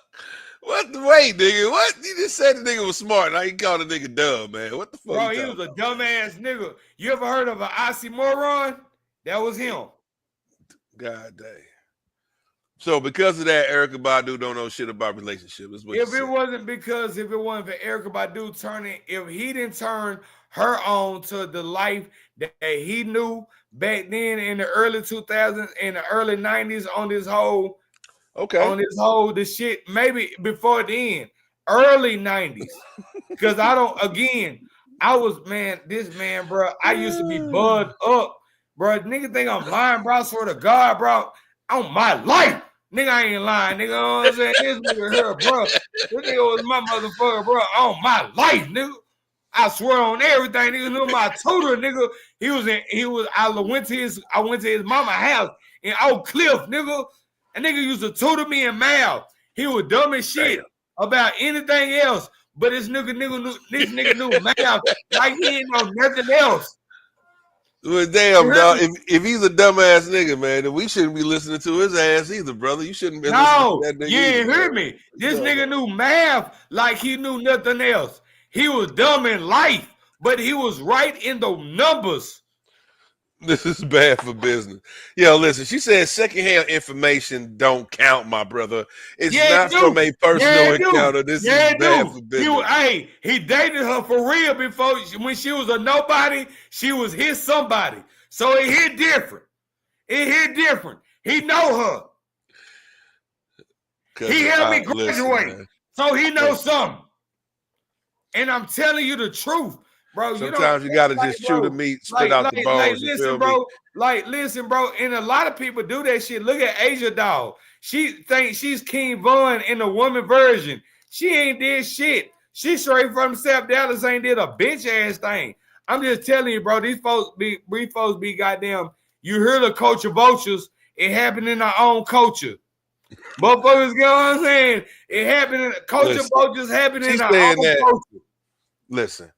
Wait, nigga. What? You just said the nigga was smart. Now you call the nigga dumb, man. What the fuck? Bro, he was a dumbass nigga. You ever heard of an oxymoron? That was him. God damn. So because of that, Erykah Badu don't know shit about relationships. If it wasn't for Erykah Badu turning, if he didn't turn her on to the life that he knew back then in the early 2000s, in the early 90s on this whole, the shit, maybe before then, early 90s. Because this man, bro, I used to be bugged up, bro. Nigga think I'm lying, bro. I swear to God, bro, on my life. Nigga, I ain't lying, nigga. You know what I'm saying? This nigga here, bro. This nigga was my motherfucker, bro. On my life, nigga. I swear on everything, nigga. Knew my tutor, nigga. I went to his mama house in OakCliff, nigga. And nigga used to tutor me in math. He was dumb as shit about anything else. But this nigga knew math like he didn't know nothing else. Well, damn, dog. If he's a dumbass nigga, man, then we shouldn't be listening to his ass either, brother. You shouldn't be listening to that nigga. You ain't hear me. This nigga knew math like he knew nothing else. He was dumb in life, but he was right in the numbers. This is bad for business. Yo, listen, she said secondhand information don't count, my brother. It's not from a personal encounter. This is bad for business. He dated her for real before, when she was a nobody, she was his somebody. So it hit different. He know her. He helped me graduate. So he knows something. And I'm telling you the truth. Bro, sometimes you gotta just chew the meat, spit out the bones. Listen, bro. And a lot of people do that shit. Look at Asia Dog. She thinks she's King Von in the woman version. She ain't did shit. She straight from South Dallas ain't did a bitch ass thing. I'm just telling you, bro. These folks be goddamn. You hear the culture vultures. It happened in our own culture. Motherfuckers, you know what I'm saying? It happened in culture vultures. Happened in our own culture. Listen.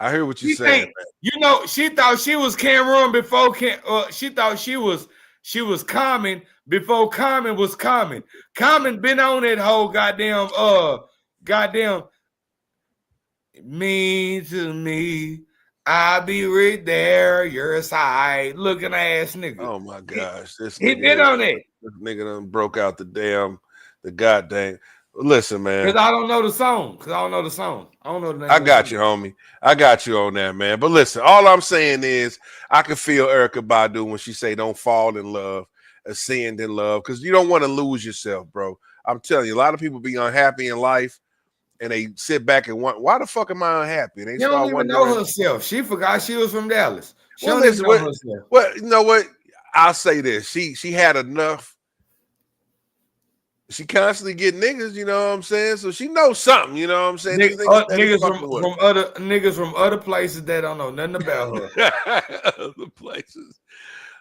I hear what you're saying, man. You know, she thought she was Cameron before she thought she was Common before Common was Common. Common been on that whole goddamn me to me. I'll be right there, your side looking ass nigga. Oh my gosh. He been on it. This nigga done broke out the goddamn. Listen, man. Because I don't know the song. I don't know the name. I got you, homie. I got you on that, man. But listen, all I'm saying is I can feel Erykah Badu when she say don't fall in love, ascend in love, because you don't want to lose yourself, bro. I'm telling you, a lot of people be unhappy in life and they sit back and wonder, why the fuck am I unhappy? And they don't even know herself. She forgot she was from Dallas. She don't even know herself. Well, you know what? I'll say this. She had enough. She constantly get niggas, you know what I'm saying? So she knows something, you know what I'm saying? Niggas from other places that don't know nothing about her. Other places.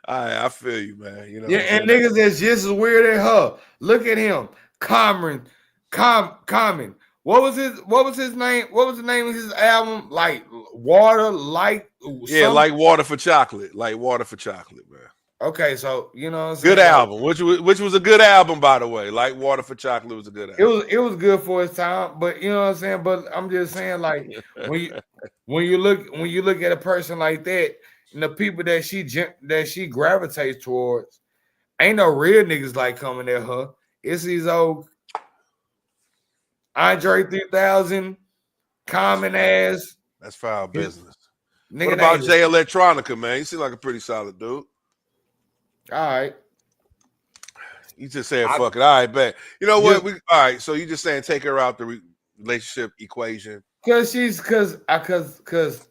All right, I feel you, man. You know, and niggas that's just as weird as her. Look at him, Common. What was his name? What was the name of his album? Like Water, like like Water for Chocolate, man. Okay, so you know what I'm saying? Good album, which was a good album, by the way. Like Water for Chocolate was a good album. It was good for its time, but you know what I'm saying. But I'm just saying, like when you look at a person like that, and the people that she gravitates towards, ain't no real niggas like coming at her. It's these old Andre 3000, common ass. That's foul business. Nigga, what about Jay Electronica, man? You seem like a pretty solid dude. All right. You just said fuck it. All right, bet. You know what? All right, so you just saying take her out the relationship equation. Cause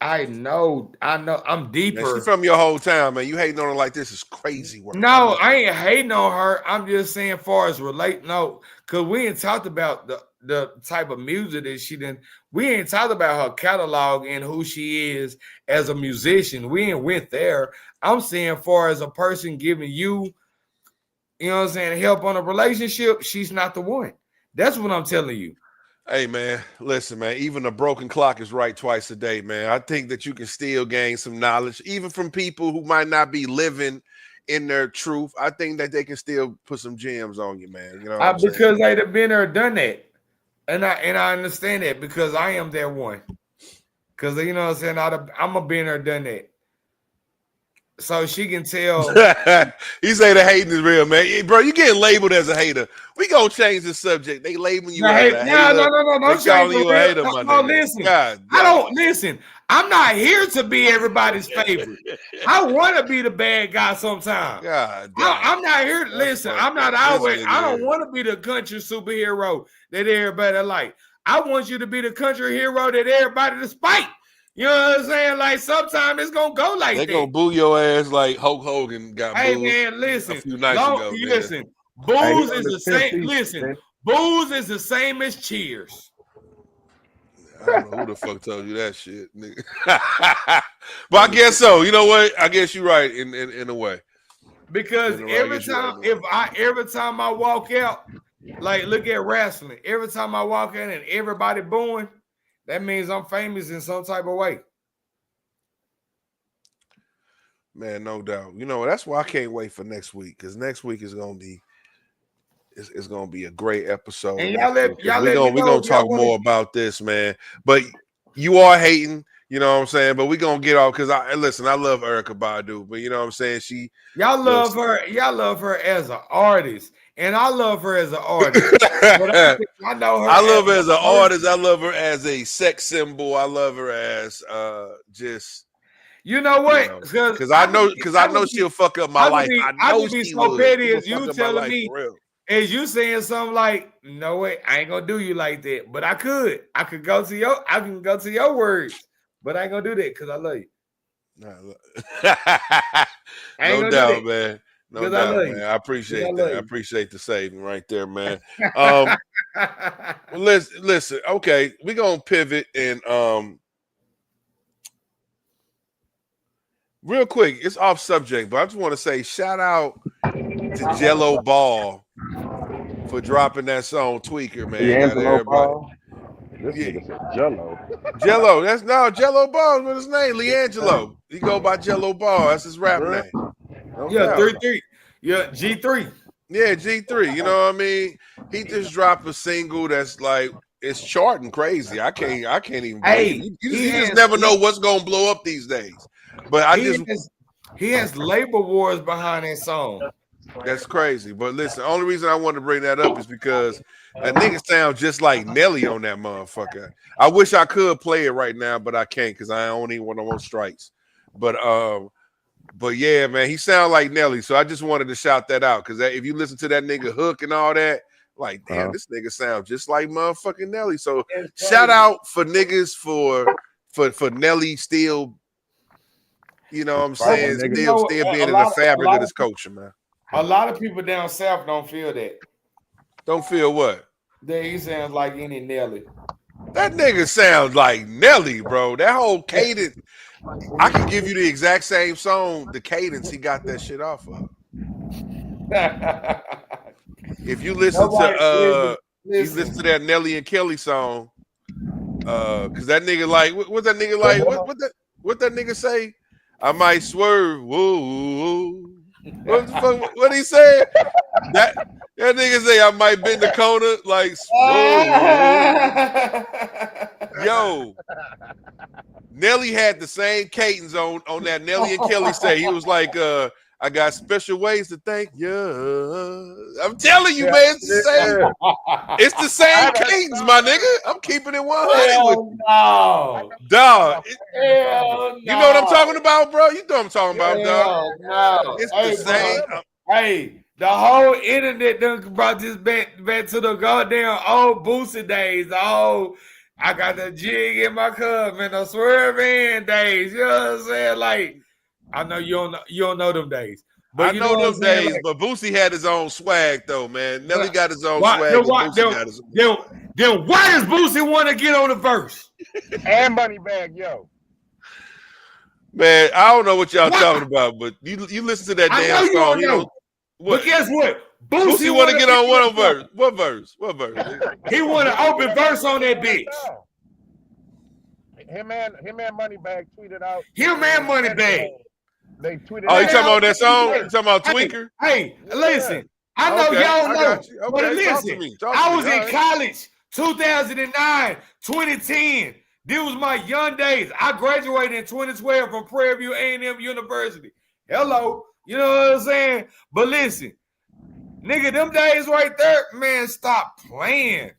I know I'm Man, deeper. she from your whole town, man. You hating on her like this is crazy work. No, I ain't hating on her. I'm just saying, far as relate, no, cause we ain't talked about the type of music that she did. We ain't talked about her catalog and who she is as a musician. We ain't went there. I'm saying, far as a person giving you, you know what I'm saying, help on a relationship, she's not the one. That's what I'm telling you. Hey, man, listen, man, even a broken clock is right twice a day, man. I think that you can still gain some knowledge, even from people who might not be living in their truth. I think that they can still put some gems on you, man. You know what I'm saying? Because they'd have been there, done that. And I understand that because I am that one. Because, you know what I'm saying, I'm a been there, done that. So she can tell. He say the hating is real, man. Hey, bro, you getting labeled as a hater. We gonna change the subject. They labeling you as a hater. No. They calling you a hater, my nigga. Listen. God, I don't listen. I'm not here to be everybody's favorite. I want to be the bad guy sometimes. God, I'm not here. Listen, I'm not always. I don't want to be the country superhero that everybody like. I want you to be the country hero that everybody despite. You know what I'm saying? Like sometimes it's gonna go like they that. Gonna boo your ass like Hulk Hogan got booed. Hey man, listen. A few nights ago, man. Listen, booze is the same. Listen, booze is the same as cheers. I don't know who the fuck told you that shit, nigga. But I guess so. You know what? I guess you're right in a way. Because every time I walk out, like look at wrestling. Every time I walk in and everybody booing, that means I'm famous in some type of way. Man, no doubt. You know, that's why I can't wait for next week, because next week is gonna be it's gonna be a great episode. And we're gonna talk more about this, man. But you are hating, you know what I'm saying? But we're gonna get off because I love Erykah Badu, but you know what I'm saying? Y'all love her as an artist. And I love her as an artist. I know her. I love her as an artist. I love her as a sex symbol. I love her as just. You know what? Because I know she'll fuck up my life. I know would be she so would. petty as you telling me, as you saying something like, "No way, I ain't gonna do you like that." But I could go to your words, but I ain't gonna do that because I love you. No doubt, man. No doubt, man. I appreciate that. I appreciate the saving right there, man. Listen. Okay, we're gonna pivot and real quick. It's off subject, but I just want to say shout out to Jello Ball for dropping that song "Tweaker," man. D'Angelo Ball. This nigga said Jello. Jello. Jello Ball is his name. Leangelo. He go by Jello Ball. That's his rap name. Yeah, 3-3. Yeah, G3. Yeah, G3. You know what I mean? He just dropped a single that's like it's charting crazy. I can't even believe it. You just never know what's gonna blow up these days. But he has labor wars behind that song. That's crazy. But listen, the only reason I wanted to bring that up is because that nigga sounds just like Nelly on that motherfucker. I wish I could play it right now, but I can't because I only want to strikes. But yeah, man, he sound like Nelly. So I just wanted to shout that out because if you listen to that nigga hook and all that, like, damn, this nigga sounds just like motherfucking Nelly. So shout out for niggas for Nelly still, you know what I'm saying, still being in the fabric of this culture, man. A lot of people down south don't feel that. Don't feel what? That he sounds like any Nelly. That nigga sounds like Nelly, bro. That whole cadence. I can give you the exact same song, the cadence he got that shit off of. If you listen to that Nelly and Kelly song, because that nigga like what that nigga like what that nigga say? I might swerve. Whoa. What the fuck? What he said? That nigga say I might bend the corner like whoa. Yo. Nelly had the same cadence on that Nelly and Kelly say. He was like, I got special ways to thank you. I'm telling you, man, it's the same. It's the same cadence, my nigga. I'm keeping it 100 with you. No. Dog. Hell no. You know what I'm talking about, bro? You know what I'm talking about, dog. No. It's the same. Hey, the whole internet done brought this back to the goddamn old Boosie days. I got the jig in my cup, man. The swerving days. You know what I'm saying? Like, I know you don't know them days. But I know them days, but Boosie had his own swag, though, man. Nelly got his own swag. Then why does Boosie want to get on the verse? And Moneybag Yo. Man, I don't know what y'all talking about, but you listen to that damn song. You know, but guess what? Boosie want to get on one verse. What verse? He want an open verse on that bitch. Him and Moneybag tweeted out. Him and Moneybag. They tweeted. Oh, you talking about that song? You talking about Tweaker? Hey, listen. I know y'all know. But listen, I was in college 2009, 2010. These was my young days. I graduated in 2012 from Prairie View A&M University. Hello. You know what I'm saying? But listen, nigga, them days right there, man, stop playing.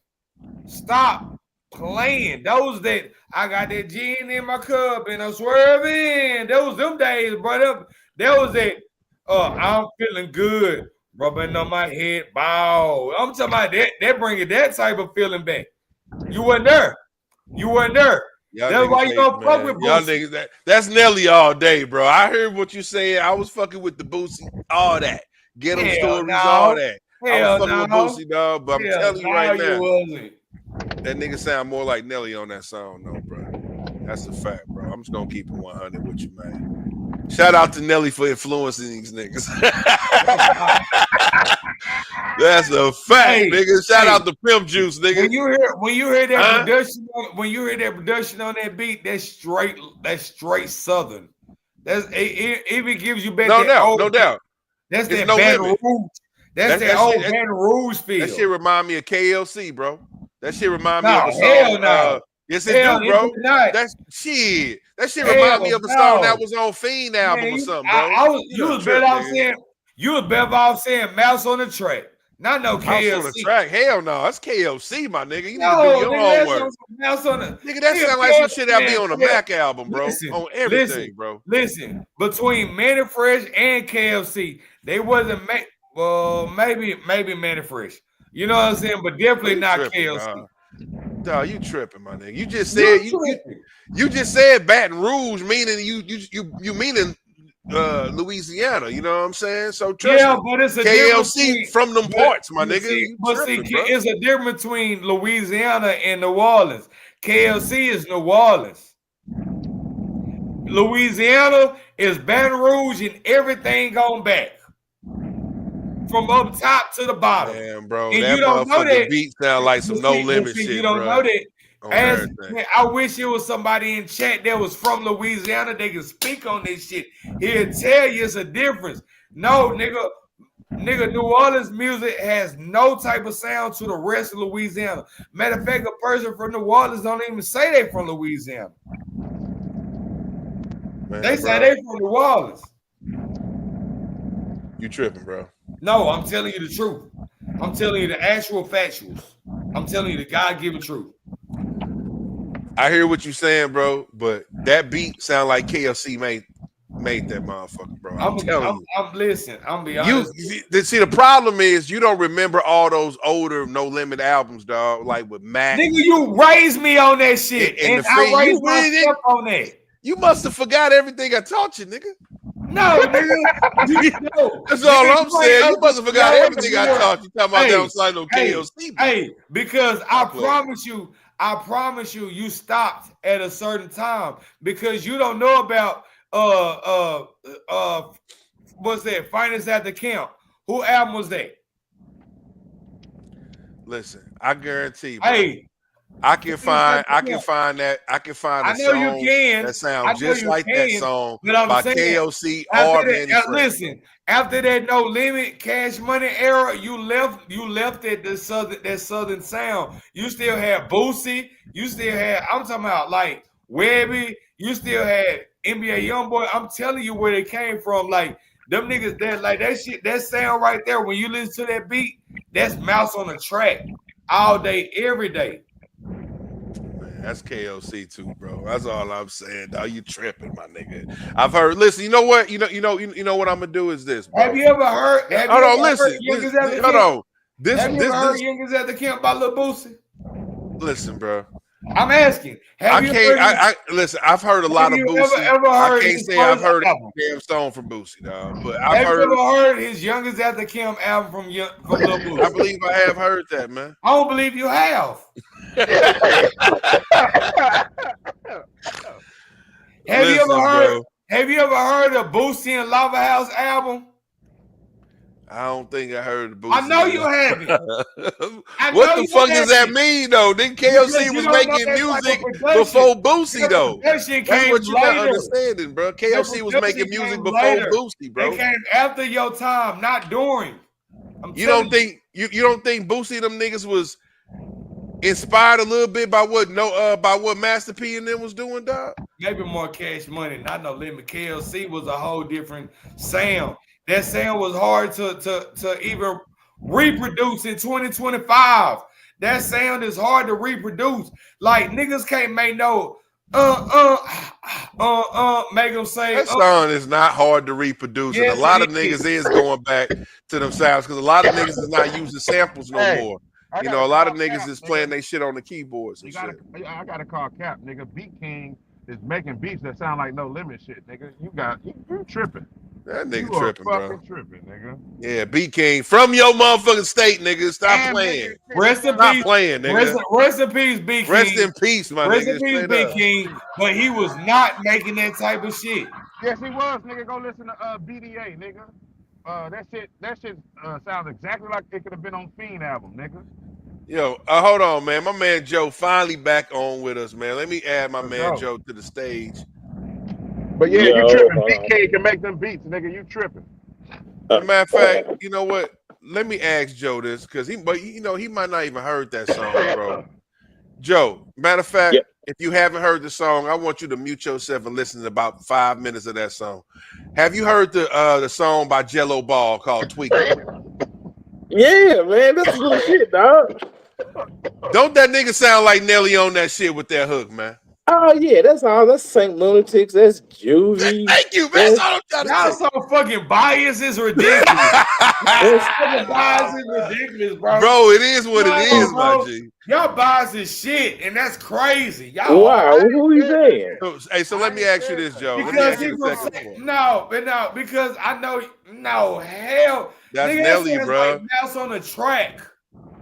Stop playing. Those that I got that gin in my cup and I'm swerving. Those them days, bro. That was it. I'm feeling good. Rubbing on my head. Bow. I'm talking about that bringing that type of feeling back. You weren't there. That's why you don't fuck with Boosie. Y'all niggas, that's Nelly all day, bro. I heard what you saying. I was fucking with the Boosie, all that. Get them stories, all that. I was fucking with Boosie, dog, but I'm telling you right now, that nigga sound more like Nelly on that song, though, bro. That's a fact, bro. I'm just gonna keep it 100 with you, man. Shout out to Nelly for influencing these niggas. That's a fact, nigga. Shout out to Pimp Juice, nigga. When you hear that production on that beat, that's straight Southern. That's it even gives you back. No doubt. That's that Baton Rouge. That's that old Baton Rouge feel. That shit remind me of KLC, bro. That shit remind me of the song. Hell no. Yes, it do, bro. That shit remind me of a song that was on Fiend album or something, bro. You was better off saying Mouse on the Track. Not no KLC. Mouse on the Track. Hell no, that's KLC, my nigga. You need to do your homework. Nigga, that sound like some shit that be on the Mac album, bro. On everything, bro. Listen, between Manny Fresh and KLC, they wasn't maybe Manny Fresh. You know what I'm saying? But definitely not KLC. Dog, you tripping, my nigga. You just said you just said Baton Rouge, meaning you meaning Louisiana. You know what I'm saying? So but it's a KLC from them parts, my nigga. It's a difference between Louisiana and New Orleans. KLC is New Orleans. Louisiana is Baton Rouge and everything going back. From up top to the bottom. Damn, bro. And that you don't know that. Beat sound like some No Limit shit, you don't know that. I wish it was somebody in chat that was from Louisiana. They could speak on this shit. He'll tell you it's a difference. No, nigga, New Orleans music has no type of sound to the rest of Louisiana. Matter of fact, a person from New Orleans don't even say they from Louisiana. They say they from New Orleans. You tripping, bro. No, I'm telling you the truth. I'm telling you the actual factuals. I'm telling you the God-given truth. I hear what you're saying, bro, but that beat sound like KLC made that motherfucker, bro. I'm telling you. I'm listening. I'm be honest. See, the problem is you don't remember all those older No Limit albums, dog, like with Mac. Nigga, you raised me on that shit, and I raised myself on that. You must have forgot everything I taught you, nigga. No, nigga. That's all I'm saying. You must have forgot everything I taught you. Talking about downside no KLC. Hey, because I promise you, you stopped at a certain time because you don't know about what's that? Finest at the Camp. Who album was that? Listen, I guarantee, bro. I can find that. I can find a song that sounds just like that song by KLC or Manny Fresh. Listen, after that No Limit Cash Money era, you left at the southern sound. You still had Boosie. You still had, I'm talking about like Webby. You still had NBA Youngboy. I'm telling you where they came from. Like them niggas that like that shit, that sound right there. When you listen to that beat, that's Mouse on the Track all day, every day. That's KLC too, bro. That's all I'm saying, dog. You tripping, my nigga. I've heard. Listen, you know what? You know what I'm gonna do is this, bro. Have you ever heard? Hold on. Listen. Have you ever heard Youngers at the Camp by Lil Boosie? Listen, bro. I'm asking. Listen. I've heard a lot of Boosie. I can't say I've heard a damn song from Boosie, dog. But I've heard. Have you ever heard his Youngest After Kim album from Lil Boosie? I believe I have heard that, man. I don't believe you have. Have you ever heard of Boosie and Lava House album? I don't think I heard of Boosie. I know you haven't. What the fuck does that mean, though? Then KLC was making music before Boosie, though. That's what you're not understanding, bro. KLC was making music before Boosie, bro. It came after your time, not during. You don't think Boosie and them niggas was inspired a little bit by what Master P and them was doing, dog? Maybe more Cash Money, not no limit. KLC was a whole different sound. That sound was hard to even reproduce in 2025. That sound is hard to reproduce. Like niggas can't make no make them say that song is not hard to reproduce. Yes, and a lot of niggas is going back to themselves because a lot of niggas is not using samples no more. You know, a lot of niggas is playing their shit on the keyboards and shit. I gotta call Cap, nigga. Beat King is making beats that sound like No Limit shit, nigga. You tripping. That nigga tripping, bro. Tripping, nigga. Yeah, Beat King from your motherfucking state, nigga. Stop playing. Rest in Stop peace. Playing, nigga. Rest in peace, Beat King. Rest in peace, my Rest nigga. in peace, Beat King. But he was not making that type of shit. Yes, he was, nigga. Go listen to BDA, nigga. That shit sounds exactly like it could have been on Fiend album, nigga. Yo, hold on, man. My man Joe finally back on with us, man. Let me add my man Joe to the stage. But yeah, you tripping. BK can make them beats, nigga. You tripping. As a matter of fact, you know what? Let me ask Joe this because he might not even heard that song, bro. Joe, matter of fact, if you haven't heard the song, I want you to mute yourself and listen to about 5 minutes of that song. Have you heard the song by Jello Ball called Tweaker? Yeah, man, that's little shit, dog. Don't that nigga sound like Nelly on that shit with that hook, man? Oh yeah, that's all. That's St. Lunatics. That's Juvie. Thank you, man. Y'all so fucking biased. It's ridiculous. Fucking biased is ridiculous, bro. Bro, it is what it is, my G. Y'all biased is shit, and that's crazy. Y'all. Wow, who you saying? So let me ask you this, Joe. Because because I know, hell. That's Nelly, bro. Like mouse on the track.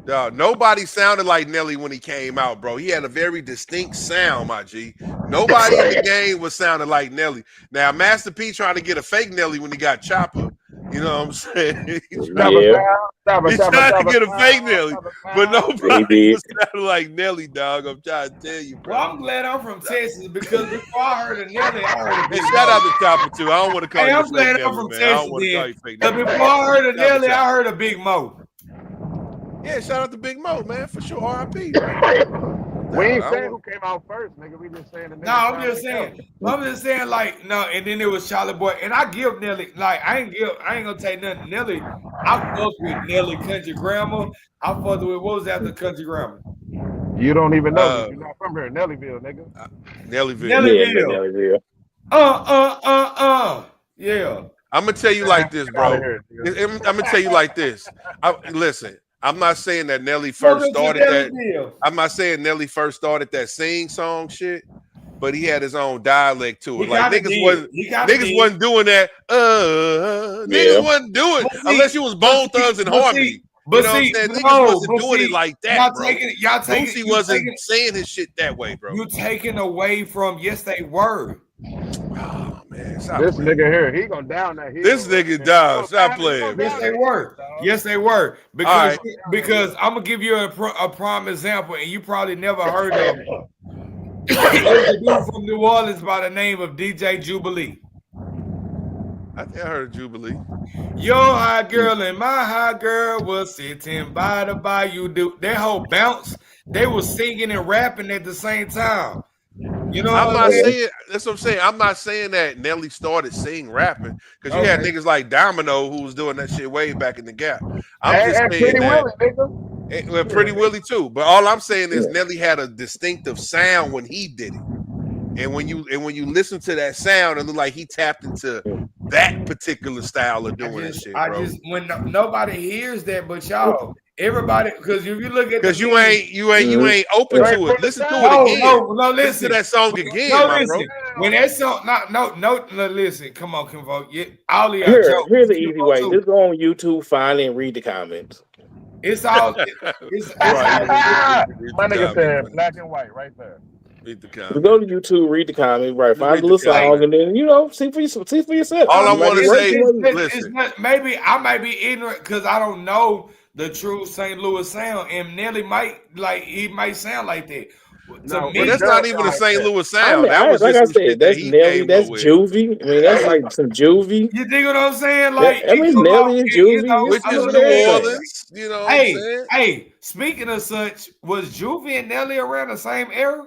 Dog, nobody sounded like Nelly when he came out, bro. He had a very distinct sound, my G. Nobody in the game was sounding like Nelly. Now, Master P trying to get a fake Nelly when he got Chopper. You know what I'm saying? He's trying to get a fake Nelly, but nobody was sounding like Nelly, dog. I'm trying to tell you, bro. Well, I'm glad I'm from Texas because before I heard of Nelly, I heard of Big shout out to Chopper, too. I don't want to call you I'm glad I'm from Texas. But before I heard of Nelly, I heard of Big Mo. Yeah, shout out to Big Mo, man, for sure. R.I.P. We ain't saying who came out first, nigga. We just saying the nigga. No, I'm just saying, like, no, and then it was Charlie Boy. And I give Nelly, like, I ain't gonna take nothing. Nelly, I fuck with Nelly Country Grammar. I fuck with what was after Country Grammar? You don't even know. You're not from here, Nellyville, nigga. Nellyville. Yeah. I'm gonna tell you like this, bro. I'm gonna tell you like this. Listen. I'm not saying that Nelly first started that. I'm not saying Nelly first started that sing song shit, but he had his own dialect to it. Like niggas wasn't doing that. Niggas wasn't doing it unless you was Bone Thugs and Harmony. But you know see, niggas wasn't doing it like that, bro. Boosie wasn't saying his shit that way, bro. You taking away from yes they were. Oh man, this nigga here, he gonna down that hill. This nigga down. Stop playing. Yes, they were. Because I'm gonna give you a prime example, and you probably never heard of it. There's a dude from New Orleans by the name of DJ Jubilee. I think I heard of Jubilee. Your high girl and my high girl was sitting by the bayou. That whole bounce, they were singing and rapping at the same time. You know, I'm not saying that's what I'm saying. I'm not saying that Nelly started singing rapping because you had niggas like Domino who was doing that shit way back in the gap. I'm just saying that Pretty Willie too. But all I'm saying is Nelly had a distinctive sound when he did it, and when you listen to that sound, it looked like he tapped into that particular style of doing that shit, bro. When nobody hears that but y'all, Everybody, because if you look at because you ain't open Right, to from it. the Listen to side. it no, again. no, Listen to that song again, no, my listen. bro. When that song, no, listen. Come on, Convo. Yeah, all of y'all Here's joke. the easy way. Too. Just go on YouTube, find it, and read the comments. It's all. It's Right. My nigga said black and white right there. Read the Just comment. go to YouTube, read the comments, right? Find Read a the little song, comment. and then see for yourself. All I You might want be to right, say, you might be- it's listen. not, maybe I might be ignorant because I don't know the true St. Louis sound, and Nelly he might sound like that. No, To But me, that's not even a St. Louis I sound. mean, That was like just I some said, shit that that's he Nelly, came that's up with. Juvie. I mean, that's like some Juvie. you dig what I'm saying? Yeah, Like, I mean, come Nelly on, and you Juvie, know, Which it's is some New of everything. Orleans. You know what I'm saying? Hey, speaking of such, was Juvie and Nelly around the same era?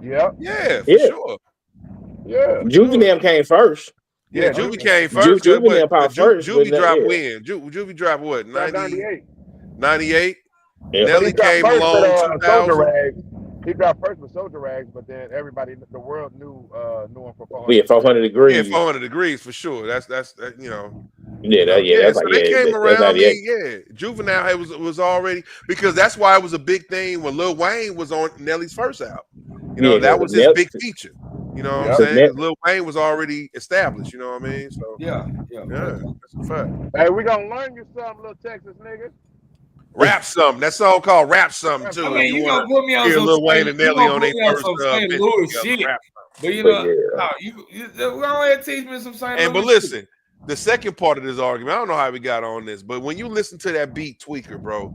Yep. Yeah, for Yeah. sure. Yeah. Juvie them came first. Yeah, Yeah, Juvie came first, Juvie but them popped first, Juvie but dropped yeah. when? Juvie dropped what? 98. 98? Yeah. Nelly He dropped came first along with Soldier 2000. Rags. He dropped first with Soldier Rags, but then everybody, the world knew him for 400. We at 400 Yeah, degrees. 400 degrees for sure. That's you know. Yeah, That's like, so they came that's around. I 98. mean, yeah, Juvenile was already, because that's why it was a big thing when Lil Wayne was on Nelly's first album. You know, Yeah, that was his big feature. You know what I'm saying? Yep. 'Cause Lil Wayne was already established. You know what I mean? So Yeah. that's a fact. Hey, we gonna learn you something, little Texas nigga. Rap something. That song called Rap Something too. I mean, if you want gonna put me to on hear some Lil Wayne and Nelly on their first St. venture Louis together, shit. rap But you But know, yeah. no, you go ahead and teach me some St. Louis. But listen, the second part of this argument, I don't know how we got on this, but when you listen to that beat Tweaker, bro,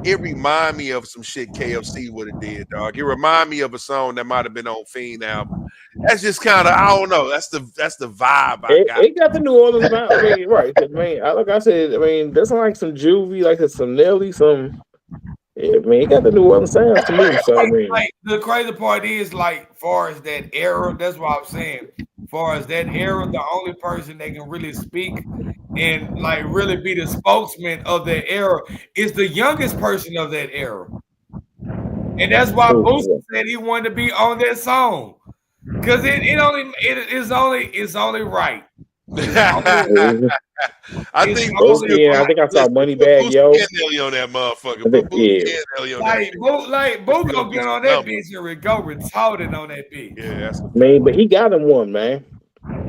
it remind me of some shit KFC would have did, dog. It remind me of a song that might have been on Fiend album. That's just kind of, I don't know. That's the vibe I got. It got the New Orleans vibe. I mean, right? I mean, like I said, I mean, that's like some Juvie, like some Nelly, some. Yeah, I mean, it got the New Orleans sounds to me. So I mean, like the crazy part is, like, far as that era, that's what I'm saying. Far as that era, the only person that can really speak and like really be the spokesman of that era is the youngest person of that era. And that's why Boosie said he wanted to be on that song. Because it's only right. I think I think I saw Moneybag Yo. Nelly on that motherfucker. Put Boosie and Nelly on like Boo gonna get on that bitch and go retarded on that bitch. Yeah, that's but he got him one, man.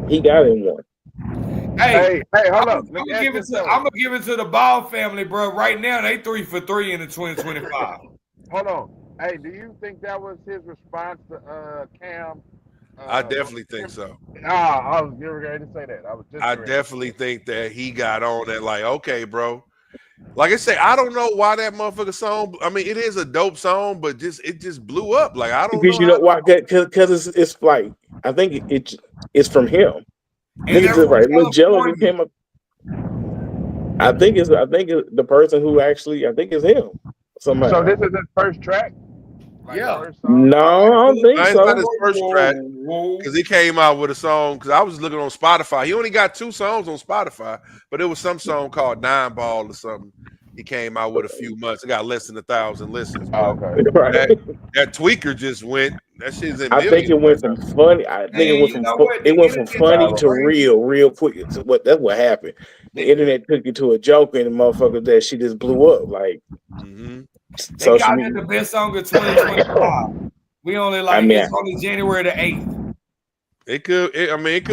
He got him one. Hey, hold up. I'm gonna give it to the Ball family, bro. Right now, they 3 for 3 in the 2025. Hold on. Hey, do you think that was his response to Cam? I definitely think so. I was ready to say that. I definitely think that he got on that, like, okay, bro. Like I say, I don't know why that motherfucker song. I mean, it is a dope song, but it just blew up. Like, I don't know. Because you know why? Because it's like, I think it's from him. Niggas is right. Lil Jello came up. I think it's the person who actually, I think it's him. Somebody. So this is his first track? Yeah. No, I don't think It's so. not his first track, because he came out with a song. Because I was looking on Spotify. He only got 2 songs on Spotify, but it was some song called 9 Ball or something. He came out with a few months. It got less than 1,000 listens. Okay. Right. That Tweaker just went. That shit's in I think it went from funny. I think it went from funny to real quick. That's what happened. The internet took it to a joke, and the motherfucker that she just blew up. Like, they got it the best song of 2025. We only it's only January the 8th. It could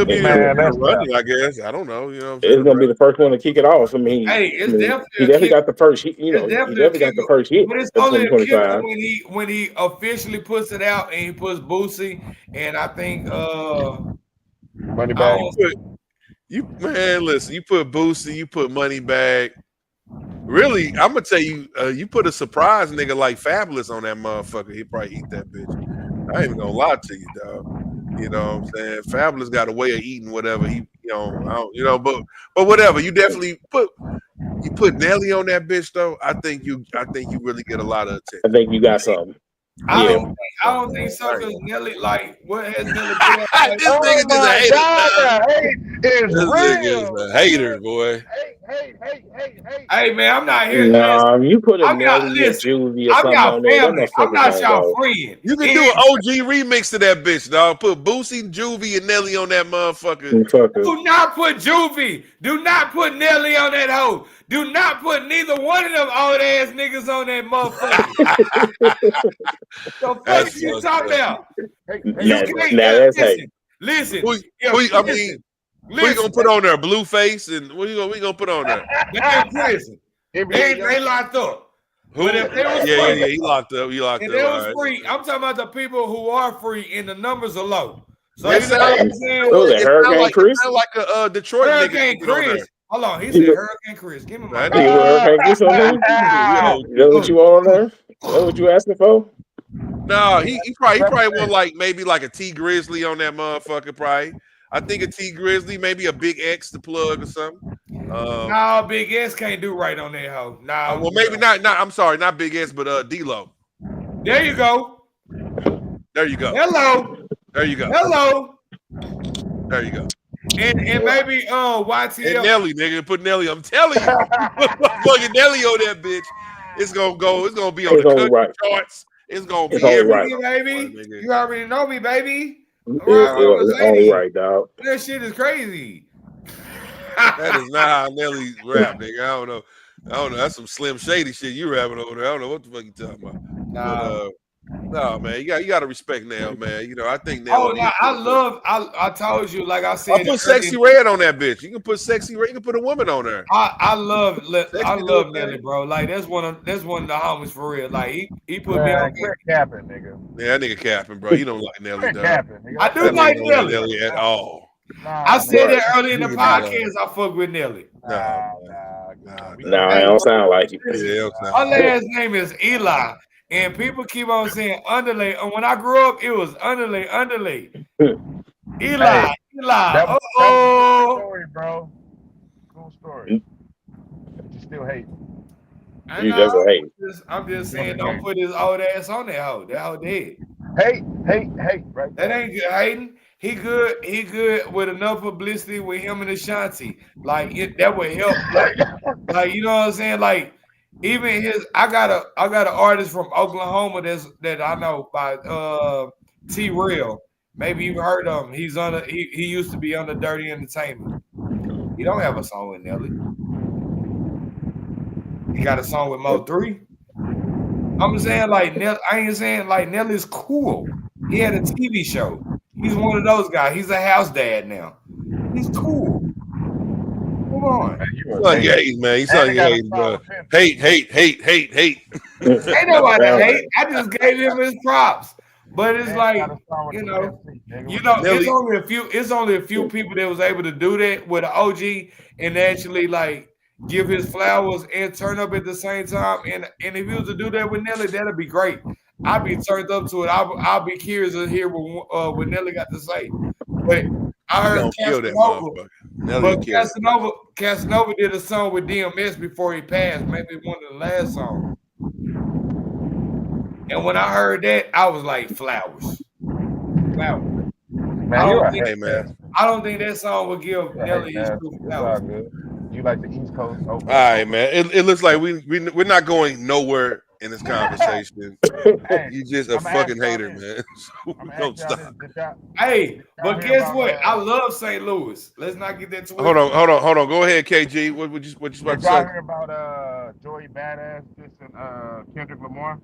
be running, I guess. I don't know. You know, it's gonna be the first one to kick it off. I mean, he definitely got the first hit. You know, he definitely got the first hit. But it's only a kicker when he officially puts it out and he puts Boosie and I think Moneybag. Listen, you put Boosie, you put Moneybag. Really, I'm gonna tell you, you put a surprise nigga like Fabulous on that motherfucker, he probably eat that bitch. I ain't even gonna lie to you, dog. You know what I'm saying? Fabulous got a way of eating whatever he, but whatever. You definitely put Nelly on that bitch though. I think you really get a lot of attention. I think you got something. I don't think so, because Nelly, like, what has Nelly put out? This nigga just It's This nigga is real. a hater, boy. Hey. Hey man, I'm not here. Nah, you put a I'm not Nelly or listen. Juvie or I'm something y'all on there, that family. I'm motherfucker not gonna y'all go. friend. You can do an OG remix to that bitch, dog. Put Boosie, Juvie, and Nelly on that motherfucker. Do not put Juvie. Do not put Nelly on that hoe. Do not put neither one of them old ass niggas on that motherfucker. The fuck you talking about? You can't That's hate. listen. Who you gonna put on there? Blueface and what you gonna put on there? They're in prison. They locked up. Who? But if they was Yeah, free, he locked up. He locked if up. they was All right. free, I'm talking about the people who are free and the numbers are low. So That you know what I'm saying? It sound like a Detroit Hurricane nigga. Get on there. Chris. Hold on, he said Hurricane Chris. Give me my That You nigga- put Hurricane Chris on there? You know what you want on there? Know what you asking for? No, he probably want like maybe like a T Grizzly on that motherfucker. Probably, I think a T Grizzly, maybe a Big X to plug or something. No, Big S can't do right on that hoe. No, Well, maybe not. I'm sorry, not Big S, but D-Lo. There you go. There you go. Hello. There you go. Hello. There you go. And maybe YTL. And Nelly, nigga, put Nelly. I'm telling you, put fucking Nelly on that bitch. It's gonna go. It's gonna be on the country charts. It's gonna be everywhere, baby. You already know me, baby. It's only right, dog. That shit is crazy. That is not how Nelly rap, nigga. I don't know. That's some Slim Shady shit you rapping over there. I don't know what the fuck you talking about. Nah. No, man, you got to respect Nell, man. You know, I think Oh, Nell. I told you, like I said. I put Sexy Red on that bitch. You can put Sexy Red. You can put a woman on there. I love Nelly, bro. Like that's one of the homies for real. Like he put me on. Quit capping, nigga. Yeah, that nigga capping, bro. You don't like Nelly, dog. I do like Nelly at all. I said that earlier in the podcast. I fuck with Nelly. Nah, I don't sound like it. Her last name is Eli. And people keep on saying underlay. And when I grew up, it was underlay. Eli. That was story, bro. Cool story. But you still hate. I'm just saying, don't put his old ass on that hoe. That hoe dead. Hate, right? That ain't good hating. He good with enough publicity with him and Ashanti. Like that would help. Like you know what I'm saying? Like even I got an artist from Oklahoma that I know by T Real. Maybe you've heard of him. He's he used to be on the Dirty Entertainment. He don't have a song with Nelly. He got a song with Mo3. I'm saying like I ain't saying like Nelly's cool. He had a TV show. He's one of those guys. He's a house dad now. He's cool. Come on. You sound hating, man. You sound hating, bro. Hate. Ain't nobody hate. I just gave him his props. But it's like, you know, it's only a few people that was able to do that with an OG and actually like give his flowers and turn up at the same time. And if he was to do that with Nelly, that'd be great. I'd be turned up to it. I'll be curious to hear what Nelly got to say. But I heard Casanova did a song with DMS before he passed, maybe one of the last songs. And when I heard that, I was like, flowers. Man, I don't think that song would give Nelly his flowers. You like the East Coast? All right, man. It looks like we're not going nowhere in this conversation. You just a fucking hater, man. So don't stop. Hey, but guess what? I love St. Louis. Let's not get that twisted. Hold on. Go ahead, KG. What you about to say? Hear about Joey Badass dissing Kendrick Lamar?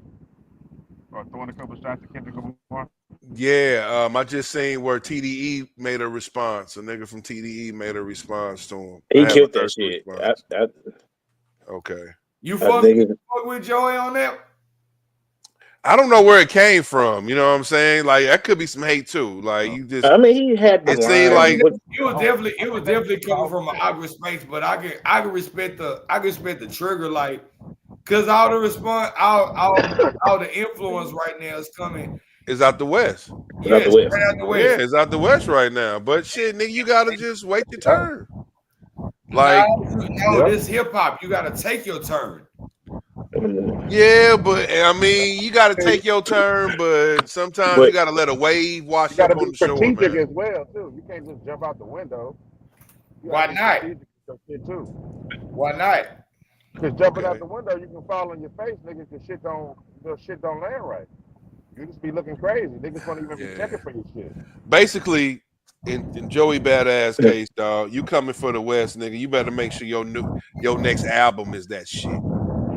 Or throwing a couple shots at Kendrick Lamar? Yeah, I just seen where TDE made a response. A nigga from TDE made a response to him. He killed that shit. Okay. You fuck with Joey on that? I don't know where it came from. You know what I'm saying? Like that could be some hate too. Like you just. I mean, he had. It seemed like it was definitely coming from an awkward space, but I can respect the trigger, like, cause all the response, all the influence right now is coming. It's out the West. Yes, right out the West. Yeah, it's out the West right now. But shit, nigga, you gotta just wait your turn. Like no, this hip hop, you gotta take your turn. Yeah, but I mean, you got to take your turn, but sometimes you got to let a wave wash up on the shore, man. As well, too. You can't just jump out the window. Why not? Too. Why not? Because jumping out the window, you can fall on your face, nigga, because shit don't land right. You just be looking crazy. Niggas won't even be checking for your shit. Basically, in Joey Badass case, dog, you coming for the West, nigga. You better make sure your next album is that shit.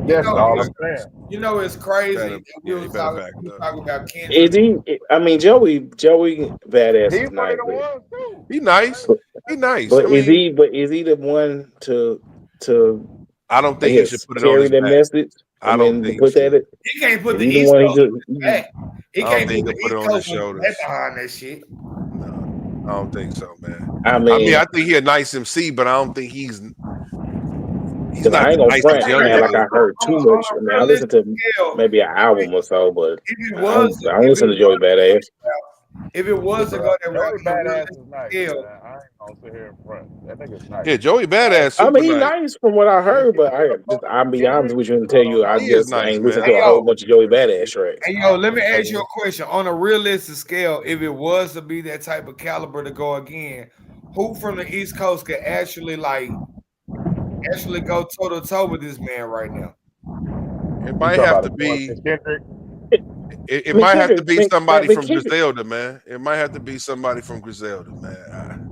That's all I'm saying. You know it's crazy. You better back we talking about Kendrick. Is he? I mean, Joey Badass is nice. He nice. He nice. But I mean, is he the one to? I don't think he should put it on carry his that back. message. I don't think put that. He can't put the He East the one Coast on his he back. He I can't don't think put he'll the put it East on his Coast shoulders. behind that shit. No, I don't think so, man. I mean, I think he a nice MC, but I don't think he's not I ain't gonna front, man, like I heard too much. I mean, I listened to maybe an album or so, but I don't listen to Joey Badass. If it was to go that route, Badass is nice. I ain't gonna sit here in front. That nigga's nice. Yeah, Joey Badass. Super I mean, he's nice from what I heard, but I'll be honest with you and tell you, I just ain't listened to a whole bunch of Joey Badass tracks. Hey, yo, let me ask you a question. On a realistic scale, if it was to be that type of caliber to go again, who from the East Coast could actually go toe to toe with this man right now? It might have to be. It might have to be somebody from Griselda, man. It might have to be somebody from Griselda, man.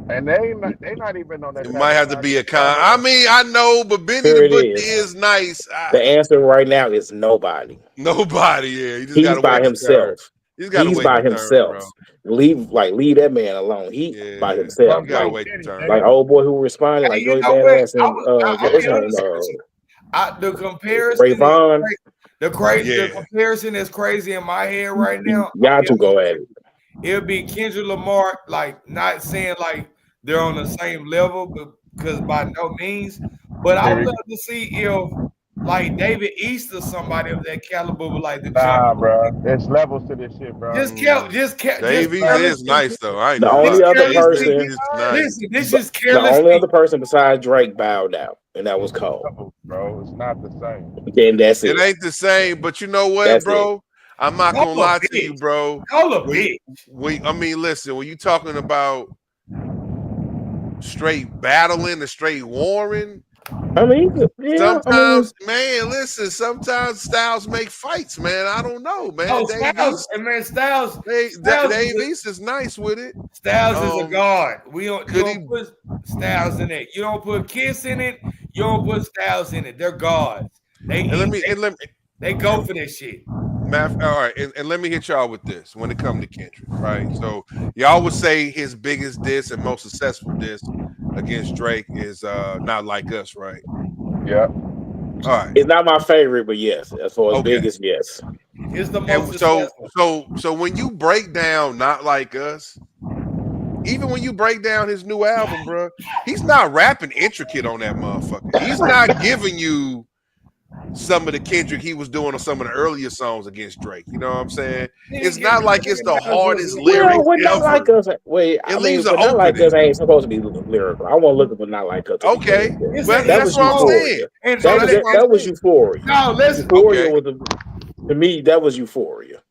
And they not even on that. It might have to be a I mean, I know, but Benny the Butcher is nice. The answer right now is nobody. Nobody, yeah. You just he's by himself. He's by himself. Leave that man alone. He by himself. Like old boy who responded, like Joey Badass and the comparison. Ray Vaughn. The comparison is crazy in my head right now. Y'all two go at it. It'll be Kendrick Lamar, like not saying like they're on the same level, because by no means. But I would love to see if like David East or somebody of that caliber would like the bro. There's levels to this shit, bro. David is nice though. I ain't the only other person. Listen, this is careless. The only other person besides Drake bowed out, and that was Cole. Bro, it's not the same. Then that's it. It ain't the same, but you know what, bro? I'm not gonna lie to you, bro. I mean, listen, when you talking about straight battling, or straight warring. I mean, sometimes, man, listen. Sometimes styles make fights, man. I don't know, man. Styles Dave East is nice with it. Styles is a god. You don't put Styles in it. You don't put Kiss in it. You don't put Styles in it. They're gods. They go for this shit. All right, and let me hit y'all with this when it comes to Kendrick, right? So y'all would say his biggest diss and most successful diss against Drake is Not Like Us, right? Yeah. All right. It's not my favorite, but yes, as far as biggest, yes. It's the most successful. So when you break down Not Like Us, even when you break down his new album, bro, he's not rapping intricate on that motherfucker. He's not giving you some of the Kendrick he was doing on some of the earlier songs against Drake. You know what I'm saying? It's not like it's the hardest lyrics ever. Not Like Us. Not Like Us ain't supposed to be lyrical. I want to look at Not Like Us. Okay, well, that's what I'm saying. That was Euphoria. No, Euphoria was to me. That was Euphoria.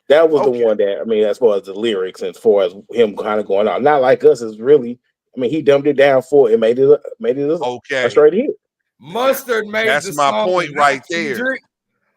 That was the one that, I mean, as far as the lyrics and as far as him kind of going on. Not Like Us is really, I mean, he dumbed it down for it, made it a straight hit. Mustard made That's the my song. point right there. Kendrick.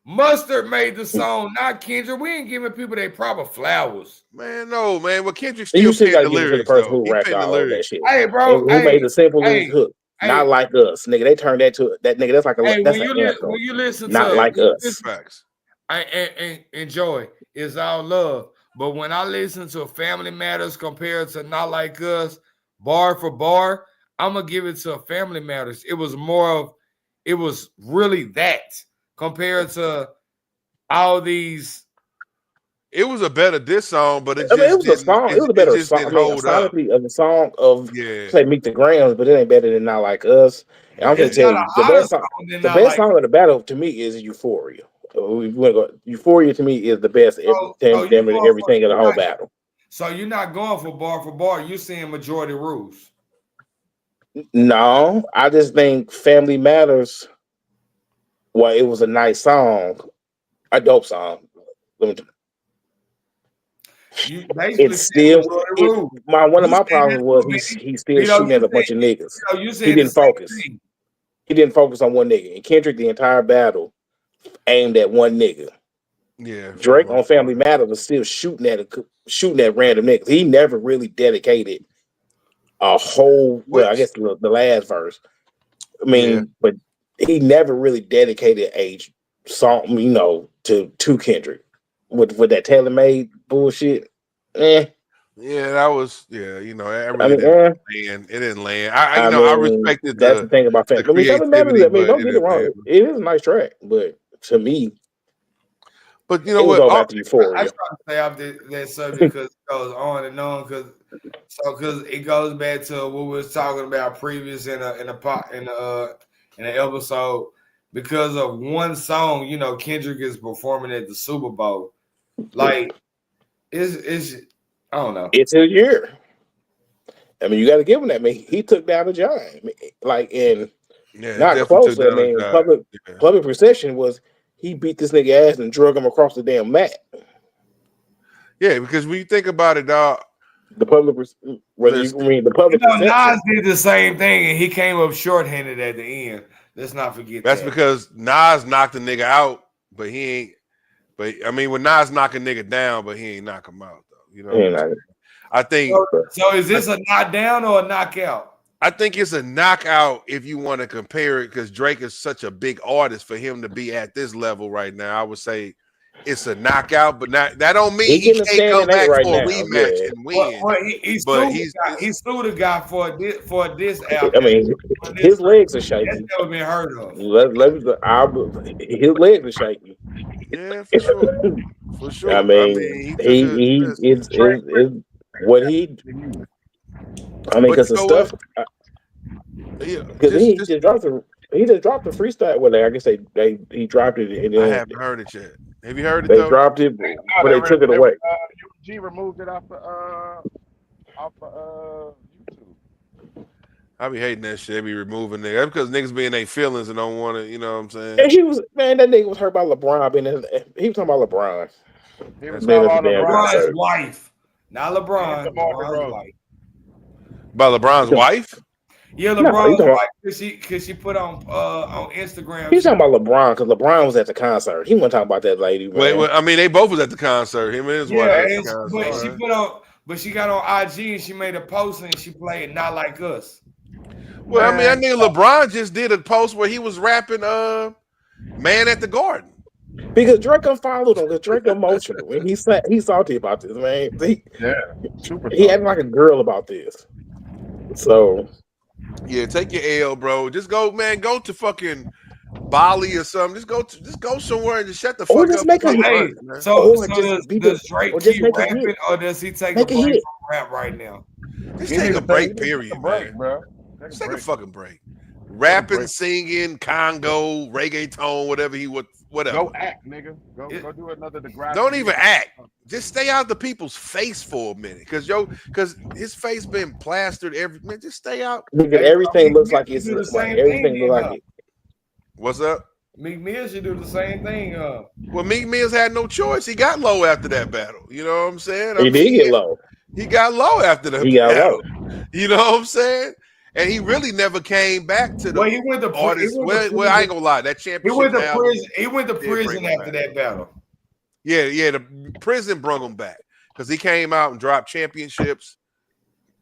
Mustard made the song, not Kendrick. We ain't giving people their proper flowers. Man, no, man. Well, Kendrick still pinned the lyrics, to the person who rapped all of that shit. Hey, bro. Who made the simplest hook. Not Like Us. Nigga, they turned that to that nigga. That's like that's an anthem. When you listen Not to Like Us. Facts. I enjoy. It's all love. But when I listen to Family Matters compared to Not Like Us, bar for bar, I'm going to give it to Family Matters. It was really that compared to all these. It was a better diss song, but it was a song. It was a better song. Sonically of the song of say Meet the Grams, but it ain't better than Not Like Us. And I'm just telling you, the best song of the battle to me is Euphoria. Euphoria to me is the best everything in the whole battle. So you're not going for bar. You're saying majority rules. No, I just think Family Matters. Well, it was a nice song, a dope song. You basically It's still one of my problems was he's still Vito, shooting at a bunch of niggas. You He said didn't focus. He didn't focus on one nigga. And Kendrick, the entire battle, aimed at one nigga. Yeah. Drake on Family Matters was still shooting at random niggas. He never really dedicated a whole. Well, I guess the last verse. I mean, but he never really dedicated a song, to Kendrick with that tailor-made bullshit. Yeah, that was it really didn't land. It didn't land. I respected that's the thing about Family. Family Matters. Don't get it wrong. It is a nice track, but to me, but you know what? I try to stay off that subject because it goes on and on. Because it goes back to what we was talking about previous in an episode. Because of one song, Kendrick is performing at the Super Bowl. Like, it's I don't know. It's his year. I mean, you got to give him that. I mean, he took down a giant. Not close. I mean, public perception was he beat this nigga ass and drug him across the damn mat. Yeah, because when you think about it, dog, the public perception. Nas did the same thing, and he came up shorthanded at the end. Let's not forget that's because Nas knocked a nigga out, but he ain't. But I mean, when Nas knock a nigga down, but he ain't knock him out though. You know, I think. So is this a knock down or a knockout? I think it's a knockout if you want to compare it, because Drake is such a big artist for him to be at this level right now. I would say it's a knockout, but that don't mean he can't come back for a rematch and win. Well, he sued a guy for a diss album. I mean, his legs are shaky. That's never been heard of. His legs are shaky. Yeah, for sure. For sure. I mean, it's what he. I mean, because the stuff. Because he just dropped the freestyle. Well, I guess he dropped it. And I haven't heard it yet. Have you heard it? They dropped it, but they took it away. UG removed it off YouTube. I be hating that shit. They be removing niggas. That's because niggas be in their feelings and don't want to. You know what I'm saying? And that nigga was hurt by LeBron. He was talking about LeBron. He was talking about LeBron's wife, not LeBron. LeBron's wife. By LeBron's wife? Yeah, LeBron's wife, because she put on Instagram. He's talking about LeBron because LeBron was at the concert. He wasn't talking about that lady. Wait, I mean, they both was at the concert. Him and his wife. But she got on IG and she made a post and she played "Not Like Us." Well, I mean, that nigga LeBron just did a post where he was rapping "Man at the Garden." Because Drake unfollowed him. Because Drake emotional. And he's salty about this, man. He acting like a girl about this. So yeah, take your L, bro. Just go, man. Go to fucking Bali or something. Just go somewhere and just shut the fuck up. Does Drake keep rapping, or does he take a break from rap right now? Just take a break, period, man. Bro. Just take a fucking break. Rapping, singing, Congo, reggaeton, whatever he would, whatever. Go act, nigga. Go do another DeGrasse. Don't even act. Just stay out the people's face for a minute, because his face been plastered man. Just stay out. Nigga, everything looks like it's everything looks like it. What's up? Meek Mill should do the same thing. Well, Meek Mill's had no choice. He got low after that battle. You know what I'm saying? He did get low. He got low after that. He got low. You know what I'm saying? And he really never came back to the he went to artist. Well, I ain't gonna lie. That championship. He went to prison after that battle. Yeah. The prison brought him back because he came out and dropped Championships.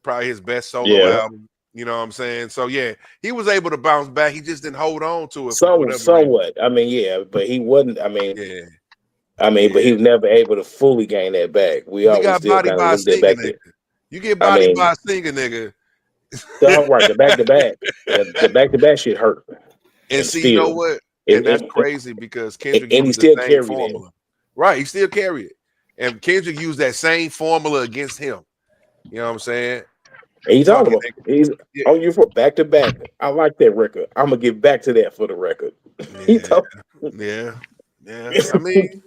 Probably his best solo album. You know what I'm saying? So yeah, he was able to bounce back. He just didn't hold on to it. Somewhat. I mean, but he wasn't. I mean, but he was never able to fully gain that back. We always got still body kind by of looked back there. You get body by a singer, nigga. Right, the back-to-back shit hurt. And see, you know what? And that's crazy because Kendrick used the same formula. Right, he still carried it. And Kendrick used that same formula against him. You know what I'm saying? And he's talking about he's on you for back-to-back. I like that record. I'm gonna get back to that for the record. Yeah. I mean,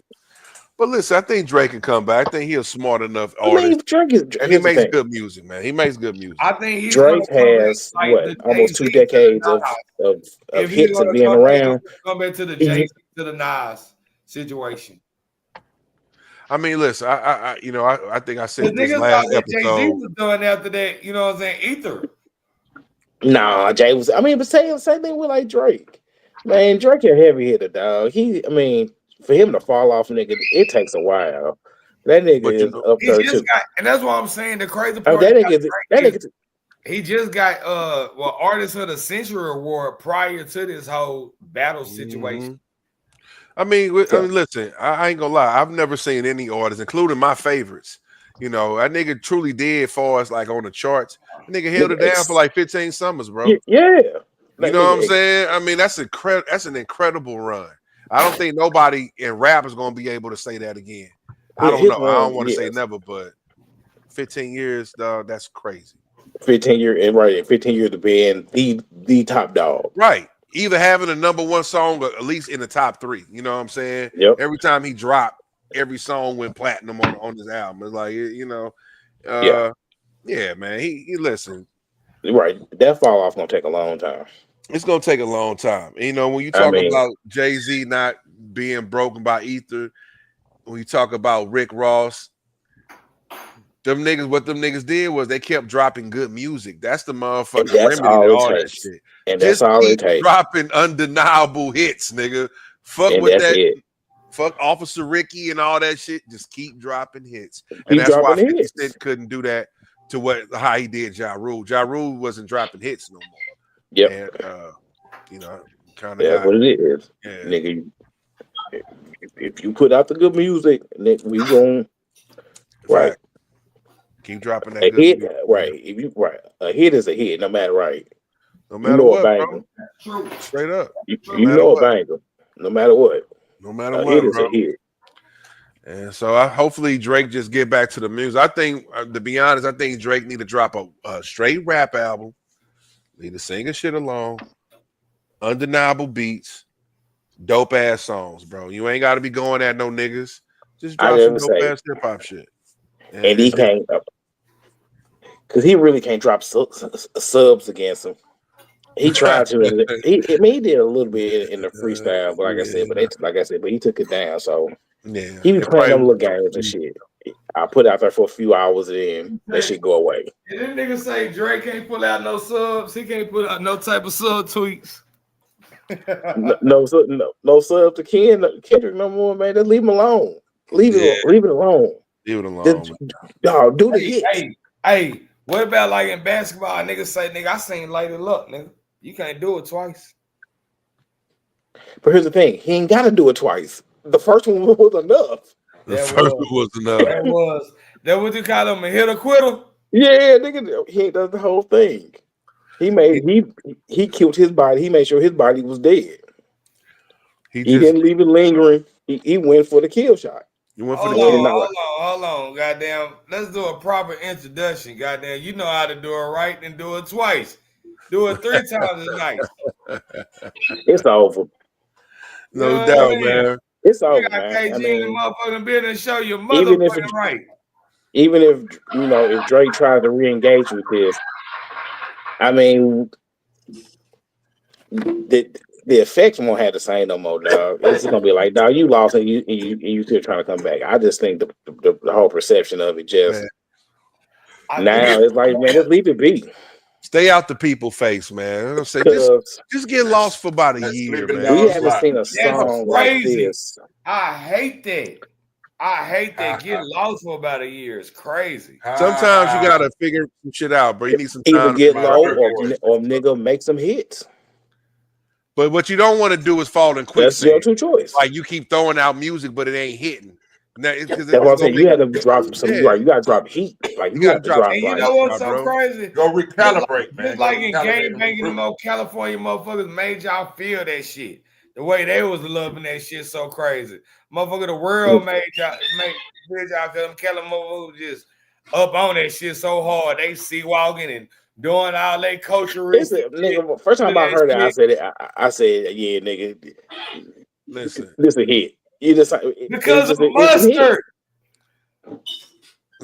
but listen, I think Drake can come back. I think he's a smart enough artist. And he makes good music, man. He makes good music. I think Drake has almost 2 decades of hits of being around. Come back to the Jay to the Nas situation. I mean, listen, I think I said this niggas last thought that Jay-Z episode. was doing after that, you know what I'm saying? Ether. Nah, Jay was. I mean, but same thing with like Drake. Man, Drake a heavy hitter, dog. For him to fall off, nigga, it takes a while. That nigga But is up He there just too. got, and that's what I'm saying. The crazy Oh, part that about nigga, that Drake nigga. is he just got Artist of the Century award prior to this whole battle situation. I mean, listen, I ain't gonna lie. I've never seen any artists, including my favorites. You know, that nigga truly did for us, like on the charts. That nigga held it down for like 15 summers, bro. Yeah. You know what I'm saying? I mean, that's an incredible run. I don't think nobody in rap is gonna be able to say that again. I don't know. I don't want to say never, but 15 years, dog, that's crazy. 15 years, right? 15 years of being the top dog, right? Either having a #1 song or at least in the top 3. You know what I'm saying? Yep. Every time he dropped, every song went platinum on his album. It's like, yeah, man. He listen. Right. That fall off gonna take a long time. It's gonna take a long time. You know, when you talk about Jay-Z not being broken by Ether, when you talk about Rick Ross, what them niggas did was they kept dropping good music. That's the motherfucking remedy to all that shit. And that's all it takes. Dropping undeniable hits, nigga. Fuck with that. Fuck Officer Ricky and all that shit. Just keep dropping hits. And that's why 50 Cent couldn't do that to how he did Ja Rule. Ja Rule wasn't dropping hits no more. Yep. And kind of what it is. Yeah. Nigga, if you put out the good music, nigga, we gon' right. Keep dropping that good hit, music. Right. If you a hit is a hit, no matter No matter what, bro. Straight up. You know a banger. No matter what. No matter what, hit is bro. a hit. And so hopefully Drake just get back to the music. I think, to be honest, I think Drake need to drop a straight rap album. Need to sing his shit along. Undeniable beats. Dope ass songs, bro. You ain't got to be going at no niggas. Just drop some dope ass hip hop shit. And he can't, because he really can't drop subs against him. He tried to. He did a little bit in the freestyle, but but he took it down. So he was playing them little games and shit. I put it out there for a few hours and then that shit go away. And then niggas say Drake can't pull out no subs. He can't put out no type of sub tweets. no sub to Kendrick no more, man. Just leave him alone. Leave it alone. Leave it alone. Dog, do the hit. Hey, what about like in basketball? Niggas say, nigga, I seen Light It Up, nigga. You can't do it twice. But here's the thing: he ain't got to do it twice. The first one was enough. The first one was enough. That what you call him, a hitter quitter? Yeah, nigga, he does the whole thing. He killed his body. He made sure his body was dead. He didn't leave it lingering. He went for the kill shot. You went for hold on, goddamn. Let's do a proper introduction, goddamn. You know how to do it right, and do it twice. Do it 3 times as nice. It's over. No doubt, man. It's over, you got man. KG in the motherfucking building, show your motherfucking right. Even if Drake tries to re-engage with this, I mean, the effects won't have the same no more, dog. It's gonna be like, dog, you lost and you still trying to come back. I just think the whole perception of it just now it's like, man, just leave it be. Stay out the people face, man. Say just get lost for about a year, man. We haven't seen a song like this. I hate that. Get lost for about a year. It's crazy. Sometimes you gotta figure some shit out, bro. You need some time. Either get low or nigga make some hits. But what you don't want to do is fall in quicksand. That's your two choice. Like you keep throwing out music, but it ain't hitting. That's what I'm saying. You had to drop some. Right, you got to drop heat. Like you got to drop. And you know what's so crazy? Go recalibrate, man. Just like in game banging, them old California motherfuckers made y'all feel that shit. The way they was loving that shit so crazy. Motherfucker, the world made y'all cause them Cali motherfuckers just up on that shit so hard. They see walking and doing all that culture. Nigga, first time I heard it, I said, yeah, nigga. Listen, this a hit. You just because of mustard.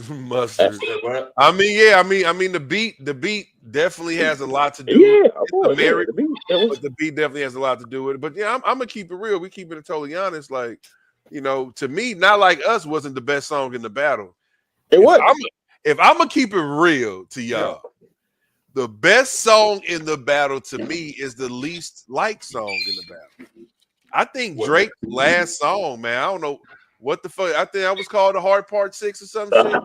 Mustard. I mean, the beat definitely has a lot to do. Yeah, with it. The beat definitely has a lot to do with it. But yeah, I'm gonna keep it real. We keeping it totally honest. Like you know, to me, Not Like Us wasn't the best song in the battle. It wasn't. If I'm gonna keep it real to y'all, the best song in the battle to me is the least liked song in the battle. I think Drake's last song, man. I don't know what the fuck. I think that was called The Hard Part 6 or some shit.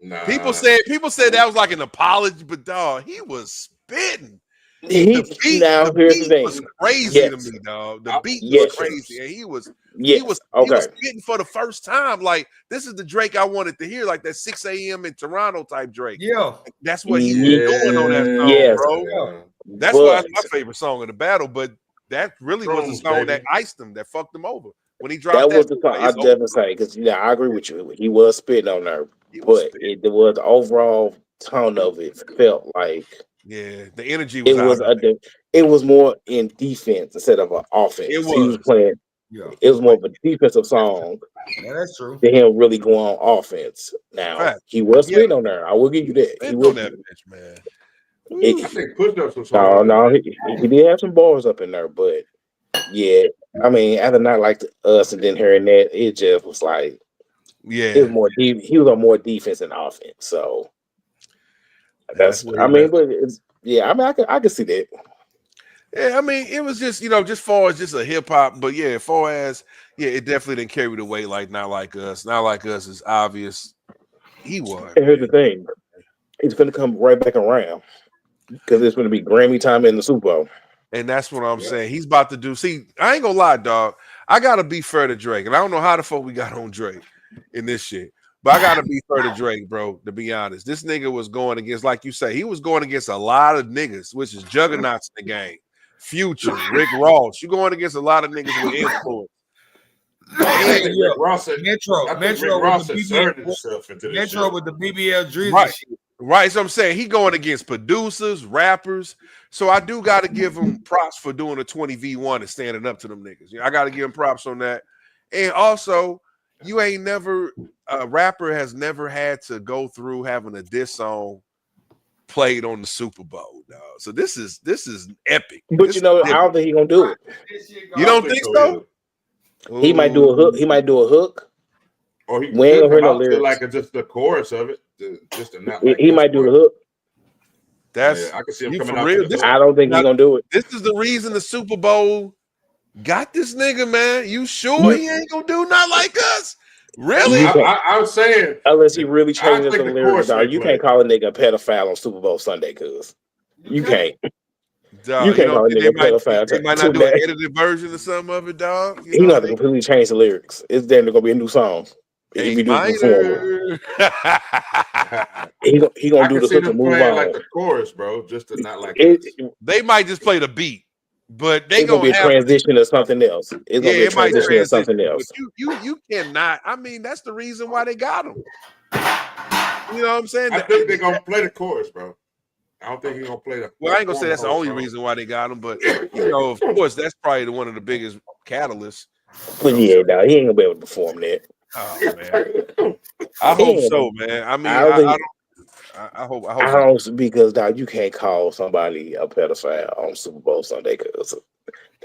Nah. People said that was like an apology, but dog, he was spitting. The beat was crazy to me, dog. The beat was crazy, and he was spitting for the first time. Like, this is the Drake I wanted to hear, like that 6 a.m. in Toronto type Drake. Yeah, that's what he was doing on that song, bro. Yeah. That's why it's my favorite song of the battle. But that really was the song that iced him, that fucked him over when he dropped that. Was the song I definitely say, because I agree with you. He was spitting on there, but there was the overall tone of it felt like. Yeah, the energy was. It was more in defense instead of an offense. He was playing. Yeah, it was more of a defensive song. Yeah, that's true. Than him really go on offense. Now he was spitting on there. I will give you that. He was that bitch, man. I think pushed up some songs. No, he did have some bars up in there, but yeah, I mean, after Not Like Us and then hearing that, it just was like, it was more deep. He was on more defense than offense, so. That's I mean, but it's I can see that. Yeah, I mean, it was just, just far as just a hip hop, but yeah, far as it definitely didn't carry the weight like Not Like Us. Not Like Us is obvious. He was. And here's the thing, he's gonna come right back around because it's gonna be Grammy time in the Super Bowl. And that's what I'm saying. He's about to do. See, I ain't gonna lie, dog. I gotta be fair to Drake, and I don't know how the fuck we got on Drake in this shit. But I gotta be fair to Drake, bro. To be honest, this nigga was going against, like you say, he was going against a lot of niggas, which is juggernauts in the game. Future, Rick Ross. You going against a lot of niggas with influence. Metro with the BBL Drizzy. Right. So I'm saying he going against producers, rappers. So I do got to give him props for doing a 20v1 and standing up to them niggas. I got to give him props on that. And also, you ain't never a rapper has never had to go through having a diss song played on the Super Bowl, dog. So this is epic. But I don't think he's gonna do it. You don't think so? He might do a hook. He might do a hook. Or he could come out to like just the chorus of it. Just to not like he might do the hook. That's I can see him coming out. I don't think he's gonna do it. This is the reason the Super Bowl got this nigga, man. You sure he ain't gonna do Not Like Us? Really? I was saying, unless he really changes the lyrics, you can't call a nigga a pedophile on Super Bowl Sunday, cuz you can't. Dog, you can't call a nigga a pedophile. They might not do an edited version of some of it, dog. He gonna have to completely change the lyrics. It's then gonna be a new song. He gonna do the hook and move on. Like the chorus, bro, just to not like it. They might just play the beat. But they gonna be a transition or something else. It's gonna be a transition or something else. You cannot. I mean, that's the reason why they got him. You know what I'm saying? I think they're gonna play the chorus, bro. I don't think he's gonna play the. Well, I ain't gonna say that's the only reason why they got him, but of course, that's probably one of the biggest catalysts. But yeah, no, he ain't gonna be able to perform that. Oh man, I hope so, man. I mean, I hope so. Because now you can't call somebody a pedophile on Super Bowl Sunday because to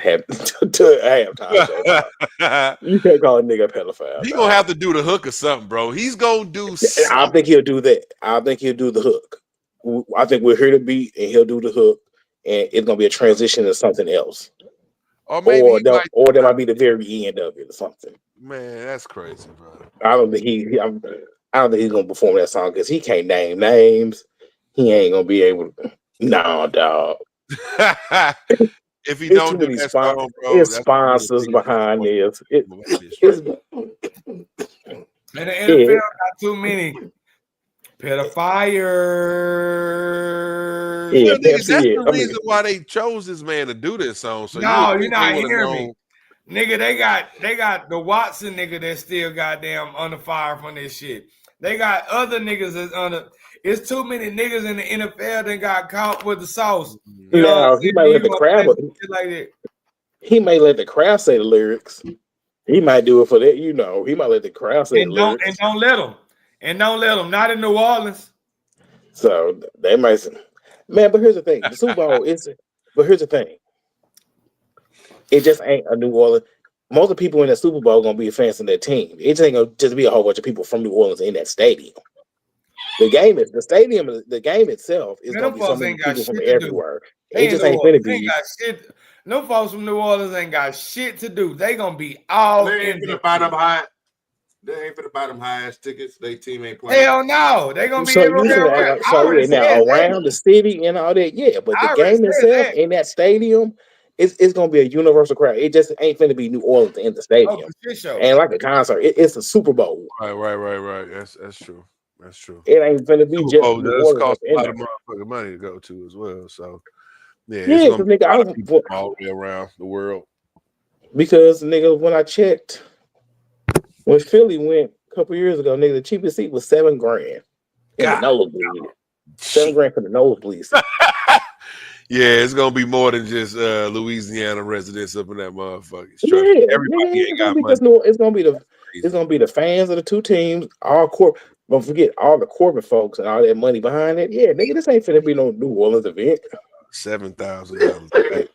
halftime. You can't call a nigga a pedophile. He gonna have to do the hook or something, bro. He's gonna do something. I think he'll do that. I think he'll do the hook. I think we'll hear the beat and he'll do the hook, and it's gonna be a transition to something else. Or maybe that might be the very end of it or something. Man, that's crazy, bro. I don't think he's gonna perform that song because he can't name names. He ain't gonna be able to. No, dog. If he don't do that song, bro, it's sponsors behind this. And the NFL got too many pedophiles. Yeah, that's the reason why they chose this man to do this song. So no, you're not hearing me. Nigga, they got the Watson nigga that's still goddamn under fire from this shit. They got other niggas that's under. It's too many niggas in the NFL that got caught with the sauce. He might let the crowd. Like that. He may let the crowd say the lyrics. He might do it for that. He might let the crowd say the lyrics. And don't let them. Not in New Orleans. So they might say, man. But here's the thing: the Super Bowl is. But here's the thing: it just ain't a New Orleans. most of the people in that Super Bowl gonna be fans of that team. It just ain't gonna just be a whole bunch of people from New Orleans in that stadium. The game itself is Man, gonna them be so folks many ain't got people from shit to do. everywhere. They It just New ain't Orleans. finna They ain't be. got shit. No folks from New Orleans ain't got shit to do. They gonna be all They in ain't the finna buy them high. They ain't finna buy them high ass tickets. They team ain't playing. Hell no. They gonna be So you everywhere should act around. like I already said now that. around the city and all that, yeah. But the I already game said itself that. in that stadium, it's gonna be a universal crowd. It just ain't finna be New Orleans in the Oh, stadium. for shit show. Ain't like a concert. It's a Super Bowl. Right. That's true. That's true. It ain't finna be Super just Bowl New does Orleans up cost a in lot there. of motherfucking money to go to as well. So yeah, it's Yeah, gonna because be a lot of nigga, people from all the way around the world. because nigga, when I checked, when Philly went a couple years ago, nigga, the cheapest seat was $7,000 in the nosebleed. $7,000 for the nosebleed seat. Yeah, it's gonna be more than just Louisiana residents up in that motherfucker. Yeah, Everybody nigga, ain't got money. it's gonna be the fans of the two teams, all don't forget all the corporate folks and all that money behind it. Yeah, nigga, this ain't finna be no New Orleans event. $7,000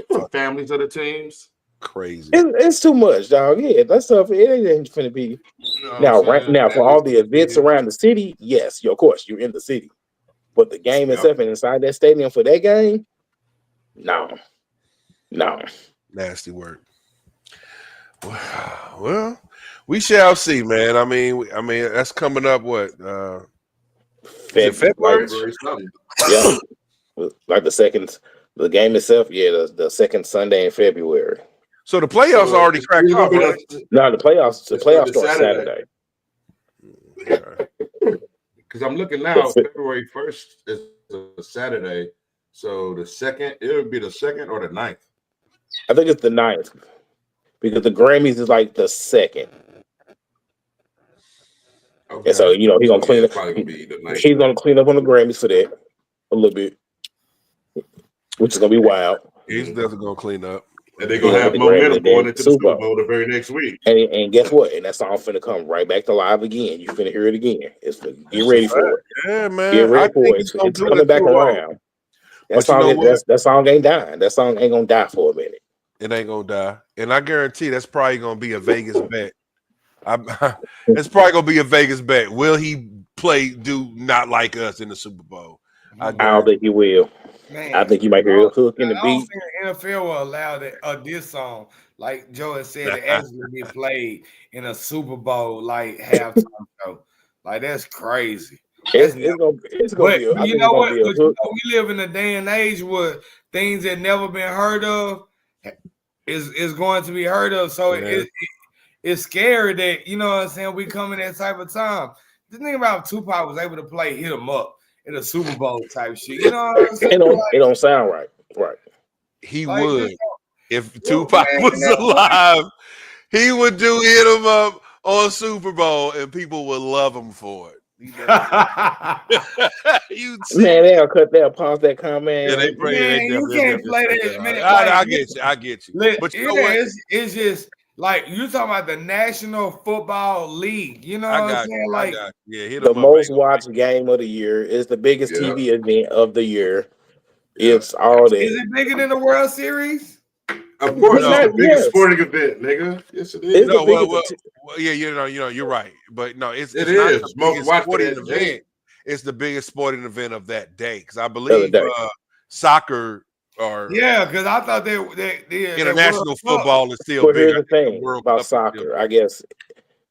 for families of the teams. Crazy. It's too much, dog. Yeah, that stuff it ain't finna be. You know Now, what I'm saying? now for all the events Families. around the city, yes, of course you're in the city, but the game itself and inside that stadium for that game, no. Nasty work. Well, we shall see, man. I mean, that's coming up. What? Is it February? February something. Yeah, like the game itself. Yeah, the second Sunday in February. So the playoffs already cracked off, right? No, the playoffs start Saturday. Because I'm looking now, February 1st is a Saturday. So the second, it would be the 2nd or the 9th. I think it's the 9th because the Grammys is like the 2nd. Okay. And so he's gonna clean up. Probably gonna be the 9th. He's gonna clean up on the Grammys for that a little bit, which is gonna be wild. He's definitely gonna clean up. And they're gonna have momentum going into the Super Bowl the very next week. And guess what? And that song finna come right back to live again. You finna hear it again. Get ready for it. Yeah, man. Get ready for it. It's coming back around. That song ain't dying. That song ain't gonna die for a minute. It ain't gonna die. And I guarantee that's probably gonna be a Vegas bet. It's probably gonna be a Vegas bet. Will he do Not Like Us in the Super Bowl? I don't think he will. Man, I think you might hear a hook in the I don't beat. think the NFL will allow this song, like Joe has said, to actually be played in a Super Bowl like halftime show. Like that's crazy. It's gonna be. But you know what? We live in a day and age where things that never been heard of is going to be heard of. So it's scary that what I'm saying. We come in that type of time. The thing about Tupac was able to play "Hit 'Em Up" in a Super Bowl type shit. You know what I'm saying? It don't sound right. Right. He would. If Tupac was alive, he would do "Hit 'Em Up" on Super Bowl, and people would love him for it. They'll pause that comment. Yeah, you can't play that, man. I get you. But you know what? It's just like you talking about the National Football League. You know what I'm saying? Like the most watched game of the year is the biggest TV event of the year. It's all that. Is it bigger than the World Series? Of course, it's the biggest sporting event, nigga. Yes, it is. You're right, but no, it's not the most biggest watched sporting event. It's the biggest sporting event of that day because I believe soccer because I thought international football is still bigger. Here's the thing about soccer, I guess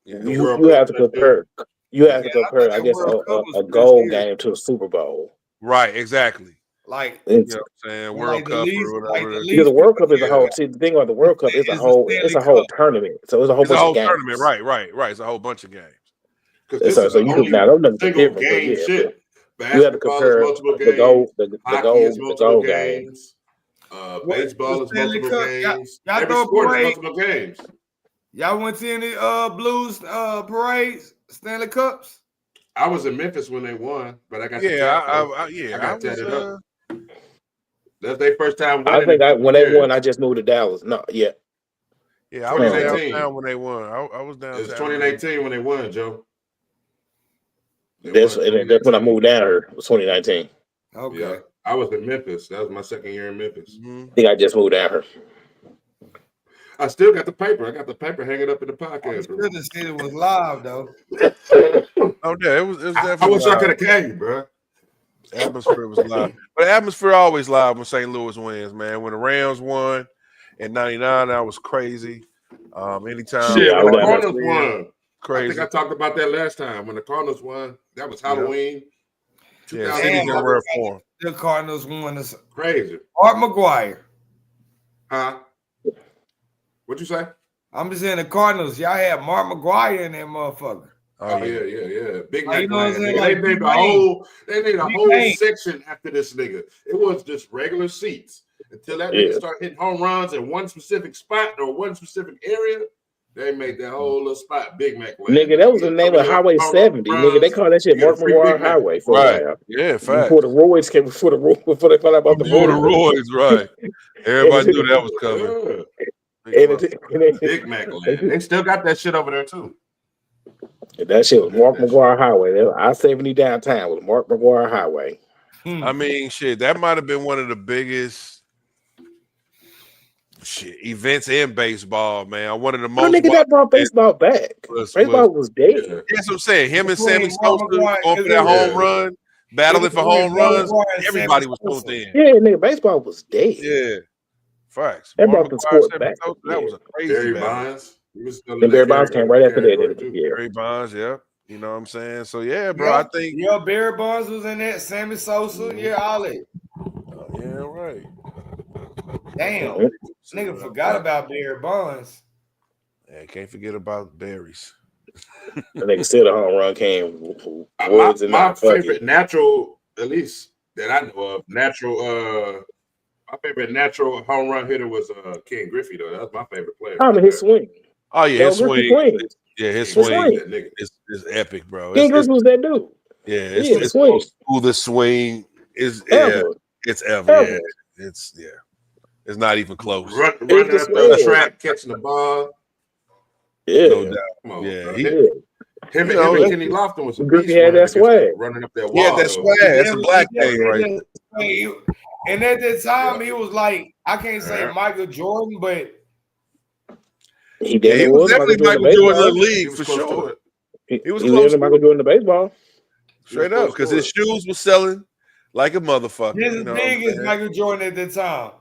you have to compare. You have to compare, I guess, a goal game to a Super Bowl. Right, exactly. Like you know what I'm saying, World Cup or whatever. Because the World Cup is a whole. See, the thing about the World Cup is it's a whole tournament. So it's a whole bunch of games. Tournament, right. It's a whole bunch of games. So you now don't know the difference, but shit. You have to compare the goal games. Baseball is multiple games. Y'all Every sport is multiple games. Y'all went to any Blues parades, Stanley Cups? I was in Memphis when they won, but I got I got tatted up. That's their first time winning. I think when they won, I just moved to Dallas. No, yeah. Yeah, I was downtown when they won. I was downtown. It's 2019 when they won, Joe. That's when I moved down here. It was 2019. Okay. Yeah, I was in Memphis. That was my second year in Memphis. I think I just moved down here. I still got the paper. I got the paper hanging up in the podcast room. Should have said it was live though. Oh yeah, it was definitely. I wish live. I could have came, bro. Atmosphere was live, but atmosphere always live when St. Louis wins, man. When the Rams won in '99, that was crazy. Anytime Shit, when the I Cardinals won, crazy. I think I talked about that last time. When the Cardinals won, that was Halloween. Yeah, cities in rare form. The Cardinals won this. Crazy. Art McGuire. Huh? What'd you say? I'm just saying the Cardinals. Y'all had Mark McGuire in that motherfucker. Oh yeah. Big Like, Mac. you know what I'm saying? They made a whole section after this nigga. It was just regular seats until that nigga started hitting home runs in one specific spot or one specific area. They made that whole little spot Big Mac. Nigga, that was the name of Highway 70. Nigga, they call that shit Mark McGuire Highway for a while. Yeah, fact. Before the Royds came, before they found out about the Royds, right? Everybody knew that was coming. Big Mac land. They still got that shit over there too. That shit was Mark McGuire Highway. I-70 downtown was Mark McGuire Highway. I mean, shit, that might have been one of the biggest events in baseball, man. One of the most. Nigga, that brought baseball back. Baseball was dead. That's what I'm saying. Him and Sammy Sosa going for that home run, battling for home runs. Everybody was pulled in. Yeah, nigga, baseball was dead. Yeah, facts. That brought the sport back. That was a crazy Barry battle. Bonds. And Barry Bonds came right after that. Barry Bonds, yeah. You know what I'm saying? So yeah, bro. I think Barry Bonds was in that. Sammy Sosa, all that. Yeah, right. Damn, nigga forgot about Barry Bonds. Yeah, can't forget about berries. The nigga still the home run came. My favorite natural, at least that I know of, my favorite natural home run hitter was Ken Griffey though. That was my favorite player. I mean his swing. Oh yeah, his swing. Yeah, his swing is epic, bro. Ken Griffey was that dude. Yeah, it's cool. The swing is it's ever. Yeah, it's not even close. Running up the track, catching the ball. Yeah, no doubt. Come on, yeah, him and Kenny Lofton was Griffey had that swag. Running up that wall. Yeah, that swag. That's a black thing, right? And at that time, he was like, I can't say Michael Jordan, but he was definitely Michael Jordan in the league for sure. He was close to Michael Jordan in the baseball. Straight up, because his shoes were selling like a motherfucker. He's as big as Michael Jordan at the time.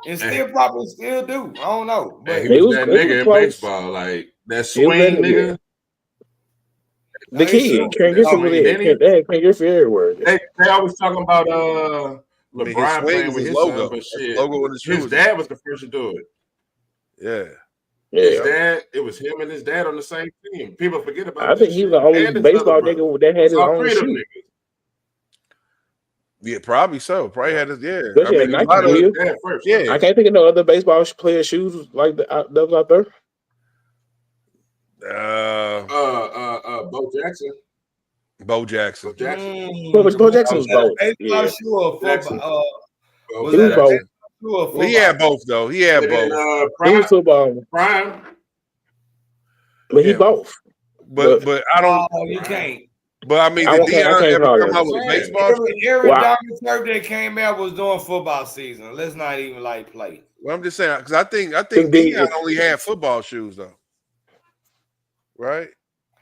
And still probably still do. I don't know. But he was that nigga in baseball. Like that swing nigga. The kid. Ken Griffey really Ken Griffey everywhere. They always talking about LeBron playing with his logo. But shit, his dad was the first to do it. Yeah. His dad, it was him and his dad on the same team. People forget about I think he's the only baseball nigga that had his own shoe. Yeah, probably so. Probably had his I can't think of no other baseball player shoes like that was out there. Bo Jackson. Bo Jackson. Bo Jackson was both. Was that both. He had both though. He had both. He was football. Prime. But he both. But I don't. You can't. But I mean, did Deion ever come out with a baseball? Every Diamond Turf that came out was doing football season. Let's not even play. Well, I'm just saying because I think Deion only had football shoes though, right?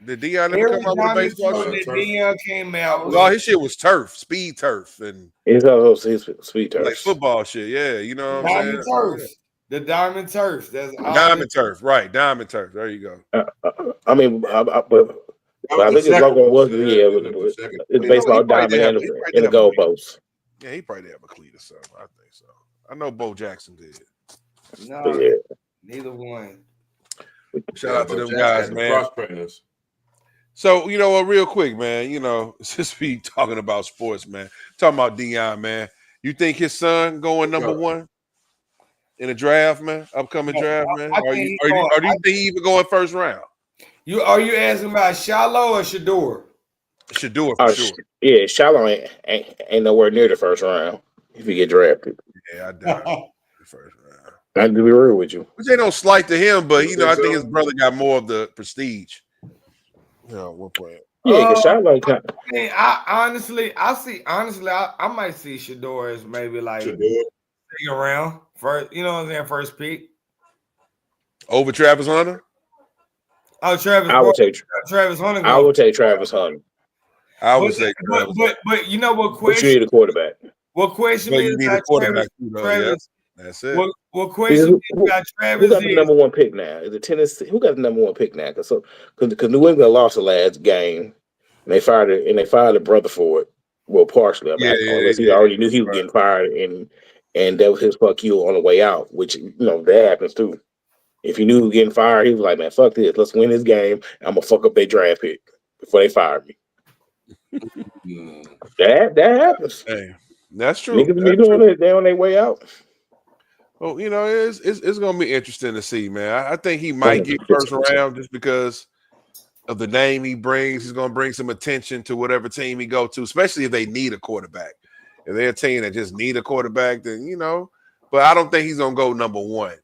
Did Deion ever come out with a baseball shoe? Deion came out. Well, his shit was turf, speed turf, and it's also speed turf, like football shit. Yeah, you know what I'm saying? Turf. The Diamond Turf. That's Diamond Turf, right? Diamond Turf. There you go. I mean, but I think his logo was it's baseball diamond in the goalpost. Yeah, he probably did have a cleat or something. I think so. I know Bo Jackson did. No, neither one. Shout out to them guys, man. So you know what? Real quick, man. You know, since we talking about sports, man, talking about Deion, man. You think his son going number one in the draft, man? Upcoming draft, man. Or do you think he even going first round? Are you asking about Shallow or Shador? Shador for sure. Yeah, Shallow ain't nowhere near the first round if he get drafted. Yeah, I doubt the first round. I can be real with you. Which ain't no slight to him, but you know, I think his brother got more of the prestige. You know, one point. Yeah, because Shallow. I might see Shador as maybe second round first. You know what I'm saying? First pick. Over Travis Hunter? Oh, Travis. I would take Travis Hunter. I would take Travis Hunter. I would say Travis. But you know what But question? you need a quarterback. What question But is you need a about quarterback Travis? too, though. Travis. Yeah, that's it. What question is about Travis? Who got the number one pick now? Is it Tennessee? Who got the number one pick now? Because New England lost the last game, and they fired the brother for it. Well, partially, unless he already knew he was getting fired, and that was his fuck you on the way out. Which that happens too. If he knew he was getting fired, he was like, "Man, fuck this. Let's win this game. I'm gonna fuck up their draft pick before they fire me." That happens. Hey, that's true. Niggas be doing it. They on their way out. Well, it's gonna be interesting to see, man. I think he might get first round just because of the name he brings. He's gonna bring some attention to whatever team he go to, especially if they need a quarterback. If they're a team that just need a quarterback, then But I don't think he's gonna go number one.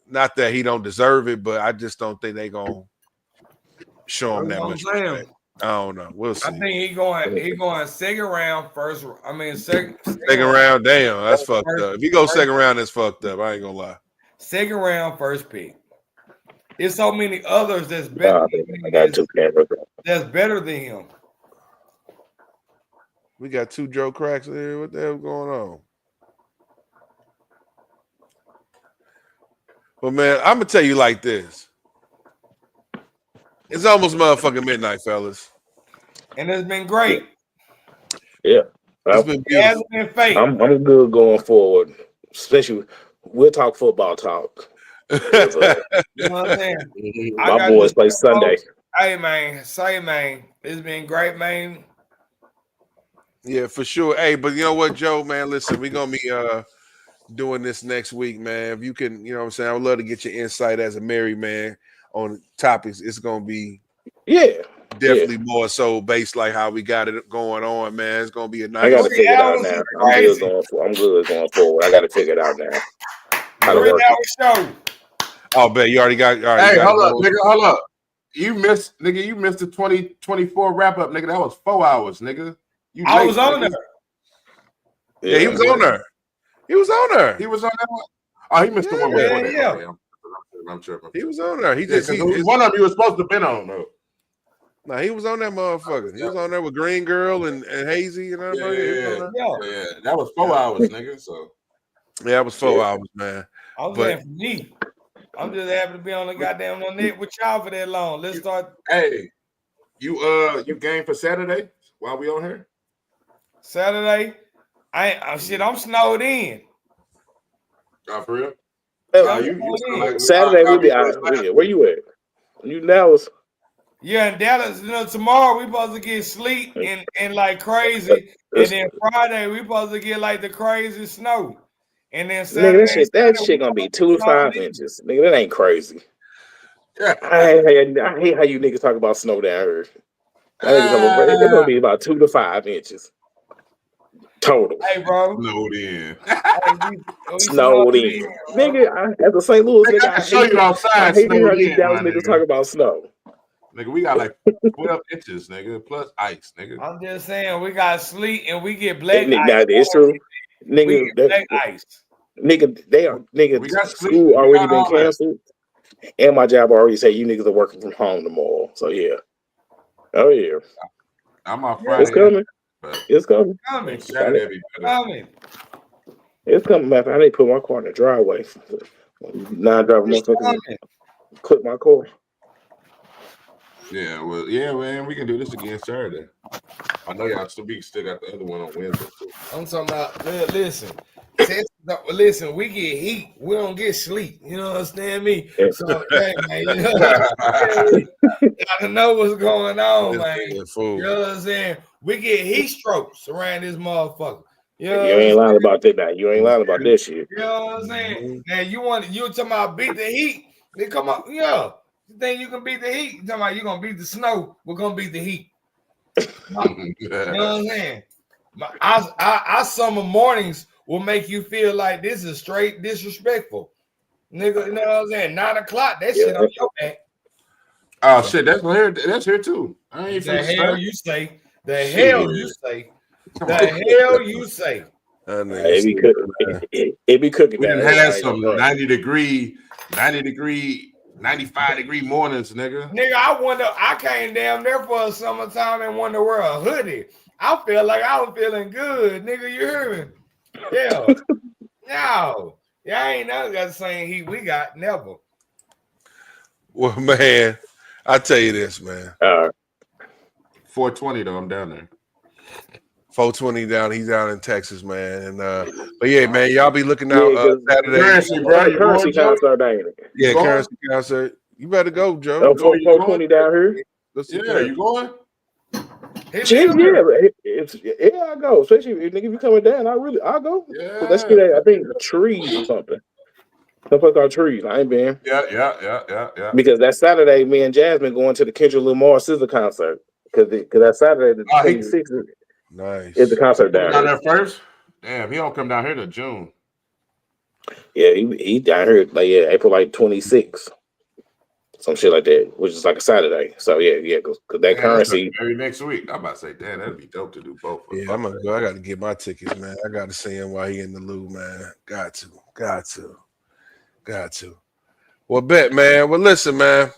Not that he don't deserve it, but I just don't think they gonna show him that much respect. I don't know. We'll see. I think he going second round first. I mean second round. Damn, that's fucked up. If he goes second round, that's fucked up. I ain't gonna lie. Second round, first pick. There's so many others that's better. That's better than him. We got two Joe Cracks there. What the hell going on? Well, man, I'm gonna tell you like this. It's almost motherfucking midnight, fellas. And it's been great. Yeah. It's been beautiful. It hasn't been fake. I'm good going forward. Especially, we'll talk football talk. You know what I'm saying? My boys play Sunday. Hey, man. It's been great, man. Yeah, for sure. Hey, but you know what, Joe, man? Listen, we're going to be doing this next week, man. If you can, you know what I'm saying? I would love to get your insight as a married man on topics. It's going to be definitely more so based like how we got it going on, man. It's going to be a nice. I got to figure it out now. I'm good going forward. I got to figure it out now. 3-hour show. Oh, bet you already got. Hey, hold up, nigga. Hold up. You missed the 2024 wrap up, nigga. That was 4 hours, nigga. I was on there. Yeah, he was on there. He was on there. He was on that one. Oh, he missed the one before that. Yeah. Okay, I'm tripping. He was on there. One of them you was supposed to have been on though. Nah, he was on that motherfucker. He was on there with Green Girl and Hazy and everybody. Yeah. That was 4 hours, nigga. So yeah, it was 4 hours, man. I was there for me. I'm just happy to be on the goddamn net with y'all for that long. Let's start. Hey, you game for Saturday while we on here? Saturday? I'm snowed in. Oh, for real? Saturday we'll be out. Where you at? You in Dallas? Yeah, in Dallas. Tomorrow we supposed to get sleet and like crazy, and then Friday we supposed to get like the crazy snow, and then Saturday. Nigga, that shit gonna be 2 to 5 inches. Nigga, that ain't crazy. I hate how you niggas talk about snow down here. It's gonna be about 2 to 5 inches. Total. Hey, bro. Snowed in. Nigga, as a St. Louis nigga, I show you outside. I hate how these Dallas niggas talk about snow. Nigga, we got like 12 inches, nigga, plus ice, nigga. I'm just saying, we got sleet and we get black ice. That is true. Nigga, black ice. Nigga, school already been canceled. And my job already said you niggas are working from home tomorrow. So, yeah. Oh, yeah. I'm off Friday. It's coming. It's coming. It's coming. Man, I need to put my car in the driveway. Non-driver motherfuckers clip my car. Yeah, man, we can do this again Saturday. I know y'all still got the other one on Wednesday too. I'm talking about. Listen, we get heat. We don't get sleep. You know, understand me? So, hey, man, you gotta know what's going on, man. You know what I'm saying? We get heat strokes around this motherfucker. You ain't lying about that now. You ain't lying about this shit. You know what I'm saying? Now you talking about beat the heat? They come up, yeah. You think you can beat the heat? You talking about you gonna beat the snow? We're gonna beat the heat. You know what I'm saying? Our summer mornings will make you feel like this is straight disrespectful. Nigga, you know what I'm saying? 9 o'clock, that shit on your back. Oh shit, that's here too. I ain't the hell you say. The hell you say. The hell you say. It be cooking. It be cooking. We down done here. had some 95 degree mornings, nigga. Nigga, I wonder. I came down there for a summertime and wanted to wear a hoodie. I felt like I was feeling good, nigga. You hear me? Yeah. No. Yeah, I ain't never got the same heat we got. Never. Well, man, I tell you this, man. 420 though. I'm down there. 420 down. He's down in Texas, man. And but yeah, man, y'all be looking out Saturday. Currency, bro. You Currency going, concert, ain't it? Yeah, going? Currency concert. You better go, Joe. 420 down here. Yeah, you going? Yeah, I go. Especially if you coming down, I'll go. Yeah. Let's get I think trees or something. Some place called trees. I ain't been. Yeah. Because that Saturday, me and Jasmine going to the Kendrick Lamar SZA concert. Because that Saturday, the 26th is the concert down there first. Damn, he don't come down here till June. Yeah, he down here April 26th. Some shit like that, which is like a Saturday. So yeah, because that Currency every next week. I'm about to say, damn, that'd be dope to do both. Yeah, I'm gonna go. I got to get my tickets, man. I got to see him while he in the Lou, man. Got to. Well, bet, man. Well, listen, man.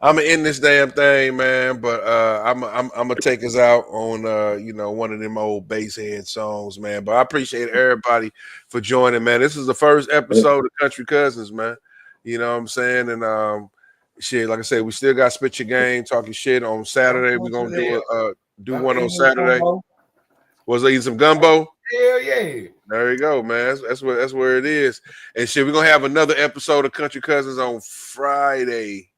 I'm gonna end this damn thing, man. But I'm gonna take us out on one of them old bass head songs, man. But I appreciate everybody for joining, man. This is the first episode of Country Cuzzinz, man. You know what I'm saying? And shit, like I said, we still got Spit Your Game, talking shit on Saturday. We're gonna do one on Saturday. Was eating some gumbo? Hell yeah. There you go, man. That's where it is. And shit, we're gonna have another episode of Country Cuzzinz on Friday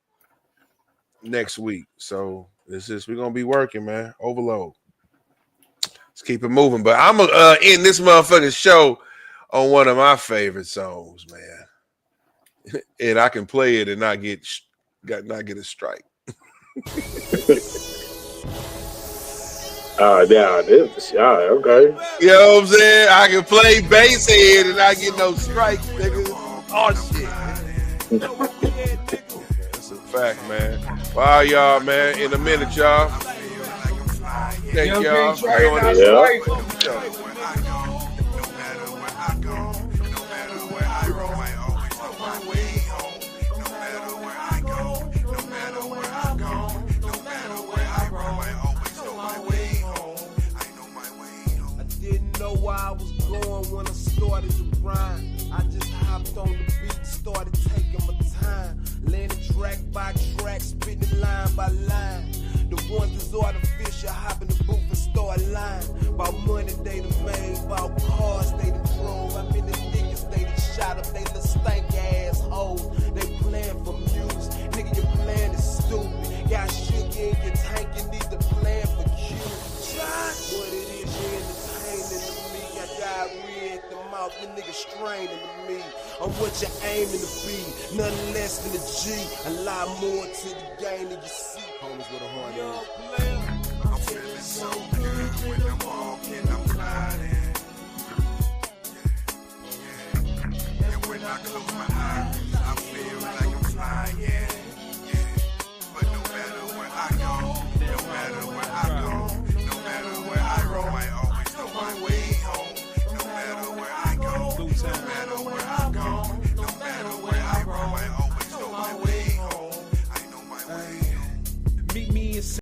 next week. So we're gonna be working, man. Overload. Let's keep it moving. But I'm gonna end this motherfucking show on one of my favorite songs, man. And I can play it and not get a strike. Okay. You know what I'm saying? I can play bass head and not get no strikes, nigga. Oh shit. That's a fact, man. Wow, y'all, man. In a minute, y'all. Thank y'all. Where I was going when I started to grind. I just hopped on the beat, started taking my time, laying track by track, spitting line by line. The ones that's artificial, hop in the booth and start lying. About money they done made, about cars they done drove. I mean the niggas they done shot up, they little stank ass hoes. They playing for music, nigga your plan is stupid. Got shook in your tank, you need to plan for Q. What it is, you entertaining me. I diarrhea at the mouth, the nigga straining to me. I'm what you're aiming to be, nothing less than a G. A lot more to the game than you see. Homies with a horn.